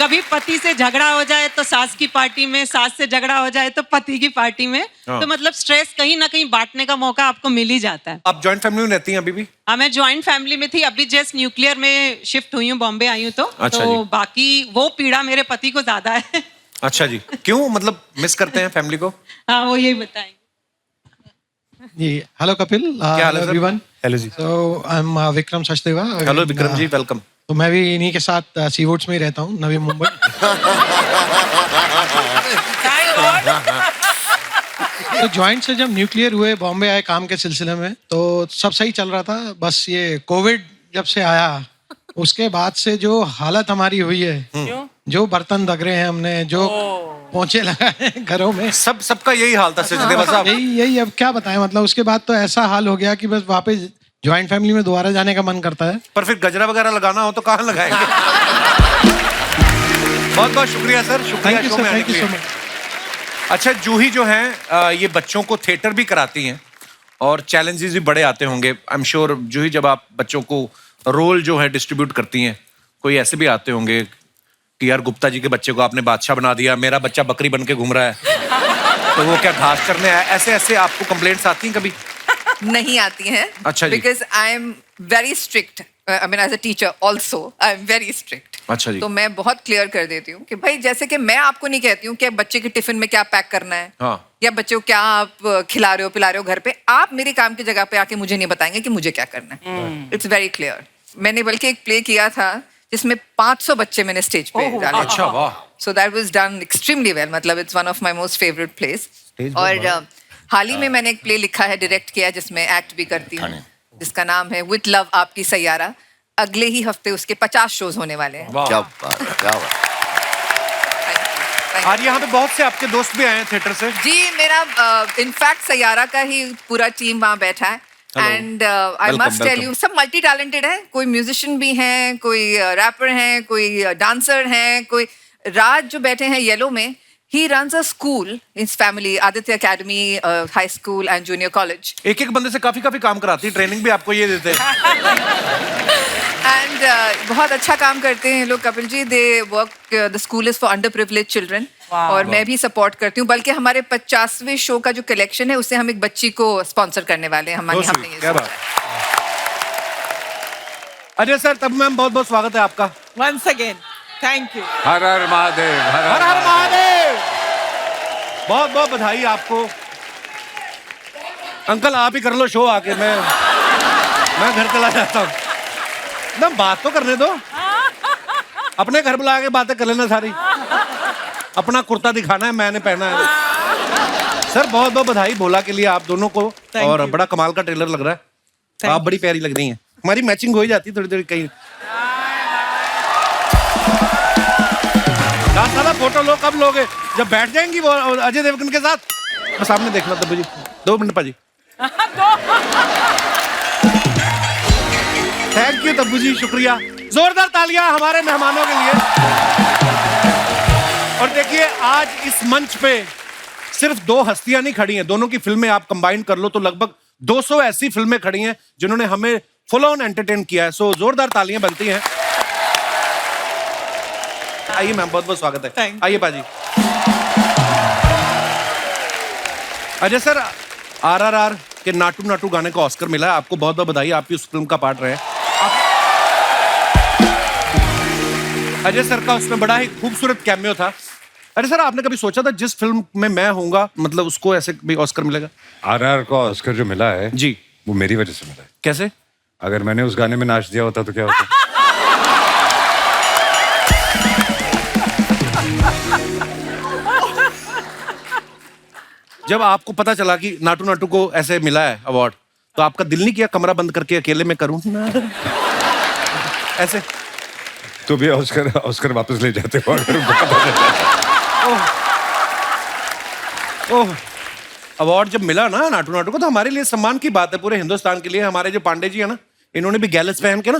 कभी पति से झगड़ा हो जाए तो सास की पार्टी में, सास से झगड़ा हो जाए तो पति की पार्टी में। हाँ। तो मतलब स्ट्रेस कहीं ना कहीं बांटने का मौका आपको मिल ही जाता है। आप जॉइंट फैमिली में रहती हैं अभी भी? हाँ, मैं जॉइंट फैमिली में थी, अभी जस्ट न्यूक्लियर में शिफ्ट हुई हूँ, बॉम्बे आई हूँ। अच्छा तो जी। बाकी वो पीड़ा मेरे पति को ज्यादा है। अच्छा जी, क्यों, मतलब मिस करते हैं फैमिली को? हाँ, वो यही बताएंगे। जी हेलो कपिल, क्या हाल है सर? एवरीवन। हेलो जी। So I am Vikram Sachdeva. Hello Vikram ji, welcome. तो मैं भी इन्हीं के साथ सीवुड्स में ही रहता हूँ, नवी मुंबई। तो जॉइंट से जब न्यूक्लियर हुए, बॉम्बे आए काम के सिलसिले में, तो सब सही चल रहा था। बस ये कोविड जब से आया उसके बाद से जो हालत हमारी हुई है, जो बर्तन दगरे हैं हमने, जो पोंछे लगाए हैं घरों में, सबका यही हाल था सचदेवा साहब। यही अब क्या बताएं। मतलब उसके बाद तो ऐसा हाल हो गया कि बस वापस ज्वाइंट फैमिली में दोबारा जाने का मन करता है। पर फिर गजरा वगैरह लगाना हो तो कहाँ लगाएंगे? बहुत बहुत शुक्रिया सर, शुक्रिया थैंक यू शो सर, में आने थैंक के यू सो लिए। मच। अच्छा, जूही जो हैं ये बच्चों को थिएटर भी कराती हैं और चैलेंजेस भी बड़े आते होंगे। आई एम श्योर जूही, जब आप बच्चों को रोल जो है डिस्ट्रीब्यूट करती हैं, कोई ऐसे भी आते होंगे कि यार गुप्ता जी के बच्चे को आपने बादशाह बना दिया, मेरा बच्चा बकरी बन के घूम रहा है, तो वो क्या घास चरने आया? ऐसे ऐसे आपको कंप्लेंट्स आती हैं कभी? नहीं आती हैं। अच्छा जी। Because I am very strict, I mean as a teacher also I am very strict. अच्छा जी। तो मैं बहुत क्लियर कर देती हूँ कि भाई जैसे कि मैं आपको नहीं कहती हूँ कि बच्चे के टिफिन में क्या पैक करना है, हाँ। या बच्चे को क्या आप खिला रहे हो पिला रहे हो घर पे, आप मेरे काम की जगह पे आके मुझे नहीं बताएंगे कि मुझे क्या करना है। It's very clear. मैंने बल्कि एक प्ले किया था जिसमें 500 बच्चे मैंने स्टेज पे डाले। अच्छा, वाह। So that was done extremely well, मतलब it's one of my most favourite place. और हाल ही में मैंने एक प्ले लिखा है, डायरेक्ट किया, जिसमें एक्ट भी करती हूँ, जिसका नाम है विद लव आपकी सैयारा। अगले ही हफ्ते उसके 50 शोज होने वाले हैं। क्या बात है, क्या बात है। आज यहाँ पे बहुत से आपके दोस्त भी आए हैं थिएटर से। जी, मेरा इनफैक्ट सैयारा का ही पूरा टीम वहाँ बैठा है। And I must tell you, सब मल्टी टैलेंटेड है। कोई म्यूजिशियन भी हैं, कोई रैपर हैं, कोई डांसर हैं, कोई राज जो बैठे हैं येलो में, he runs a school in his family, Aditya Academy, high school and junior college. एक एक बंदे से काफी काफी काम कराती है, ट्रेनिंग भी आपको ये देते हैं। एंड बहुत अच्छा काम करते हैं लोग Kapil ji. They work, the school is for under privilege children. और मैं भी सपोर्ट करती हूँ, बल्कि हमारे 50वें शो का जो कलेक्शन है उससे हम एक बच्ची को स्पॉन्सर करने वाले हैं। हमने ये क्या बात। अजय सर, तब मैम बहुत बहुत स्वागत है आपका। Once again, thank you. हर हर महादेव, हर हर महादेव। बहुत बहुत बधाई आपको। अंकल आप ही कर लो शो आके, मैं घर चला जाता हूँ ना। बात तो करने दो, अपने घर बुला के बातें कर लेना सारी। अपना कुर्ता दिखाना है, मैंने पहना है। सर बहुत बहुत बधाई भोला के लिए आप दोनों को। और बड़ा कमाल का ट्रेलर लग रहा है। आप बड़ी प्यारी लग रही हैं। हमारी मैचिंग हो ही जाती है थोड़ी थोड़ी कहीं। साला फोटो लो, कब लोगे? जब बैठ जाएंगी वो अजय देवगन के साथ। मैं सामने देखना तब्बू जी, 2 मिनट पाजी। थैंक यू तब्बू जी, शुक्रिया। जोरदार तालियां हमारे मेहमानों के लिए। और देखिए, आज इस मंच पे सिर्फ 2 हस्तियां नहीं खड़ी हैं, दोनों की फिल्में आप कंबाइन कर लो तो लगभग 200 ऐसी फिल्में खड़ी हैं जिन्होंने हमें फुल ऑन एंटरटेन किया है। सो जोरदार तालियां बनती हैं। आइए मैम, बहुत बहुत स्वागत है। आइए बाजी। अजय सर, RRR के नाटू नाटू गाने को ऑस्कर मिला है, आपको बहुत बहुत बधाई। आप भी उस फिल्म का पार्ट रहे। अजय सर का उसमें बड़ा ही खूबसूरत कैमियो था। अरे सर, आपने कभी सोचा था जिस फिल्म में मैं होऊंगा, मतलब उसको ऐसे भी ऑस्कर मिलेगा? RRR को ऑस्कर जो मिला है जी, वो मेरी वजह से मिला है। कैसे? अगर मैंने उस गाने में नाच दिया होता तो क्या होता? जब आपको पता चला कि नाटू नाटू को ऐसे मिला है अवार्ड, तो आपका दिल नहीं किया कमरा बंद करके अकेले में करूं ऐसे? तो भी ऑस्कर वापस ले जाते हो अगर उनको पता चलता। ओह, अवार्ड जब मिला ना नाटू नाटू को, तो हमारे लिए सम्मान की बात है, पूरे हिंदुस्तान के लिए। हमारे जो पांडे जी है ना, इन्होंने भी गैलेस पहन के ना,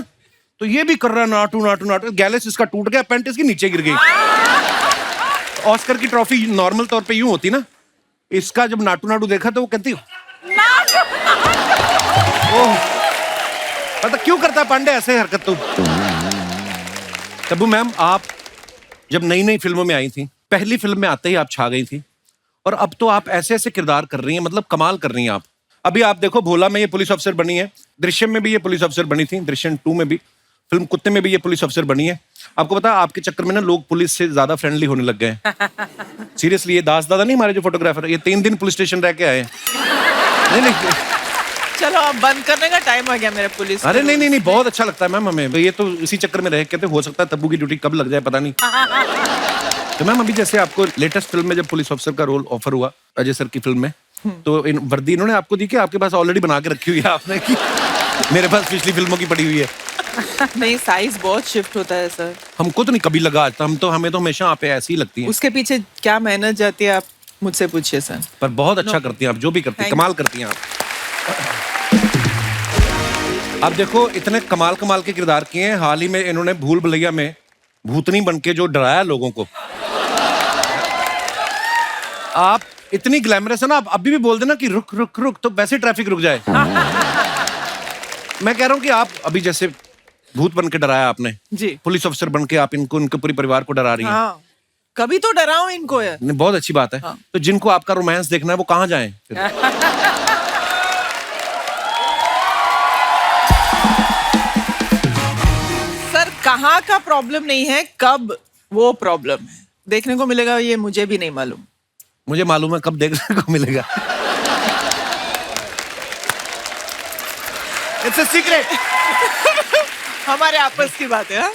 तो ये भी कर रहा है नाटू नाटू नाटू। गैलेस इसका टूट गया, पैंट इसकी नीचे गिर गई। ऑस्कर की ट्रॉफी नॉर्मल तौर पे यूं होती ना, इसका जब नाटू नाटू देखा तो वो कहती ओह, पता क्यों करता है पांडे ऐसे हरकत? तो तब्बू मैम, आप जब नई नई फिल्मों में आई थी, पहली फिल्म में आते ही आप छा गई थी, और अब तो आप ऐसे ऐसे किरदार कर रही हैं, मतलब कमाल कर रही हैं आप। अभी आप देखो, भोला में ये पुलिस अफसर बनी है, दृश्यम में भी ये पुलिस अफसर बनी थी, दृश्यम 2 में भी, फिल्म कुत्ते में भी ये पुलिस अफसर बनी है। आपको पता है, आपके चक्कर में ना लोग पुलिस से ज्यादा फ्रेंडली होने लग गए हैं। सीरियसली, ये दास दादा नहीं हमारे जो फोटोग्राफर, ये 3 दिन पुलिस स्टेशन रह के आए हैं। नहीं, चलो अब बंद करने का टाइम आ गया मेरे पुलिस। अरे नहीं, बहुत अच्छा लगता है मैम हमें। ये तो इसी चक्कर में रह कहते, हो सकता है तब्बू की ड्यूटी कब लग जाए पता नहीं। तो मैम, अभी जैसे आपको लेटेस्ट फिल्म में जब पुलिस ऑफिसर का रोल ऑफर हुआ अजय सर की फिल्म में, तो इन वर्दी इन्होंने आपको दी कि आपके पास ऑलरेडी बना के रखी हुई है आपने कि मेरे पास पिछली फिल्मों की पड़ी हुई है? नहीं, साइज बहुत शिफ्ट होता है सर। हमको तो नहीं कभी लगा, हमें तो हमेशा आप ऐसी ही लगती है। उसके पीछे क्या मेहनत जाती है आप मुझसे पूछिए सर। पर बहुत अच्छा करती हैं आप, जो भी करती हैं कमाल करती हैं आप। आप देखो, इतने कमाल के किरदार किए हैं। हाल ही में इन्होंने भूल भुलैया में भूतनी बनके जो डराया लोगों को, आप इतनी ग्लैमरस है ना, आप अभी भी बोल देना कि रुक रुक रुक, तो वैसे ट्रैफिक रुक जाए। मैं कह रहा हूँ कि आप अभी जैसे भूत बन के डराया आपने जी, पुलिस अफसर बन के आप इनको, इनके पूरे परिवार को डरा रही हैं। हाँ, कभी तो डराओ इनको यार। नहीं, बहुत अच्छी बात है। हाँ। तो जिनको आपका रोमांस देखना है वो कहाँ जाएं फिर? सर, कहाँ का प्रॉब्लम नहीं है, कब वो प्रॉब्लम है देखने को मिलेगा, ये मुझे भी नहीं मालूम। मुझे मालूम है कब देखने को मिलेगा। It's a secret. हमारे आपस की बात है। हाँ?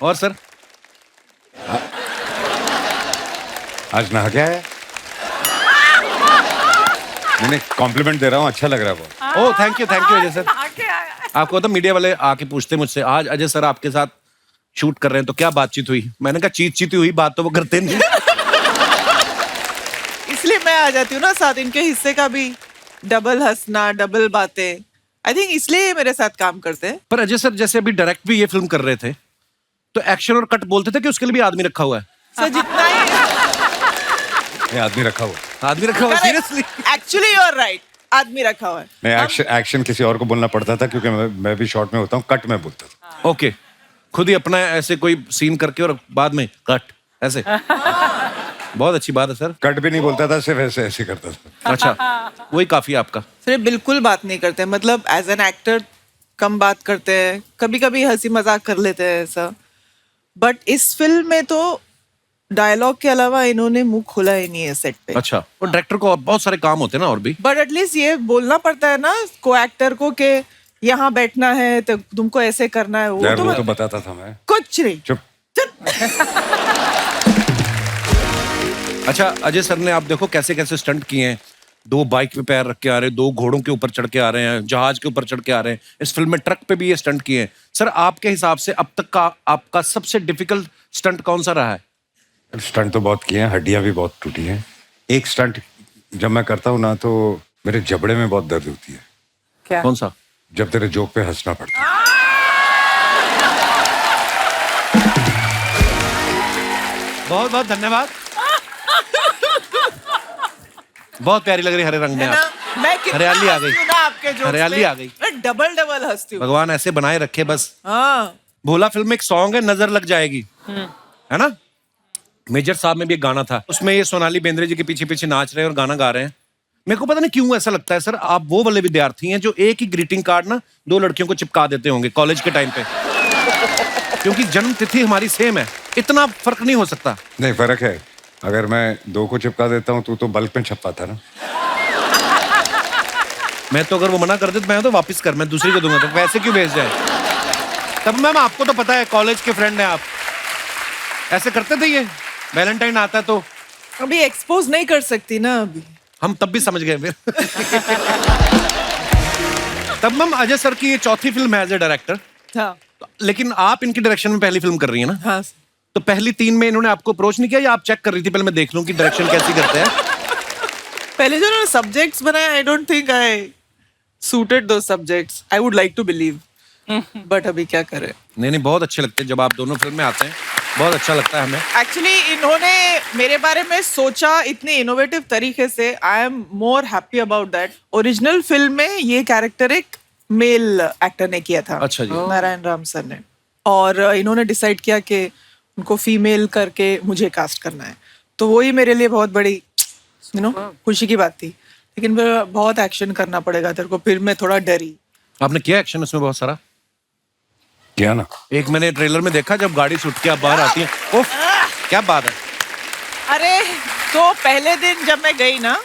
और सर, आज नहा क्या है? मैंने कॉम्प्लीमेंट दे रहा हूँ, अच्छा लग रहा है वो। ओह, थैंक यू अजय सर। आपको तो मीडिया वाले आके पूछते मुझसे, आज अजय सर आपके साथ शूट कर रहे हैं तो क्या बातचीत हुई? मैंने कहा चीती हुई बात तो वो करते नहीं। इसलिए मैं आ जाती हूँ ना साथ, इनके हिस्से का भी डबल हंसना, डबल बातें। आई थिंक इसलिए ये मेरे साथ काम करते हैं। पर अजय सर जैसे अभी डायरेक्ट भी ये फिल्म कर रहे थे, तो एक्शन और कट बोलते थे कि उसके लिए भी आदमी रखा हुआ है? सर, जितना ही आदमी रखा हुआ, seriously? Actually you are right, आदमी रखा हुआ है। नहीं, एक्शन किसी और को बोलना पड़ता था क्योंकि मैं भी शॉर्ट में होता हूँ, कट में बोलता था। ओके, खुद ही अपना ऐसे कोई सीन करके और बाद में कट ऐसे। बहुत अच्छी बात है सर। कट भी नहीं बोलता था, सिर्फ ऐसे करता था। अच्छा, वही काफी आपका। सर, बिल्कुल बात नहीं करते, मतलब एज एन एक्टर कम बात करते हैं, कभी कभी हंसी मजाक कर लेते हैं सर, बट इस फिल्म में तो डायलॉग के अलावा इन्होंने मुंह खोला ही नहीं है सेट पे। अच्छा, और डायरेक्टर को बहुत सारे काम होते हैं ना और भी, बट एटलीस्ट ये बोलना पड़ता है ना को एक्टर को कि यहाँ बैठना है तो तुमको ऐसे करना है। वो तो बताता था मैं। कुछ नहीं। चुप। अच्छा, अजय सर ने आप देखो कैसे कैसे स्टंट किए हैं। 2 बाइक पे पैर रख के आ रहे हैं, 2 घोड़ों के ऊपर चढ़ के आ रहे हैं, जहाज के ऊपर चढ़ के आ रहे हैं। इस फिल्म में ट्रक पे भी ये स्टंट किए हैं। सर, आपके हिसाब से अब तक का आपका सबसे डिफिकल्ट स्टंट कौन सा रहा है? स्टंट तो बहुत किए हैं, हड्डियां भी बहुत टूटी हैं। एक स्टंट जब मैं करता हूँ ना, तो मेरे जबड़े में बहुत दर्द होती है। क्या? कौन सा? जब तेरे जोक पे हंसना पड़ता है। बहुत बहुत धन्यवाद। बहुत प्यारी लग रही हरे रंग में आप। मैं हरियाली आ गई, आपके जोक्स हरियाली में। आ गई। मैं डबल हंसती हूँ। भगवान ऐसे बनाए रखे बस। हाँ। भोला फिल्म में एक सॉन्ग है, नजर लग जाएगी, है ना? मेजर साहब में भी एक गाना था, उसमें ये सोनाली बेंद्रे जी के पीछे पीछे नाच रहे हैं और गाना गा रहे हैं। मेरे को पता नहीं क्यों ऐसा लगता है सर, आप वो वाले विद्यार्थी हैं जो एक ही ग्रीटिंग कार्ड ना 2 लड़कियों को चिपका देते होंगे कॉलेज के टाइम पे। क्योंकि जन्म तिथि हमारी सेम है, इतना फर्क नहीं हो सकता। नहीं, फर्क है। अगर मैं 2 को चिपका देता हूँ, तू तो बल्क में छपवाता ना। मैं तो अगर वो मना कर दे तो मैं तो वापस कर, मैं दूसरी को दूंगा, तो वैसे क्यों भेज जाए? तब मैम आपको तो पता है, कॉलेज के फ्रेंड हैं आप, ऐसे करते थे। ये वैलेंटाइन आता है तो अभी एक्सपोज नहीं कर सकती ना अभी। हम तब भी समझ गए फिर। तब मैम अजय सर की ये चौथी फिल्म है एज ए डायरेक्टर, हाँ लेकिन आप इनकी डायरेक्शन में पहली फिल्म कर रही है ना? हाँ तो पहली 3 में इन्होंने आपको अप्रोच नहीं किया या आप चेक कर रही थी पहले मैं देख लूं कि डायरेक्शन कैसी करते हैं? पहले जो उन्होंने सब्जेक्ट्स बनाए I don't think I suited those subjects I would like to believe but अभी क्या करें. नहीं बहुत अच्छे लगते हैं जब आप दोनों फिल्म में आते हैं, बहुत अच्छा लगता है हमें. एक्चुअली इन्होंने मेरे बारे में सोचा इतने इनोवेटिव तरीके से. I am more happy about that. Original film में ये कैरेक्टर एक मेल एक्टर ने किया था. अच्छा जी. नारायण राम सर ने. और इन्होंने डिसाइड किया कि उनको फीमेल करके मुझे कास्ट करना है. तो वही मेरे लिए बहुत बड़ी खुशी की बात थी. लेकिन बहुत एक्शन करना पड़ेगा तेरे को. फिर मैं थोड़ा डरी. आपने किया एक्शन उसमें बहुत सारा? किया ना. एक मैंने ट्रेलर में देखा जब गाड़ी छूट के आप बाहर आती है. ओफ क्या बात है. अरे तो पहले दिन जब मैं गई ना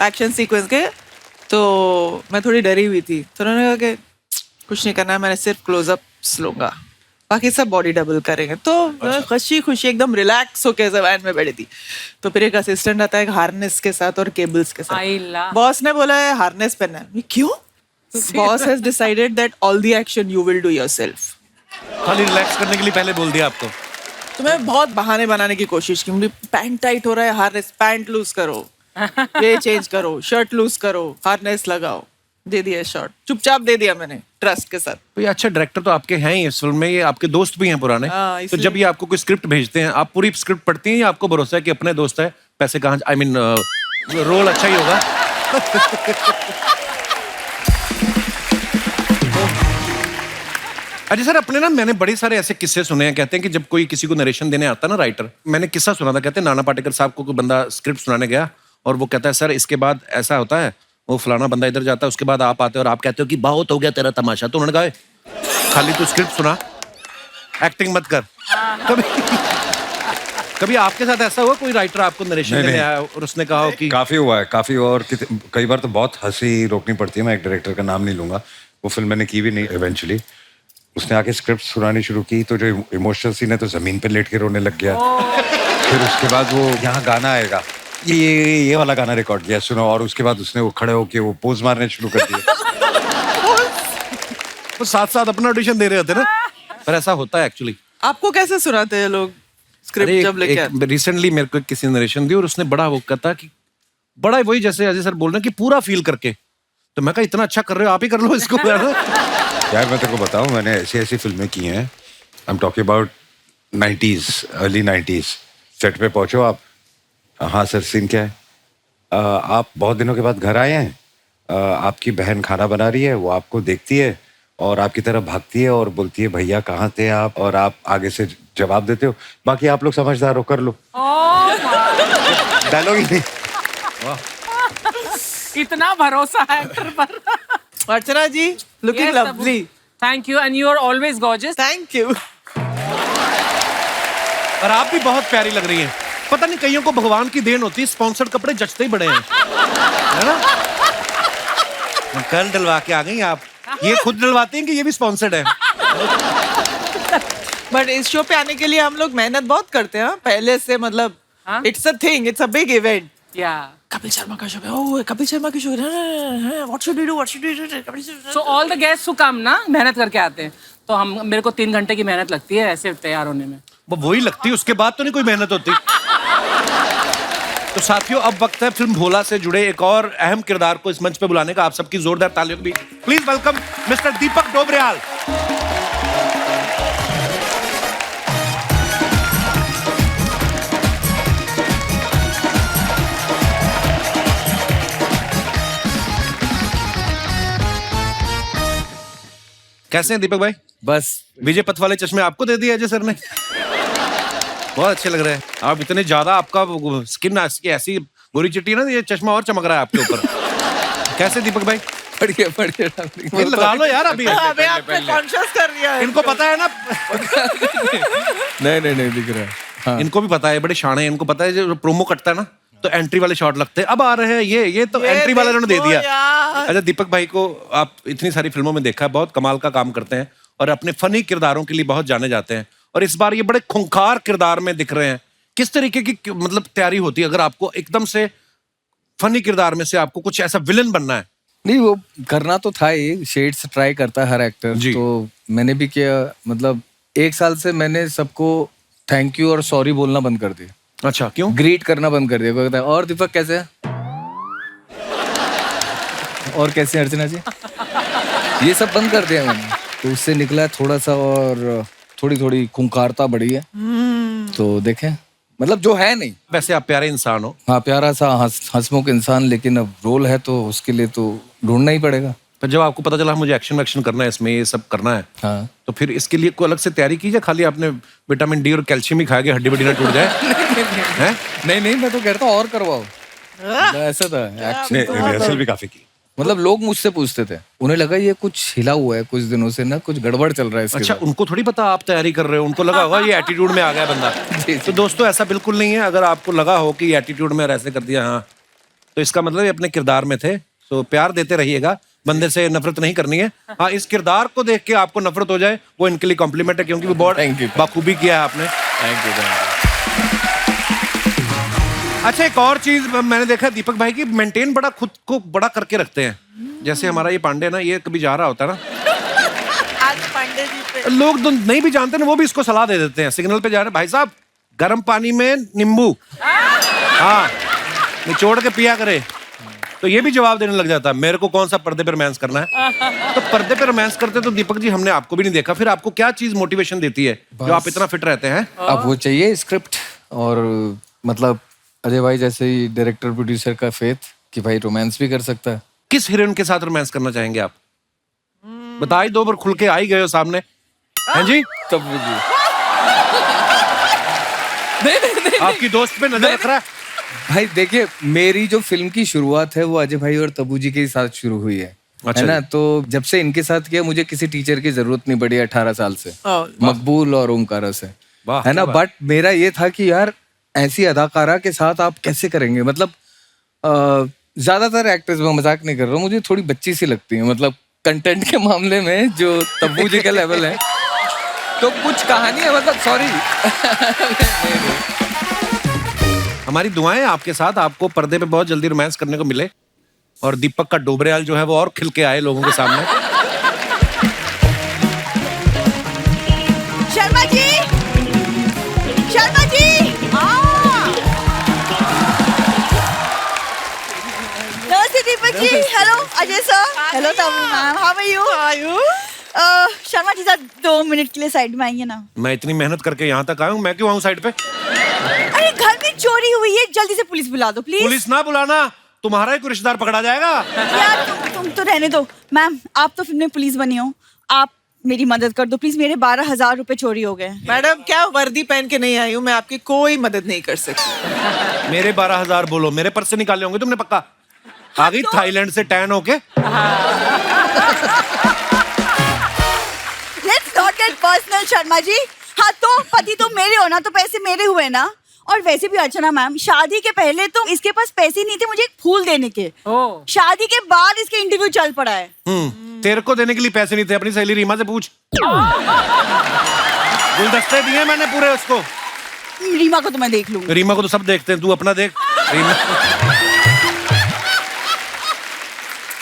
एक्शन सीक्वेंस के तो मैं थोड़ी डरी हुई थी. तो उन्होंने कहा कि कुछ नहीं करना है, मैंने सिर्फ क्लोजअप्स लूंगा, बाकी सब बॉडी डबल करेंगे. तो खुशी खुशी एकदम रिलैक्स होके वैन में बैठी थी. तो फिर एक असिस्टेंट आता है हार्नेस के साथ और केबल्स के साथ. बॉस ने बोला है हार्नेस पहनना है. क्यों? Boss has decided that all the action you will do yourself. खाली रिलैक्स करने के लिए पहले बोल दिया आपको? तो मैं बहुत बहाने बनाने की कोशिश की. मुझे पैंट टाइट हो रहा है, हार्नेस, पैंट लूज करो, ये चेंज करो, शर्ट लूज करो, हार्नेस लगाओ. दे दिया शॉट, चुपचाप दे दिया मैंने ट्रस्ट के साथ. तो ये अच्छा डायरेक्टर तो आपके हैं ही इस फिल्म में, ये आपके दोस्त भी हैं पुराने. तो जब ये आपको कोई स्क्रिप्ट भेजते हैं आप पूरी स्क्रिप्ट पढ़ती हैं या आपको भरोसा है कि अपने दोस्त है, पैसे कहाँ, आई मीन रोल अच्छा ही होगा? अच्छा सर, अपने ना मैंने बड़े सारे ऐसे किस्से सुने हैं. कहते हैं कि जब कोई किसी को नरेशन देने आता है ना राइटर, मैंने किस्सा सुना था. कहते हैं नाना पाटेकर साहब को कोई बंदा स्क्रिप्ट सुनाने गया और वो कहता है सर इसके बाद ऐसा होता है, वो फलाना बंदा इधर जाता है, उसके बाद आप आते हो और आप कहते हो कि बहुत हो गया तेरा तमाशा. तो उन्होंने कहा खाली तू स्क्रिप्ट सुना, एक्टिंग मत कर. कभी आपके साथ ऐसा हुआ कोई राइटर आपको नरेशन देने आया और उसने कहा कि? काफी हुआ है और कई बार तो बहुत हंसी रोकनी पड़ती है. मैं एक डायरेक्टर का नाम नहीं लूंगा, वो फिल्म मैंने की भी नहीं. इवेंचुअली उसने आके स्क्रिप्ट सुनानी शुरू की तो जो इमोशनल सीन है तो जमीन पे लेट के रोने लग गया. फिर उसके बाद वो यहाँ गाना आएगा, ये वाला गाना रिकॉर्ड किया, सुनो. और उसके बाद उसने वो खड़े होके वो पोज मारने शुरू कर दिए. वो साथ साथ अपना ऑडिशन दे रहे होते ना. पर ऐसा होता है एक्चुअली. आपको कैसे सुनाते हैं लोग स्क्रिप्ट जब लेके आते? रिसेंटली मेरे को किसी ने नरेशन दी और उसने बड़ा वो कहता कि बड़ा वही जैसे अजय सर बोल रहे हैं कि पूरा फील करके. तो मैं कहा इतना अच्छा कर रहे हो आप ही कर लो इसको. यार मैं तेरे को बताऊं, मैंने ऐसी फिल्में की हैं. I am talking about 90s, early 90s. Set पे पहुंचो आप, हाँ सर सीन क्या है, आप बहुत दिनों के बाद घर आए हैं, आपकी बहन खाना बना रही है, वो आपको देखती है और आपकी तरफ भागती है और बोलती है भैया कहाँ थे आप, और आप आगे से जवाब देते हो, बाकी आप लोग समझदार हो कर लो. डायलॉग ही नहीं. इतना भरोसा है एक्टर पर. Archana ji looking lovely. Thank you and you are always gorgeous. Thank you. और आप भी बहुत प्यारी लग रही हैं. पता नहीं कईयों को भगवान की देन होती है, स्पॉन्सर्ड कपड़े जचते ही बड़े हैं, है ना? कल डलवा के आ गई आप. ये खुद डलवाती हैं कि ये भी स्पॉन्सर्ड है? बट इस शो पे आने के लिए हम लोग मेहनत बहुत करते हैं पहले से. मतलब it's a thing, it's a big event. Kapil Sharma का शो है. ओह कपिल शर्मा की शो है. What should we do, what should we do? So all the guests who come ना मेहनत करके आते हैं. तो हम मेरे को 3 घंटे की मेहनत लगती है ऐसे तैयार होने में. वही लगती है, उसके बाद तो नहीं कोई मेहनत होती. तो साथियों अब वक्त है फिल्म भोला से जुड़े एक और अहम किरदार को इस मंच पे बुलाने का. आप सबकी जोरदार तालियों की प्लीज वेलकम मिस्टर दीपक डोबरियाल. कैसे हैं दीपक भाई? बस विजय पथ वाले चश्मे आपको दे दिए अजय सर ने. बहुत अच्छे लग रहे हैं आप. इतने ज्यादा आपका स्किन ऐसी गोरी चिट्टी है ना, ये चश्मा और चमक रहा है आपके ऊपर. कैसे दीपक भाई? बढ़िया. लगा लो यार अभी. कॉन्शियस कर रही है. इनको पता है ना. नहीं दिख रहा है. हाँ. इनको भी पता है, बड़े शाणे हैं. इनको पता है जो प्रोमो कटता है ना तो एंट्री वाले शॉट लगते हैं. अब आ रहे हैं ये तो एंट्री वाले ने दे दिया. अच्छा दीपक भाई को आप इतनी सारी फिल्मों में देखा है, बहुत कमाल का काम करते हैं और अपने फनी किरदारों के लिए बहुत जाने जाते हैं. और इस बार ये बड़े खूंखार किरदार में दिख रहे हैं. किस तरीके की मतलब तैयारी होती है अगर आपको एकदम से फनी किरदार में से आपको कुछ ऐसा विलन बनना है? नहीं वो करना तो था ही, शेड्स ट्राई करता है हर एक्टर, तो मैंने भी किया। मतलब 1 साल से मैंने सबको थैंक यू और सॉरी बोलना बंद कर दिया। अच्छा, क्यों? ग्रीट करना बंद कर दिया। कोई कहता है और दीपक कैसे है, और कैसे अर्चना जी, ये सब बंद कर दिया मैंने। तो उससे निकला थोड़ा सा, और थोड़ी थोड़ी खूंखारता बढ़ी है। तो देखें, मतलब जो है नहीं। वैसे आप प्यारे इंसान हो। हाँ, प्यारा सा हंसमुख इंसान, लेकिन अब रोल है तो उसके लिए तो ढूंढना ही पड़ेगा। पर जब आपको पता चला मुझे एक्शन करना है, इसमें ये सब करना है, हाँ, तो फिर इसके लिए कोई अलग से तैयारी कीजिए? खाली आपने विटामिन डी और कैल्शियम ही खा के हड्डी बड्डी ना टूट जाए? हैं? नहीं, मैं तो कहता हूँ और करवाओ। ऐसा था रिहर्सल भी काफी की। मतलब लोग मुझसे पूछते थे, उन्हें लगा ये कुछ हिला हुआ है कुछ दिनों से ना, कुछ गड़बड़ चल रहा है इसके अच्छा, साथ। उनको थोड़ी पता आप तैयारी कर रहे हो, उनको लगा होगा ये एटीट्यूड में आ गया बंदा। तो दोस्तों ऐसा बिल्कुल नहीं है। अगर आपको लगा हो कि एटीट्यूड में ऐसे कर दिया, हाँ, तो इसका मतलब ये अपने किरदार में थे। तो प्यार देते रहिएगा, बंदे से नफरत नहीं करनी है। हाँ, इस किरदार को देख के आपको नफरत हो जाए वो इनके लिए कॉम्प्लीमेंट है, क्योंकि वो बहुत बखूबी किया है आपने। Thank you. अच्छा, एक और चीज मैंने देखा दीपक भाई की, मेंटेन बड़ा खुद को बड़ा करके रखते हैं। जैसे हमारा ये पांडे ना, ये कभी जा रहा होता है ना, आज पांडे जी पे लोग तो नहीं भी जानते ना, वो भी इसको सलाह दे देते हैं। सिग्नल पे जा रहे, भाई साहब गर्म पानी में नींबू, हाँ, निचोड़ के पिया करे। तो ये भी जवाब देने लग जाता है, मेरे को कौन सा पर्दे पे रोमांस करना है। तो पर्दे पे रोमांस करते तो दीपक जी हमने आपको भी नहीं देखा। फिर आपको क्या चीज मोटिवेशन देती है जो आप इतना फिट रहते हैं? अब वो चाहिए स्क्रिप्ट, और मतलब अजय भाई जैसे ही डायरेक्टर प्रोड्यूसर का फेथ कि भाई रोमांस भी कर सकता है। किस हीरोइन के साथ रोमांस करना चाहेंगे आप? बता ही दो, बार खुल के आ ही गए हो सामने। हैं जी? तब्बू जी। नहीं, आपकी दोस्त पे नजर रख रहा है भाई। देखिए, मेरी जो फिल्म की शुरुआत है वो अजय भाई और तब्बू जी के साथ शुरू हुई है। अच्छा, है ना? तो जब से इनके साथ किया, मुझे किसी टीचर की जरूरत नहीं पड़ी 18 साल से, मकबूल और ओमकारा से, है ना। बट मेरा ये था कि यार ऐसी अदाकारा के साथ आप कैसे करेंगे। मतलब ज्यादातर एक्टर्स, में मजाक नहीं कर रहा हूँ, मुझे थोड़ी बच्ची सी लगती है, मतलब कंटेंट के मामले में जो तब्बू जी का लेवल है। तो कुछ कहानी है, मतलब सॉरी। हमारी दुआएं आपके साथ, आपको पर्दे पे बहुत जल्दी रोमांस करने को मिले, और दीपक का डोबरेयाल जो है वो और खिल के आए लोगों के सामने। शर्मा जी, शर्मा जी, नमस्ते Deepak ji. Hello Ajay sir. Hello Tabu ma'am, how are you? Sharma ji sir 2 minute के लिए साइड में आइए ना। मैं इतनी मेहनत करके यहाँ तक आया हूँ, मैं क्यों आऊँ साइड पे? अरे घर में चोरी हुई है, जल्दी से पुलिस बुला दो प्लीज। पुलिस ना बुलाना, तुम्हारा ही कोई रिश्तेदार पकड़ा जाएगा। यार तुम तो रहने दो। मैम, आप तो फिल्म में पुलिस बनी हो, आप मेरी मदद कर दो प्लीज। मेरे 12,000 रुपए चोरी हो गए। मैडम, क्या वर्दी पहन के नहीं आई हूँ, मैं आपकी कोई मदद नहीं कर सकती। मेरे 12,000 बोलो, मेरे पर्स से निकाले होंगे तुमने पक्का। आ गई थाईलैंड से टैन होके। Let's not get personal Sharma ji. हाँ, तो पति तो मेरे हो ना, तो पैसे मेरे हुए ना। और वैसे भी अर्चना मैम, शादी के पहले तो इसके पास पैसे नहीं थे मुझे एक फूल देने के। शादी के बाद इसके इंटरव्यू चल पड़ा है। तेरे को देने के लिए पैसे नहीं थे, अपनी सहेली रीमा से पूछ। गुलदस्ते दिए मैंने पूरे उसको। रीमा को तो मैं देख लूंगी। रीमा को तो सब देखते हैं, तू अपना देख। रीमा।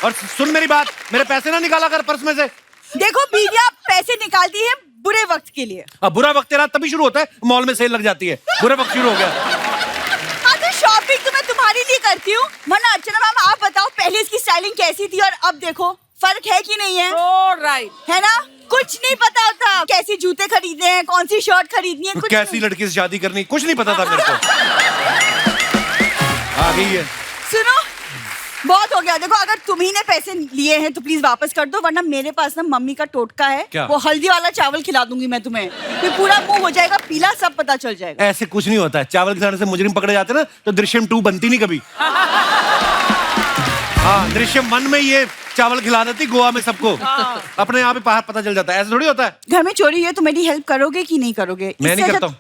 और सुन मेरी बात, मेरे पैसे ना निकाला कर पर्स में से। देखो बीवियां पैसे निकालती है बुरे वक्त के लिए। अब बुरा वक्त तेरा तभी शुरू होता है, मॉल में सेल लग जाती है, बुरा वक्त शुरू हो गया। हाँ, तो शॉपिंग तो मैं तुम्हारे लिए करती हूँ। वरना अर्चना मैम आप बताओ, पहले इसकी स्टाइलिंग कैसी थी और अब देखो, फर्क है कि नहीं है? राइट है ना? कुछ नहीं पता होता कैसे जूते खरीदने हैं, कौन सी शर्ट खरीदनी है, कुछ कैसी लड़की से शादी करनी, कुछ नहीं पता था मेरे को। आ गई है। सुनो, बहुत हो गया। देखो, अगर तुम्ही ने पैसे लिए हैं तो प्लीज वापस कर दो, वरना मेरे पास ना मम्मी का टोटका है। क्या? वो हल्दी वाला चावल खिला दूंगी मैं तुम्हें, फिर पूरा मुंह हो जाएगा पीला, सब पता चल जाएगा। ऐसे कुछ नहीं होता है, चावल खिलाने से मुजरिम पकड़े जाते ना, तो दृश्यम 2 बनती नहीं कभी। हाँ, दृश्यम 1 में ये चावल खिला देती गोवा में सबको, अपने यहाँ पे बाहर पता चल जाता है। ऐसा थोड़ी होता है। घर में चोरी हुई है तो मेरी हेल्प करोगे कि नहीं करोगे? मैं नहीं करता हूँ।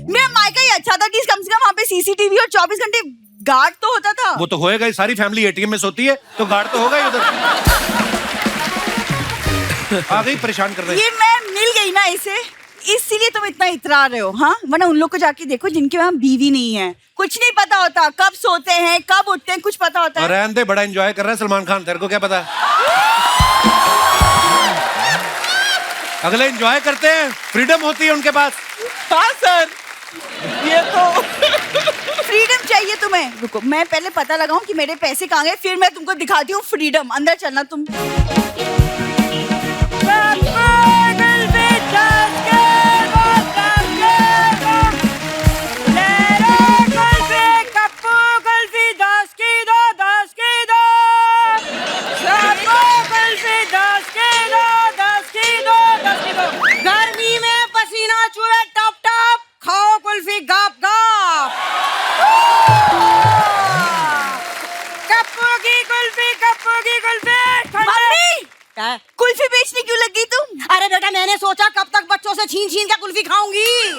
मेरा मायका ही अच्छा था कि कम से कम वहाँ पे सीसीटीवी और 24 घंटे गार्ड तो होता था। वो तो होएगा ही, सारी फैमिली एटीएम में सोती है तो गार्ड तो होगा ही उधर। आ गई परेशान कर रहे। ये मैं मिल गई ना इसे, इसीलिए तुम इतना इतरा रहे हो, हाँ? वरना उन लोग को जाके देखो जिनके वहाँ बीवी नहीं है, कुछ नहीं पता होता, कब सोते हैं कब उठते हैं कुछ पता होता है। रहने दे, बड़ा एंजॉय कर रहा है सलमान खान, तेरे को क्या पता? अगले एंजॉय करते हैं, फ्रीडम होती है उनके पास। हाँ सर, ये तो फ्रीडम चाहिए तुम्हें। रुको मैं पहले पता लगाऊं कि मेरे पैसे कहाँ गए, फिर मैं तुमको दिखाती हूँ फ्रीडम। अंदर चलना तुम। गर्मी में पसीना चूहे टप टप, खाओ कुल्फी गप गप। कप्पू की कुल्फी, कप्पू की कुल्फी। मम्मी कुल्फी बेचने क्यों लगी तुम? अरे बेटा मैंने सोचा कब तक बच्चों से छीन छीन के कुल्फी खाऊंगी।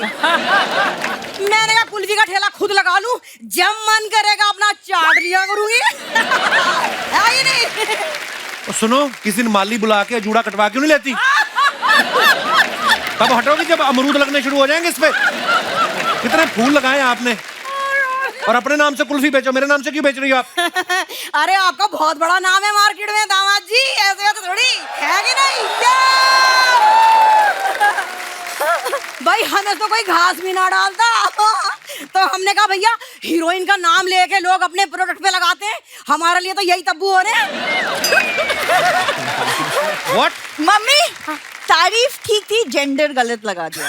मैंने कहा कुल्फी का ठेला खुद लगा लूं, जब मन करेगा अपना चाट लिया करूंगी। है ये नहीं? सुनो, किसी दिन माली बुला के जूड़ा कटवा क्यों नहीं लेती? तब हटोगी जब अमरूद लगने शुरू हो जाएंगे इस पे। कितने फूल लगाए आपने, और अपने नाम से कुल्फी बेचो, मेरे नाम से क्यों बेच रही हो आप? अरे आपका बहुत बड़ा नाम है मार्केट में दामाद जी, ऐसे तो थोड़ी है कि नहीं? भाई हमें तो कोई घास भी ना डालता, तो हमने कहा भैया हीरोइन का नाम लेके लोग अपने प्रोडक्ट पे लगाते हैं, हमारे लिए तो यही तब्बू हो रहे हैं। What? मम्मी तारीफ ठीक थी, जेंडर गलत लगा दिया।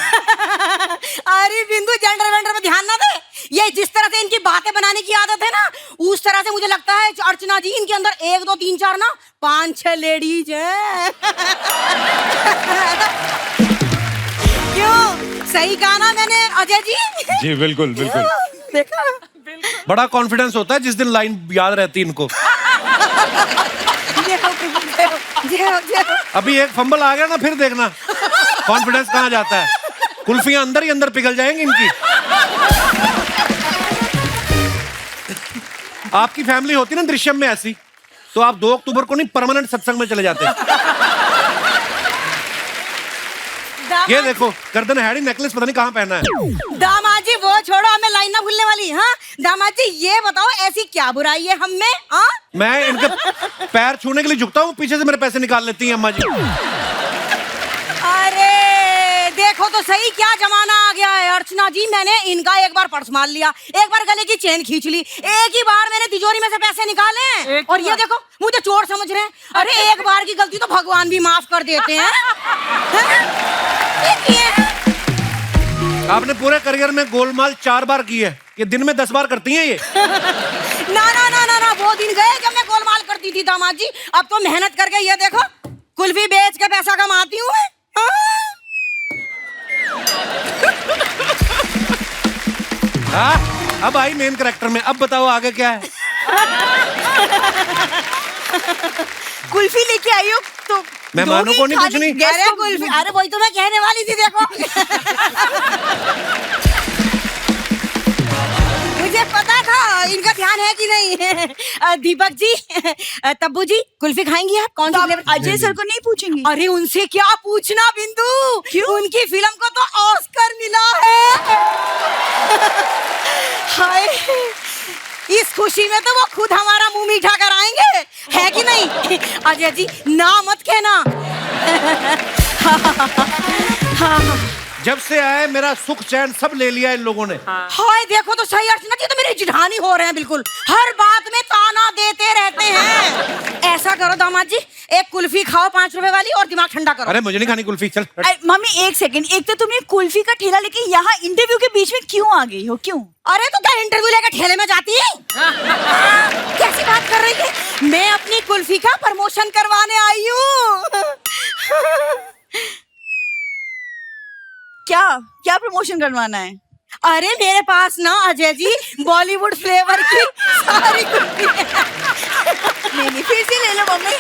अरे बिंदु जेंडर वेंडर पे ध्यान ना दे, ये जिस तरह से इनकी बातें बनाने की आदत है ना, उस तरह से मुझे लगता है अर्चना जी इनके अंदर 1 2 3 4 ना 5 6 लेडीज हैं। क्यों सही कहा ना मैंने अजय जी? जी बिल्कुल बिल्कुल। देखा बड़ा कॉन्फिडेंस होता है जिस दिन लाइन याद रहती है इनको। अभी एक फंबल आ गया ना, फिर देखना कॉन्फिडेंस कहाँ जाता है। कुल्फियां अंदर ही अंदर पिघल जाएंगी इनकी। आपकी फैमिली होती ना दृश्यम में ऐसी, तो आप 2 अक्टूबर को नहीं परमानेंट सत्संग में चले जाते। ये देखो गर्दन हैडी नेकलेस पता नहीं कहाँ पहना है। दामाद जी वो छोड़ो, हमें लाइन ना भूलने वाली। हाँ दामाद जी ये बताओ ऐसी क्या बुराई है हम में? हाँ मैं इनके पैर छूने के लिए झुकता हूँ, पीछे से मेरे पैसे निकाल लेती हैं अम्मा जी। अरे देखो तो सही क्या जमाना आ गया है अर्चना जी। मैंने इनका एक बार पर्स मार लिया, एक बार गले की चेन खींच ली, एक ही बार मैंने तिजोरी में से पैसे निकाले, और ये देखो मुझे चोर समझ रहे हैं। अरे एक बार की गलती तो भगवान भी माफ कर देते हैं। आपने पूरे करियर में गोलमाल 4 बार की है, ये दिन में 10 बार करती हैं ये। ना ना ना ना ना, वो दिन गए जब मैं गोलमाल करती थी दामाद जी। अब तो मेहनत करके ये देखो कुल्फी बेच के पैसा कमाती हूँ मैं। हाँ, अब आई मेन कैरेक्टर में। अब बताओ आगे क्या है? कुल्फी लेके आई हो तो मेहमानों को नहीं पूछनी? अरे कुल्फी, अरे वही तो मैं कहने वाली थी। देखो मुझे पता था इनका ध्यान है कि नहीं। दीपक जी, तब्बू जी कुल्फी खाएंगी आप? कौन सी फ्लेवर? अजय सर को नहीं पूछेंगी? अरे उनसे क्या पूछना बिंदु, क्यों? उनकी फिल्म को तो ऑस्कर मिला है। हाय इस खुशी में तो वो खुद हमारा मुंह मीठा कराएंगे, है कि नहीं? अजय जी ना मत कहना। जब से आए मेरा सुख चैन सब ले लिया इन लोगों ने। हाय देखो तो सही अर्चना जी, तो मेरी जिठानी हो रहे हैं बिल्कुल, हर बात में ताना देते रहते हैं। ऐसा करो दामाद जी, एक कुल्फी खाओ 5 रुपए वाली और दिमाग ठंडा करो। अरे मुझे नहीं खानी कुल्फी, चल। मम्मी एक सेकंड, एक तो तुम ये कुल्फी का ठेला लेके यहाँ इंटरव्यू के बीच में क्यों आ गई हो? क्यों? अरे तो क्या इंटरव्यू लेकर ठेले में जाती है? कैसी बात कर रही है? मैं अपनी कुल्फी का प्रमोशन करवाने आई हूँ। क्या क्या प्रमोशन करवाना है? अरे मेरे पास ना अजय जी बॉलीवुड फ्लेवर की सारी कुल्फी है। नहीं फिर से ले लो मम्मी।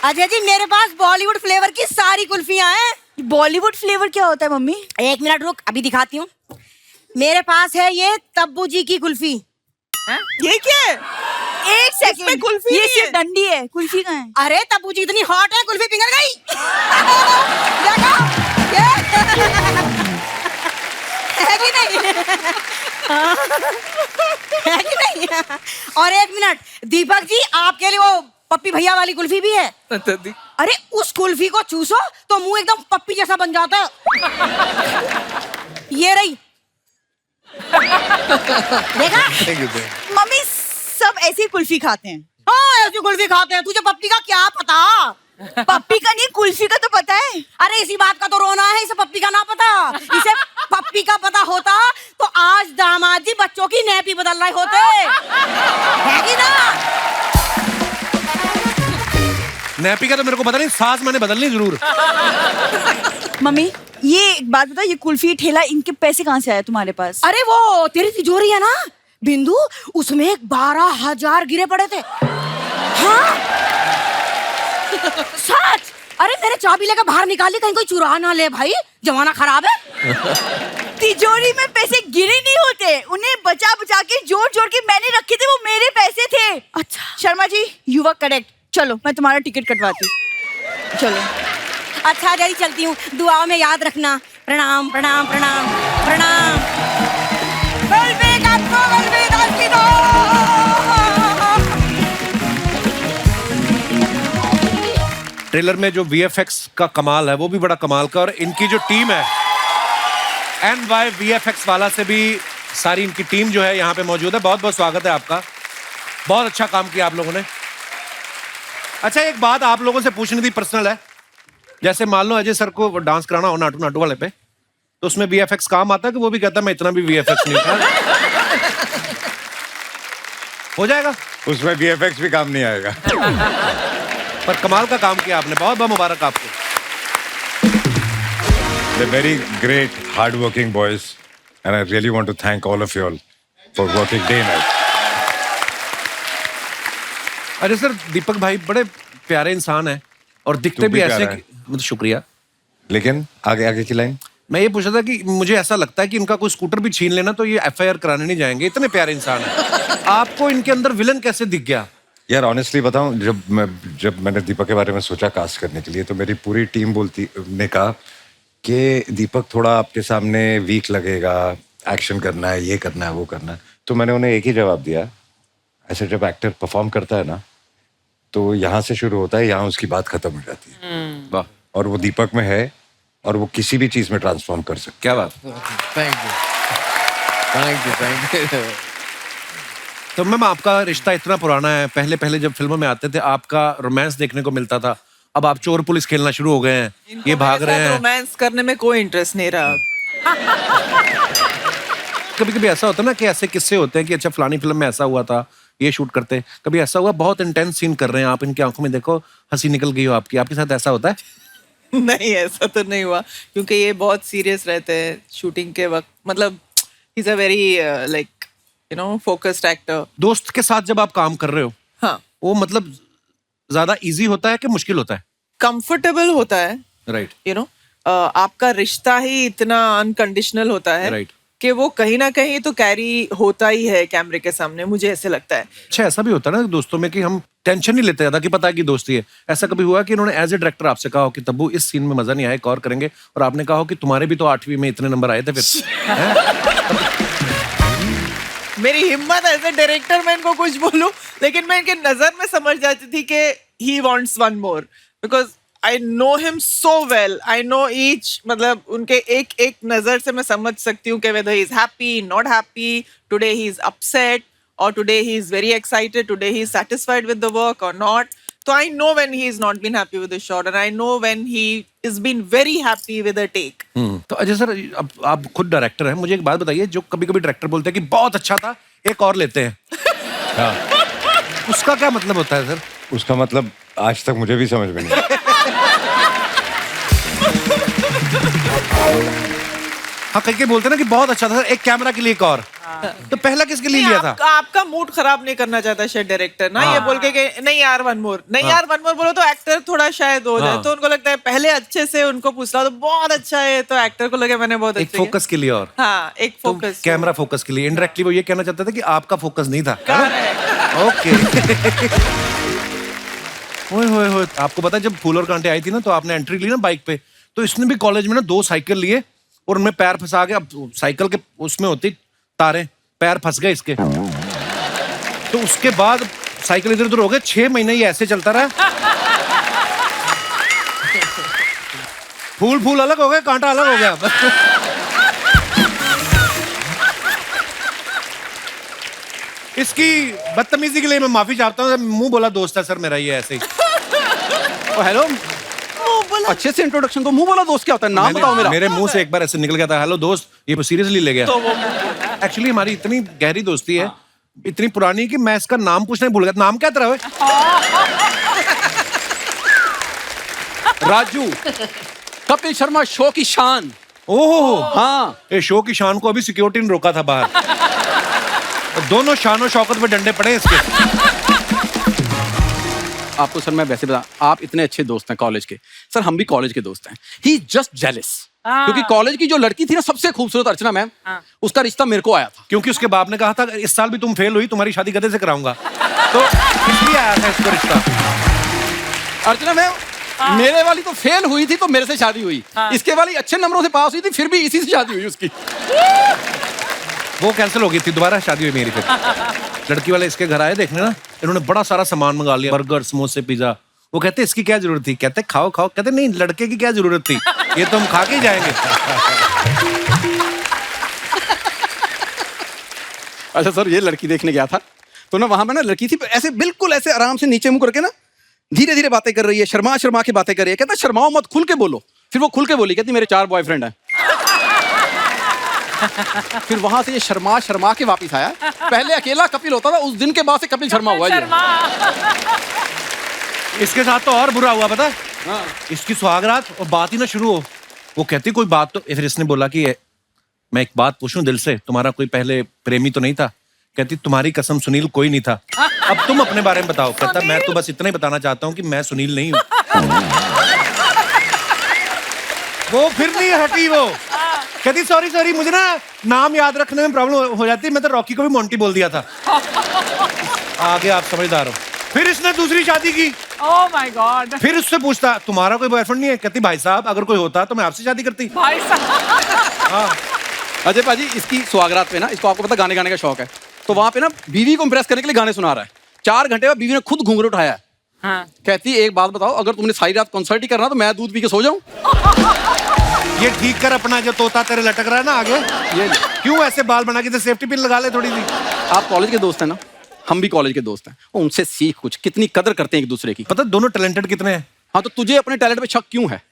अजय जी मेरे पास बॉलीवुड फ्लेवर की सारी कुल्फियां हैं। बॉलीवुड फ्लेवर क्या होता है मम्मी? 1 मिनट रुक, अभी दिखाती हूँ। मेरे पास है ये तब्बू जी की कुल्फी। ये क्या है? एक सेकंड, कुल्फी ये नहीं सिर्फ है। डंडी है, कुल्फी कहाँ है? अरे तब्बू जी इतनी हॉट है, कुल्फी पिघल गई। देखो, ये है कि नहीं? है कि नहीं? और एक मिनट, दीपक जी आपके लिए वो पप्पी भैया वाली कुल्फी भी है। अरे उस कुल्फी को चूसो तो मुंह एकदम पप्पी जैसा बन जाता है। ये रही। देखा? मम्मी सब ऐसी कुल्फी खाते हैं। हाँ ऐसी कुल्फी खाते हैं, तुझे पप्पी का क्या पता? पप्पी का नहीं, कुल्फी का तो पता है। अरे इसी बात का तो रोना है, इसे पप्पी का ना पता। इसे पप्पी का पता होता तो आज दामाद जी बच्चों की नैपी बदल रहे होते, है कि ना? नैपी का तो मेरे को पता नहीं, सांस मैंने बदलनी जरूर। मम्मी ये एक बात बता, ये कुल्फी ठेला इनके पैसे कहाँ से आए तुम्हारे पास? अरे वो तेरी तिजोरी है ना बिंदु, उसमें 12,000 गिरे पड़े थे। हाँ सच। अरे मेरे चाबी लेकर बाहर निकाली, कहीं कोई चुरा ना ले भाई, जमाना खराब है। तिजोरी में पैसे गिरे नहीं होते, उन्हें बचा बचा के जोड़ जोड़ के मैंने रखे थे, वो मेरे पैसे थे। अच्छा Sharma ji, you were correct. चलो मैं तुम्हारा टिकट कटवाती हूँ, चलो। अच्छा जल्दी चलती हूँ, दुआओं में याद रखना। प्रणाम प्रणाम प्रणाम प्रणाम। ट्रेलर में जो VFX का कमाल है वो भी बड़ा कमाल का, और इनकी जो टीम है NY VFX वाला से भी सारी इनकी टीम जो है यहाँ पे मौजूद है। बहुत बहुत स्वागत है आपका, बहुत अच्छा काम किया आप लोगों ने। अच्छा एक बात आप लोगों से पूछनी थी, पर्सनल है। जैसे मान लो अजय सर को डांस कराना हो नाटू नाटू वाले पे, तो उसमें VFX काम आता है कि वो भी कहता है मैं इतना भी VFX नहीं था? हो जाएगा? उसमें VFX भी काम नहीं आएगा। पर कमाल का काम किया आपने, बहुत बहुत मुबारक आपको। They're very great, hard-working boys, and I really want to thank all of you all for working day and night. अरे सर दीपक भाई बड़े प्यारे इंसान हैं और दिखते भी ऐसे प्यारा है। मतलब शुक्रिया। लेकिन आगे आगे की लाइन मैं ये पूछ रहा था कि मुझे ऐसा लगता है कि इनका कोई स्कूटर भी छीन लेना तो ये FIR कराने नहीं जाएंगे, इतने प्यारे इंसान हैं। आपको इनके अंदर विलन कैसे दिख गया? यार ऑनेस्टली बताऊं, जब मैंने दीपक के बारे में सोचा कास्ट करने के लिए, तो मेरी पूरी टीम ने कहा कि दीपक थोड़ा आपके सामने वीक लगेगा, एक्शन करना है, ये करना है, वो करना है। तो मैंने उन्हें एक ही जवाब दिया, ऐसे जब एक्टर परफॉर्म करता है ना, तो यहाँ से शुरू होता है, यहाँ उसकी बात खत्म हो जाती है। वाह। और वो दीपक में है और वो किसी भी चीज में ट्रांसफॉर्म कर सकता। क्या बात। Thank you thank you. तो मैम आपका रिश्ता इतना पुराना है, पहले पहले जब फिल्मों में आते थे आपका रोमांस देखने को मिलता था, अब आप चोर पुलिस खेलना शुरू हो गए हैं, ये भाग रहे हैं। रोमांस करने में कोई इंटरेस्ट नहीं रहा। कभी कभी ऐसा होता है ना कि ऐसे किस्से होते हैं कि अच्छा फलानी फिल्म में ऐसा हुआ था, ये शूट करते, कभी ऐसा हुआ बहुत इंटेंस सीन कर रहे हैं आप, इनकी आंखों में देखो हंसी निकल गई हो आपकी, आपके साथ ऐसा होता है? नहीं ऐसा तो नहीं हुआ, क्योंकि ये बहुत सीरियस रहते हैं शूटिंग के वक्त। मतलब he is a very like you know focused actor. दोस्त के साथ जब आप काम कर रहे हो, हाँ, वो मतलब ज्यादा इजी होता है कि मुश्किल होता है? कंफर्टेबल होता है, राइट। यू नो आपका रिश्ता ही इतना अनकंडीशनल होता है राइट। कि वो कहीं ना कहीं तो कैरी होता ही है कैमरे के सामने, मुझे ऐसे लगता है। अच्छा ऐसा भी होता है ना दोस्तों में कि हम टेंशन नहीं लेते ज्यादा कि पता है कि दोस्ती है। ऐसा कभी हुआ कि इन्होंने एज ए डायरेक्टर आपसे कहा हो कि तब्बू इस सीन में मजा नहीं आया, एक और करेंगे, और आपने कहा हो कि तुम्हारे भी तो 8वीं में इतने नंबर आए थे फिर? मेरी हिम्मत एज ए डायरेक्टर मैं इनको कुछ बोलूं, लेकिन मैं इनके नजर में समझ जाती थी कि he wants one more, because I know him so well. I know each, मतलब उनके एक एक नजर से मैं समझ सकती हूँ कि whether he is happy, not happy, today he is upset, और today he is very excited, today he is satisfied with the work और not. So I know when he is not been happy with the shot, and I know when he is been very happy with the take. तो Ajay sir अब आप खुद director हैं, मुझे एक बात बताइए, जो कभी कभी डायरेक्टर बोलते हैं कि बहुत अच्छा था, एक और लेते हैं, उसका क्या मतलब होता है सर? उसका मतलब आज तक मुझे भी समझ में नहीं। हाँ कहीं बोलते हैं ना कि बहुत अच्छा था सर, एक कैमरा के लिए एक और। तो पहला किसके लिए लिया था? आपका मूड खराब नहीं करना चाहता शायद डायरेक्टर ना, ये बोल के कि नहीं यार वन मोर, नहीं यार वन मोर बोलो तो एक्टर थोड़ा शायद हो जाए, तो उनको लगता है पहले अच्छे से उनको पूछला तो बहुत अच्छा है, तो एक्टर को लगे मैंने बहुत एक फोकस के लिए और। हाँ एक फोकस, कैमरा फोकस के लिए। इनडायरेक्टली वो ये कहना चाहता था कि आपका फोकस नहीं था। ओके। ओए होए होए, आपको पता है जब फूल और कांटे आई थी ना, तो आपने एंट्री ली ना बाइक पे, तो इसने भी कॉलेज में ना 2 साइकिल लिए और उनमें पैर फंसा के, अब साइकिल के उसमें होती तारें, पैर फंस गए इसके, तो उसके बाद साइकिल इधर उधर हो गए। 6 महीने ये ऐसे चलता रहा। फूल अलग हो गए, कांटा अलग हो गया। इसकी बदतमीजी के लिए मैं माफी चाहता हूँ। मुंह बोला दोस्त है सर मेरा, ये ऐसे ही। हेलो, अच्छे से इंट्रोडक्शन तो मुंह बोला दोस्त क्या होता है? नाम बताओ मेरा। मेरे मुंह से एक बार ऐसे निकल गया था, हेलो दोस्त, ये सीरियसली ले गया। एक्चुअली हमारी इतनी गहरी दोस्ती है, इतनी पुरानी, कि मैं इसका नाम पूछना ही भूल गया। नाम क्या तेरा? राजू, कपिल शर्मा शो की शान। ओह हाँ, ये शो की शान को अभी सिक्योरिटी ने रोका था बाहर। दोनों शान और शौकत पे डंडे पड़े इसके। आपको सर मैं वैसे बता, आप इतने अच्छे दोस्त हैं कॉलेज के। सर हम भी कॉलेज के दोस्त हैं। ही जस्ट जेलस, क्योंकि कॉलेज की जो लड़की थी ना सबसे खूबसूरत, अर्चना मैम, उसका रिश्ता मेरे को आया था। क्योंकि उसके बाप ने कहा था इस साल भी तुम फेल हुई, तुम्हारी शादी गधे से कराऊंगा, तो इसलिए आया था इसको रिश्ता। अर्चना मैम, मेरे वाली तो फेल हुई थी तो मेरे से शादी हुई। इसके वाली अच्छे नंबरों से पास हुई थी, फिर भी इसी से शादी हुई उसकी। वो कैंसिल हो गई थी, दोबारा शादी हुई मेरी फिर। लड़की वाले इसके घर आए देखने ना, इन्होंने बड़ा सारा सामान मंगा लिया, बर्गर, समोसे, पिज्जा। वो कहते इसकी क्या जरूरत थी? कहते खाओ खाओ। कहते नहीं, लड़के की क्या जरूरत थी, ये तो हम खा के ही जाएंगे। अच्छा सर, ये लड़की देखने गया था तो ना, वहां पे ना लड़की थी ऐसे बिल्कुल ऐसे आराम से नीचे मुंह करके ना धीरे धीरे बातें कर रही है, शर्मा शर्मा के बातें कर रही है। कहता शर्माओ मत, खुल के बोलो। फिर वो खुल के बोली, कहती मेरे 4 बॉयफ्रेंड हैं। फिर वहां से ये शर्मा शर्मा के वापस आया। पहले अकेला कपिल होता था, उस दिन के बाद से कपिल शर्मा हुआ ये। इसके साथ तो और बुरा हुआ पता है? इसकी सुहागरात और बात ही ना शुरू हो, वो कहती कोई बात तो, फिर इसने बोला कि मैं एक बात पूछूं दिल से, तुम्हारा कोई पहले प्रेमी तो नहीं था? कहती तुम्हारी कसम सुनील कोई नहीं था, अब तुम अपने बारे में बताओ। कहता मैं तो बस इतना ही बताना चाहता हूँ कि मैं सुनील नहीं हूँ। वो फिर नहीं हटी। वो कहती सॉरी मुझे ना नाम याद रखने में प्रॉब्लम हो जाती है, मैं तो रॉकी को भी मोंटी बोल दिया था। आगे आप समझदार हो। फिर इसने दूसरी शादी की। Oh my God. फिर उससे पूछता तुम्हारा कोई बॉयफ्रेंड नहीं है? कहती भाई साहब अगर कोई होता तो मैं आपसे शादी करती। भाई साहब। हाँ। अजय पाजी, इसकी सुहागरात पे ना, इसको आपको पता गाने गाने का शौक है, तो वहां पे ना बीवी को इम्प्रेस करने के लिए गाने सुना रहा है। 4 घंटे बाद बीवी ने खुद घूंघट उठाया। हाँ। कहती एक बात बताओ, अगर तुमने सारी रात कॉन्सर्ट ही करना तो मैं दूध पी के सो जाऊं? ये ठीक कर अपना, जो तोता तेरे लटक रहा है ना आगे, ये क्यों ऐसे बाल बना के सेफ्टी पिन लगा ले थोड़ी सी। आप कॉलेज के दोस्त हैं ना, हम भी कॉलेज के दोस्त हैं, उनसे सीख कुछ, कितनी कदर करते हैं एक दूसरे की। पता दोनों टैलेंटेड कितने हैं। हाँ, तो तुझे अपने टैलेंट पे शक क्यों है?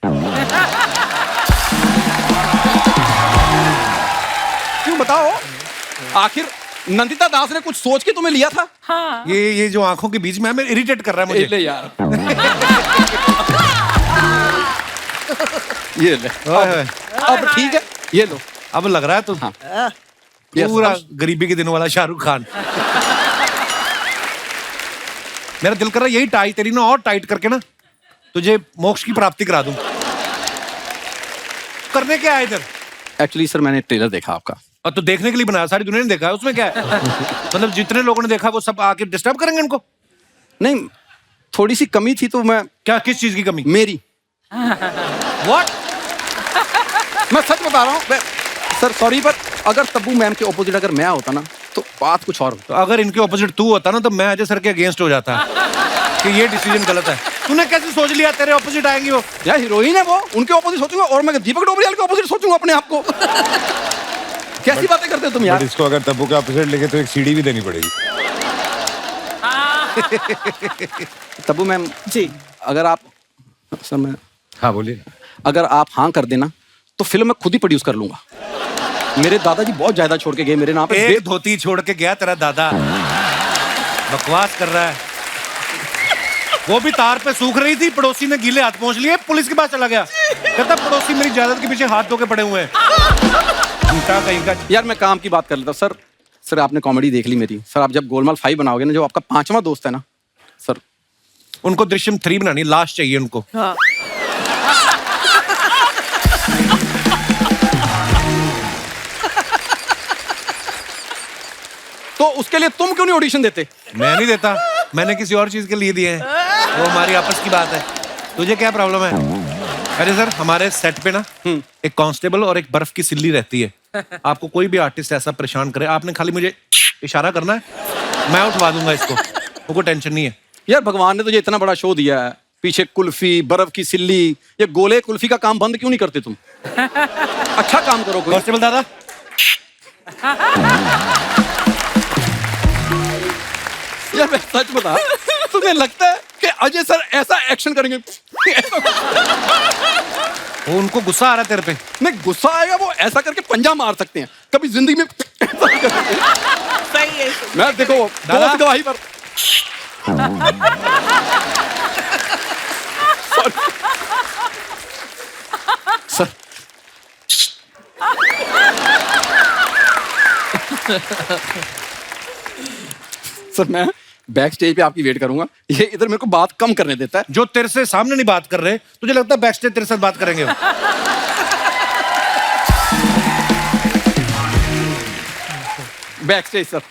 क्यों बताओ? आखिर नंदिता दास ने कुछ सोच के तुम्हें लिया था? हाँ। ये जो आंखों के बीच में हमें इरिटेट कर रहा है मुझे। ले यार। ये ले। अब ठीक है, ये लो। अब लग रहा है तो हाँ। पूरा गरीबी के दिनों वाला शाहरुख खान। मेरा दिल कर रहा है यही टाई तेरी ना और टाइट करके ना तुझे मोक्ष की प्राप्ति करा दूं। करने क्या है इधर? एक्चुअली सर मैंने ट्रेलर देखा आपका। और तो देखने के लिए बनाया, सारी दुनिया ने देखा है, उसमें क्या है? मतलब जितने लोगों ने देखा वो सब आके डिस्टर्ब करेंगे इनको? नहीं, थोड़ी सी कमी थी तो मैं। क्या, किस चीज की कमी? मेरी। What? मैं सच बता रहा हूँ सर, सॉरी, पर अगर तब्बू मैम के ऑपोजिट अगर मैं होता ना तो बात कुछ और। तो अगर इनके ऑपोजिट तू होता ना तो मैं अजय सर के अगेंस्ट हो जाता कि ये डिसीजन गलत है। तूने कैसे सोच लिया तेरे ऑपोजिट आएंगे वो? यार हीरोइन है वो, उनके ऑपोजिट सोचूंगा और मैं दीपक डोबरियाल के ऑपोजिट सोचूंगा अपने आप को। कैसी बातें करते हो तुम यार? इसको अगर तब्बू के ऑपोजिट लेके तो एक सीढ़ी भी देनी पड़ेगी। तब्बू मैम जी, अगर आप सर मैं। हाँ बोलिए। अगर आप हाँ कर देना तो फिल्म मैं खुद ही प्रोड्यूस कर लूंगा। मेरे दादाजी बहुत ज्यादा छोड़ के गए मेरे नाम पे। एक धोती छोड़ के गया तेरा दादा। बकवास कर रहा है। वो भी तार पे सूख रही थी, पड़ोसी ने गीले हाथ पहुंच लिए, पुलिस के पास चला गया। कहता पड़ोसी मेरी जायदाद के पीछे हाथ धो के पड़े हुए हैं। यार मैं काम की बात कर लेता हूँ सर आपने कॉमेडी देख ली मेरी। सर आप जब गोलमाल 5 बनाओगे ना, जो आपका 5वां दोस्त है ना सर, उनको दृश्यम 3 बनानी, लास्ट चाहिए उनको। हाँ। तो उसके लिए तुम क्यों नहीं ऑडिशन देते? मैं नहीं देता, मैंने किसी और चीज के लिए दिए हैं, वो हमारी आपस की बात है। तुझे क्या प्रॉब्लम है? अरे सर, हमारे सेट पे ना एक कांस्टेबल और एक बर्फ की सिल्ली रहती है। आपको कोई भी आर्टिस्ट ऐसा परेशान करे, आपने खाली मुझे इशारा करना है, मैं उठवा दूंगा इसको, कोई टेंशन नहीं है। यार भगवान ने तुझे इतना बड़ा शो दिया है, पीछे कुल्फी, बर्फ की सिल्ली, ये गोले कुल्फी का काम बंद क्यों नहीं करते तुम? अच्छा काम करो कोई। कांस्टेबल दादा, यार मैं सच बता, तुम्हें लगता है कि अजय सर ऐसा एक्शन करेंगे? वो उनको गुस्सा आ रहा है तेरे पे? नहीं, गुस्सा आएगा, वो ऐसा करके पंजा मार सकते हैं, कभी जिंदगी में सही है। मैं देखो दोस्त गवाही पर सर सर मैं बैक स्टेज पे आपकी वेट करूंगा, ये इधर मेरे को बात कम करने देता है। जो तेरे से सामने नहीं बात कर रहे, तुझे लगता है बैक स्टेज तेरे साथ बात करेंगे? बैक स्टेज सर,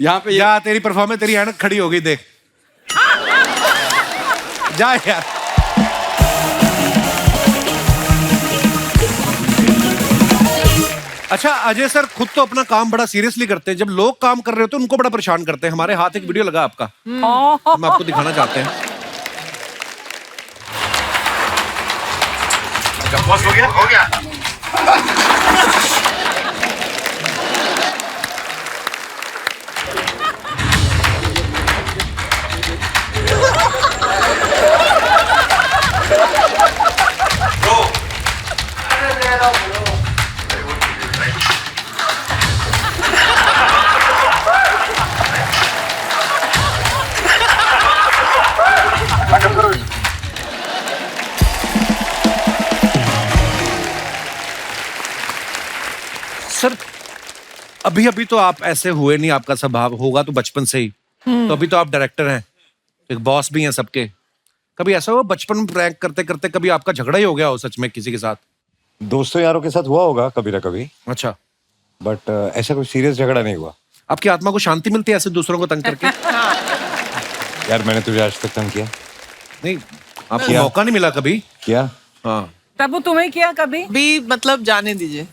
यहाँ पे या तेरी परफॉर्मेंस, तेरी ऐनक खड़ी हो गई, देख जा यार। अच्छा अजय सर खुद तो अपना काम बड़ा सीरियसली करते हैं, जब लोग काम कर रहे होते हैं उनको बड़ा परेशान करते हैं। हमारे हाथ एक वीडियो लगा आपका, हम आपको दिखाना चाहते हैं। बस हो गया, हो गया। सर अभी अभी तो आप ऐसे हुए नहीं, आपका स्वभाव होगा तो बचपन से ही, तो अभी तो आप डायरेक्टर हैं, एक बॉस भी हैं सबके। कभी ऐसा हुआ बचपन में प्रैंक करते करते कभी आपका झगड़ा ही हो गया हो सच में किसी के साथ? दोस्तों यारों के साथ हुआ होगा कभी ना कभी। अच्छा, बट ऐसा कोई सीरियस झगड़ा नहीं हुआ। आपकी आत्मा को शांति मिलती है ऐसे दूसरों को तंग करके? यार मैंने तुझे आज तक तंग किया नहीं, आपको मौका नहीं मिला कभी किया? हाँ तब तुम्हें किया कभी भी? मतलब जाने दीजिए,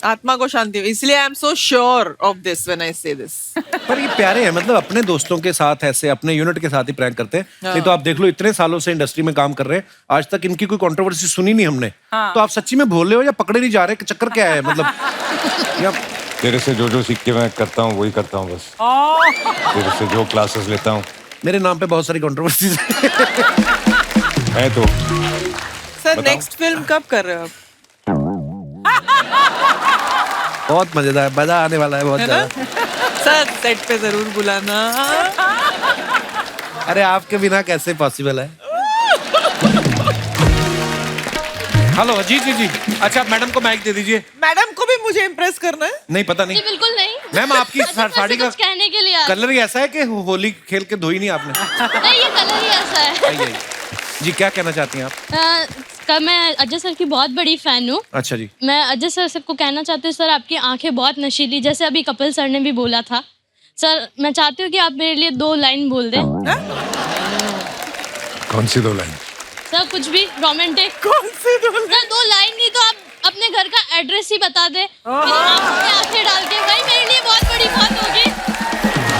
आत्मा को शांति, इसलिए I am so sure of this when I से दिस। पर ये प्यारे हैं, मतलब अपने दोस्तों के साथ ऐसे अपने यूनिट के साथ ही प्रैंक करते हैं। नहीं तो आप देख लो इतने सालों से इंडस्ट्री में काम कर रहे हैं, आज तक इनकी कोई कंट्रोवर्सी सुनी नहीं हमने। तो आप सच्ची में भोले हो या पकड़े नहीं जा रहे? चक्कर क्या है मतलब? या तेरे से जो सीख के मैं करता हूँ वही करता हूँ बस। तेरे से जो क्लासेस लेता हूँ। मेरे नाम पे बहुत सारी कंट्रोवर्सीज है तो। सर नेक्स्ट फिल्म कब कर रहे हो आप? बहुत मजेदार, मजा आने वाला है बहुत ज्यादा। सर सेट पे जरूर बुलाना। अरे आपके बिना कैसे पॉसिबल है? हेलो जी जी जी, अच्छा मैडम को माइक दे दीजिए। मैडम को भी मुझे इम्प्रेस करना है? नहीं पता नहीं। बिल्कुल नहीं मैम आपकी साड़ी का कहने के लिए कलर ही ऐसा है कि होली खेल के धोई नहीं आपने? नहीं, ये कलर ही ऐसा है। आइए जी, क्या कहना चाहती हैं आप? मैं अजय सर की बहुत बड़ी फैन हूँ। अच्छा जी। मैं अजय सर सबको कहना चाहती हूँ सर, आपकी आंखें बहुत नशीली, जैसे अभी कपिल सर ने भी बोला था। सर मैं चाहती हूँ कि आप मेरे लिए 2 लाइन बोल दें। कौन सी 2 लाइन? सर कुछ भी रोमांटिक। कौन सी 2 लाइन? सर 2 लाइन नहीं तो आप अपने घर का एड्रेस ही बता दें, मेरी आंखों में आंखें डाल के, भाई मेरे लिए बहुत बड़ी बात होगी।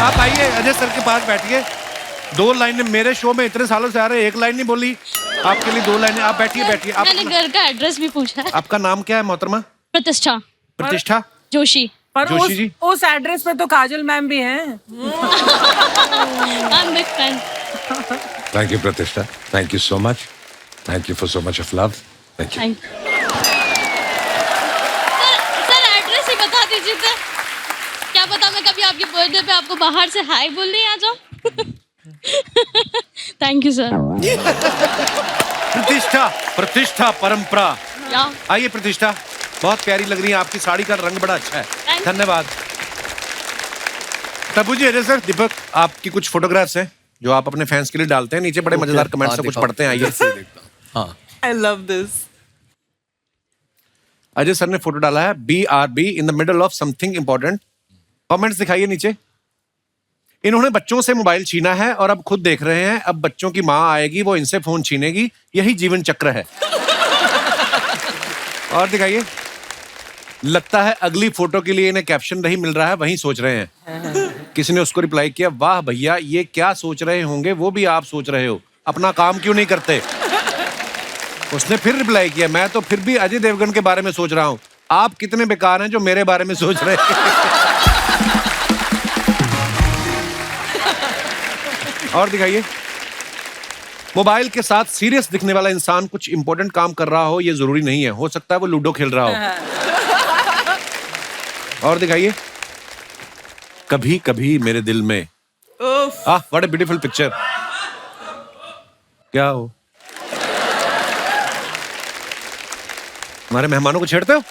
आप आइए अजय सर के पास बैठिए। 2 लाइनें मेरे शो में इतने सालों से आ रहे हैं, 1 लाइन नहीं बोली, आपके लिए 2 लाइनें। आप बैठिए बैठिए। आप मैंने घर का एड्रेस भी पूछा है। आपका नाम क्या है मोहतरमा? प्रतिष्ठा। प्रतिष्ठा जोशी। पर जोशी जी? उस एड्रेस पे तो काजल मैम भी हैं। I'm big fan. Thank you Pratishtha, thank you so much, thank you for so much of love. Thank you. Sir address ही बता दीजिए सर, क्या पता मैं कभी आपके बर्थडे पे आपको बाहर से हाय बोलने आ जाऊं। Thank you sir. प्रतिष्ठा, प्रतिष्ठा परंपरा। या आइए प्रतिष्ठा, बहुत प्यारी लग रही है, आपकी साड़ी का रंग बड़ा अच्छा है। धन्यवाद। तबू जी, अजय सर, दीपक, आपकी कुछ फोटोग्राफ्स हैं जो आप अपने फैंस के लिए डालते हैं, नीचे बड़े मजेदार कमेंट्स से कुछ पढ़ते हैं। आइए। I love this. Ajay sir ने फोटो डाला है BRB in the middle of something important. Comments दिखाइए नीचे। इन्होंने बच्चों से मोबाइल छीना है और अब खुद देख रहे हैं, अब बच्चों की माँ आएगी वो इनसे फोन छीनेगी, यही जीवन चक्र है। और दिखाइए। लगता है अगली फोटो के लिए इन्हें कैप्शन नहीं मिल रहा है, वहीं सोच रहे हैं। किसी ने उसको रिप्लाई किया, वाह भैया ये क्या सोच रहे होंगे वो भी आप सोच रहे हो, अपना काम क्यों नहीं करते। उसने फिर रिप्लाई किया, मैं तो फिर भी अजय देवगन के बारे में सोच रहा हूं, आप कितने बेकार हैं जो मेरे बारे में सोच रहे हैं। और दिखाइए। मोबाइल के साथ सीरियस दिखने वाला इंसान कुछ इंपॉर्टेंट काम कर रहा हो ये जरूरी नहीं है, हो सकता है वो लूडो खेल रहा हो। और दिखाइए। कभी कभी मेरे दिल में, व्हाट अ ब्यूटीफुल पिक्चर। क्या हो, हमारे मेहमानों को छेड़ते हो।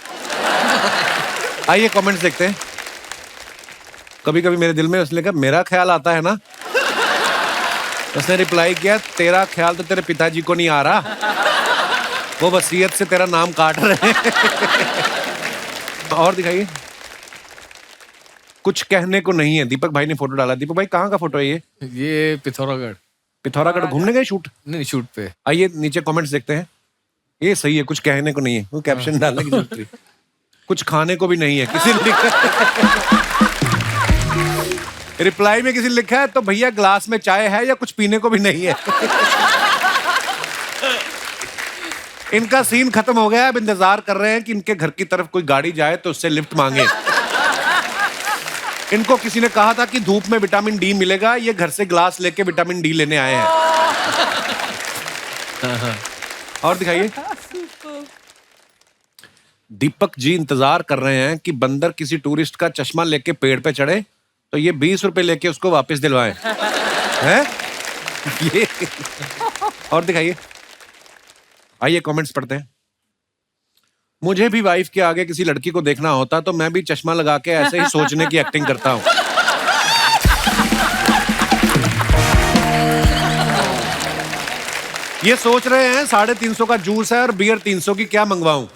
आइए कमेंट्स देखते हैं। कभी कभी मेरे दिल में, उसने कहा मेरा ख्याल आता है ना। उसने रिप्लाई किया, तेरा ख्याल तो तेरे पिताजी को नहीं आ रहा, वो वसीयत से तेरा नाम काट रहे हैं। और दिखाइए। कुछ कहने को नहीं है, दीपक भाई ने फोटो डाला। दीपक भाई कहाँ का फोटो है ये पिथौरागढ़। पिथौरागढ़ घूमने गए शूट? नहीं, शूट पे। आइए नीचे कमेंट्स देखते हैं। ये सही है, कुछ कहने को नहीं है, वो कैप्शन डालने की जरूरत नहीं। कुछ खाने को भी नहीं है, किसी ने लिखा। रिप्लाई में किसी ने लिखा है, तो भैया ग्लास में चाय है या कुछ पीने को भी नहीं है। इनका सीन खत्म हो गया, अब इंतजार कर रहे हैं कि इनके घर की तरफ कोई गाड़ी जाए तो उससे लिफ्ट मांगे। इनको किसी ने कहा था कि धूप में विटामिन डी मिलेगा, ये घर से ग्लास लेके विटामिन डी लेने आए हैं। और दिखाइए। दीपक जी इंतजार कर रहे हैं कि बंदर किसी टूरिस्ट का चश्मा लेके पेड़ पे चढ़े तो ये 20 रुपए लेके उसको वापस दिलवाएं। हैं? ये। और दिखाइए। आइए कमेंट्स पढ़ते हैं। मुझे भी वाइफ के आगे किसी लड़की को देखना होता तो मैं भी चश्मा लगा के ऐसे ही सोचने की एक्टिंग करता हूं। ये सोच रहे हैं 350 का जूस है और बियर 300 की, क्या मंगवाऊं।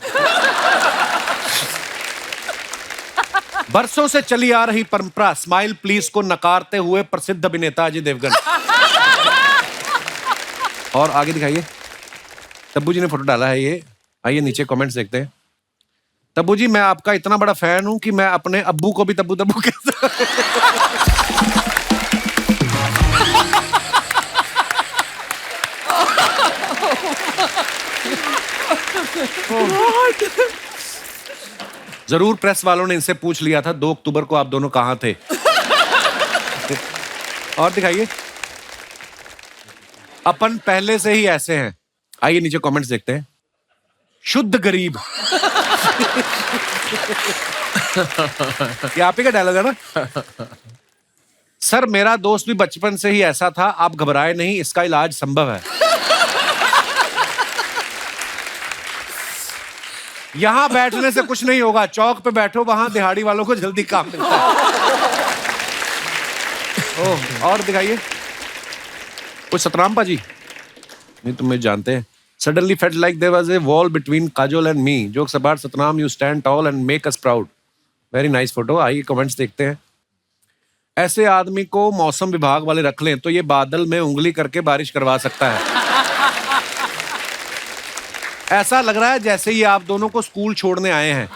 बरसों से चली आ रही परंपरा स्माइल प्लीज को नकारते हुए प्रसिद्ध अभिनेता अजय देवगन। और आगे दिखाइए। तब्बू जी ने फोटो डाला है ये। आइए नीचे कमेंट्स देखते हैं। तब्बू जी मैं आपका इतना बड़ा फैन हूं कि मैं अपने अब्बू को भी तब्बू तब्बू कहता। जरूर प्रेस वालों ने इनसे पूछ लिया था 2 अक्टूबर को आप दोनों कहां थे। और दिखाइए। अपन पहले से ही ऐसे हैं। आइए नीचे कमेंट्स देखते हैं। शुद्ध गरीब। ये आप ही का डायलॉग है ना। सर मेरा दोस्त भी बचपन से ही ऐसा था, आप घबराए नहीं, इसका इलाज संभव है। यहां बैठने से कुछ नहीं होगा, चौक पे बैठो, वहां दिहाड़ी वालों को जल्दी काम मिलता है। ओह, और दिखाइए। कुछ सतराम पाजी नहीं, तुम्हें जानते हैं। Suddenly felt like there was a wall between Kajol and me. Jokes about Satnam, you stand tall and make us proud. Very nice photo. आइए कमेंट्स देखते हैं। ऐसे आदमी को मौसम विभाग वाले रख लें तो ये बादल में उंगली करके बारिश करवा सकता है। ऐसा लग रहा है जैसे ही आप दोनों को स्कूल छोड़ने आए हैं।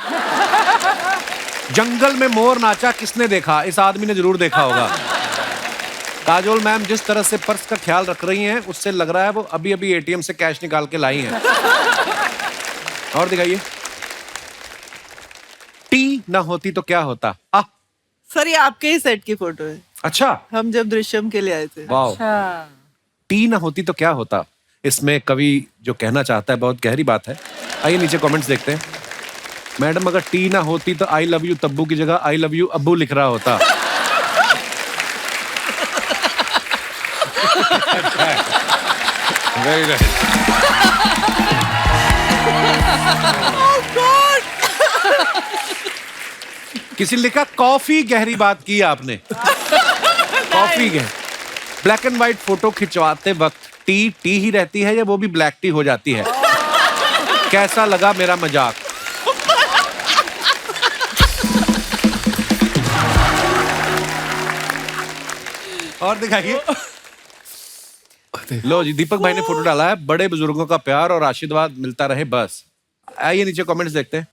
जंगल में मोर नाचा किसने देखा? इस आदमी ने जरूर देखा होगा। काजोल मैम जिस तरह से पर्स का ख्याल रख रही हैं उससे लग रहा है वो अभी अभी एटीएम से कैश निकाल के लाई हैं। और दिखाइए। टी ना होती तो क्या होता? सर ये आपके ही सेट की फोटो है। अच्छा, हम जब दृश्यम के लिए आए थे। वाओ। टी ना होती तो क्या होता, इसमें कवि जो कहना चाहता है बहुत गहरी बात है। आइए नीचे कमेंट्स देखते हैं। मैडम अगर टी ना होती तो आई लव यू तब्बू की जगह आई लव यू अब्बू लिख रहा होता। Very nice. किसी ने लिखा कॉफी गहरी बात की आपने। कॉफी गहरी। ब्लैक एंड व्हाइट फोटो खिंचवाते वक्त टी ही रहती है या वो भी ब्लैक टी हो जाती है? कैसा लगा मेरा मजाक? और दिखाइए। लो जी, दीपक भाई ने फोटो डाला है, बड़े बुजुर्गों का प्यार और आशीर्वाद मिलता रहे बस। आइए नीचे कमेंट्स देखते हैं।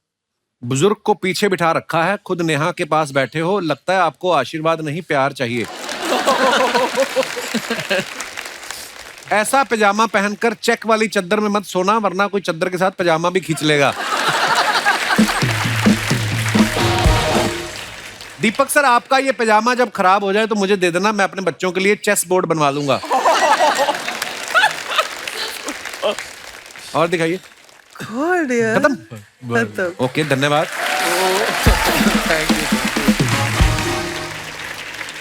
बुजुर्ग को पीछे बिठा रखा है, खुद नेहा के पास बैठे हो, लगता है आपको आशीर्वाद नहीं प्यार चाहिए। ऐसा पैजामा पहनकर चेक वाली चद्दर में मत सोना, वरना कोई चद्दर के साथ पैजामा भी खींच लेगा। दीपक सर, आपका ये पैजामा जब खराब हो जाए तो मुझे दे देना, मैं अपने बच्चों के लिए चेस बोर्ड बनवा लूंगा। और दिखाइए। खत्म। ओके, धन्यवाद।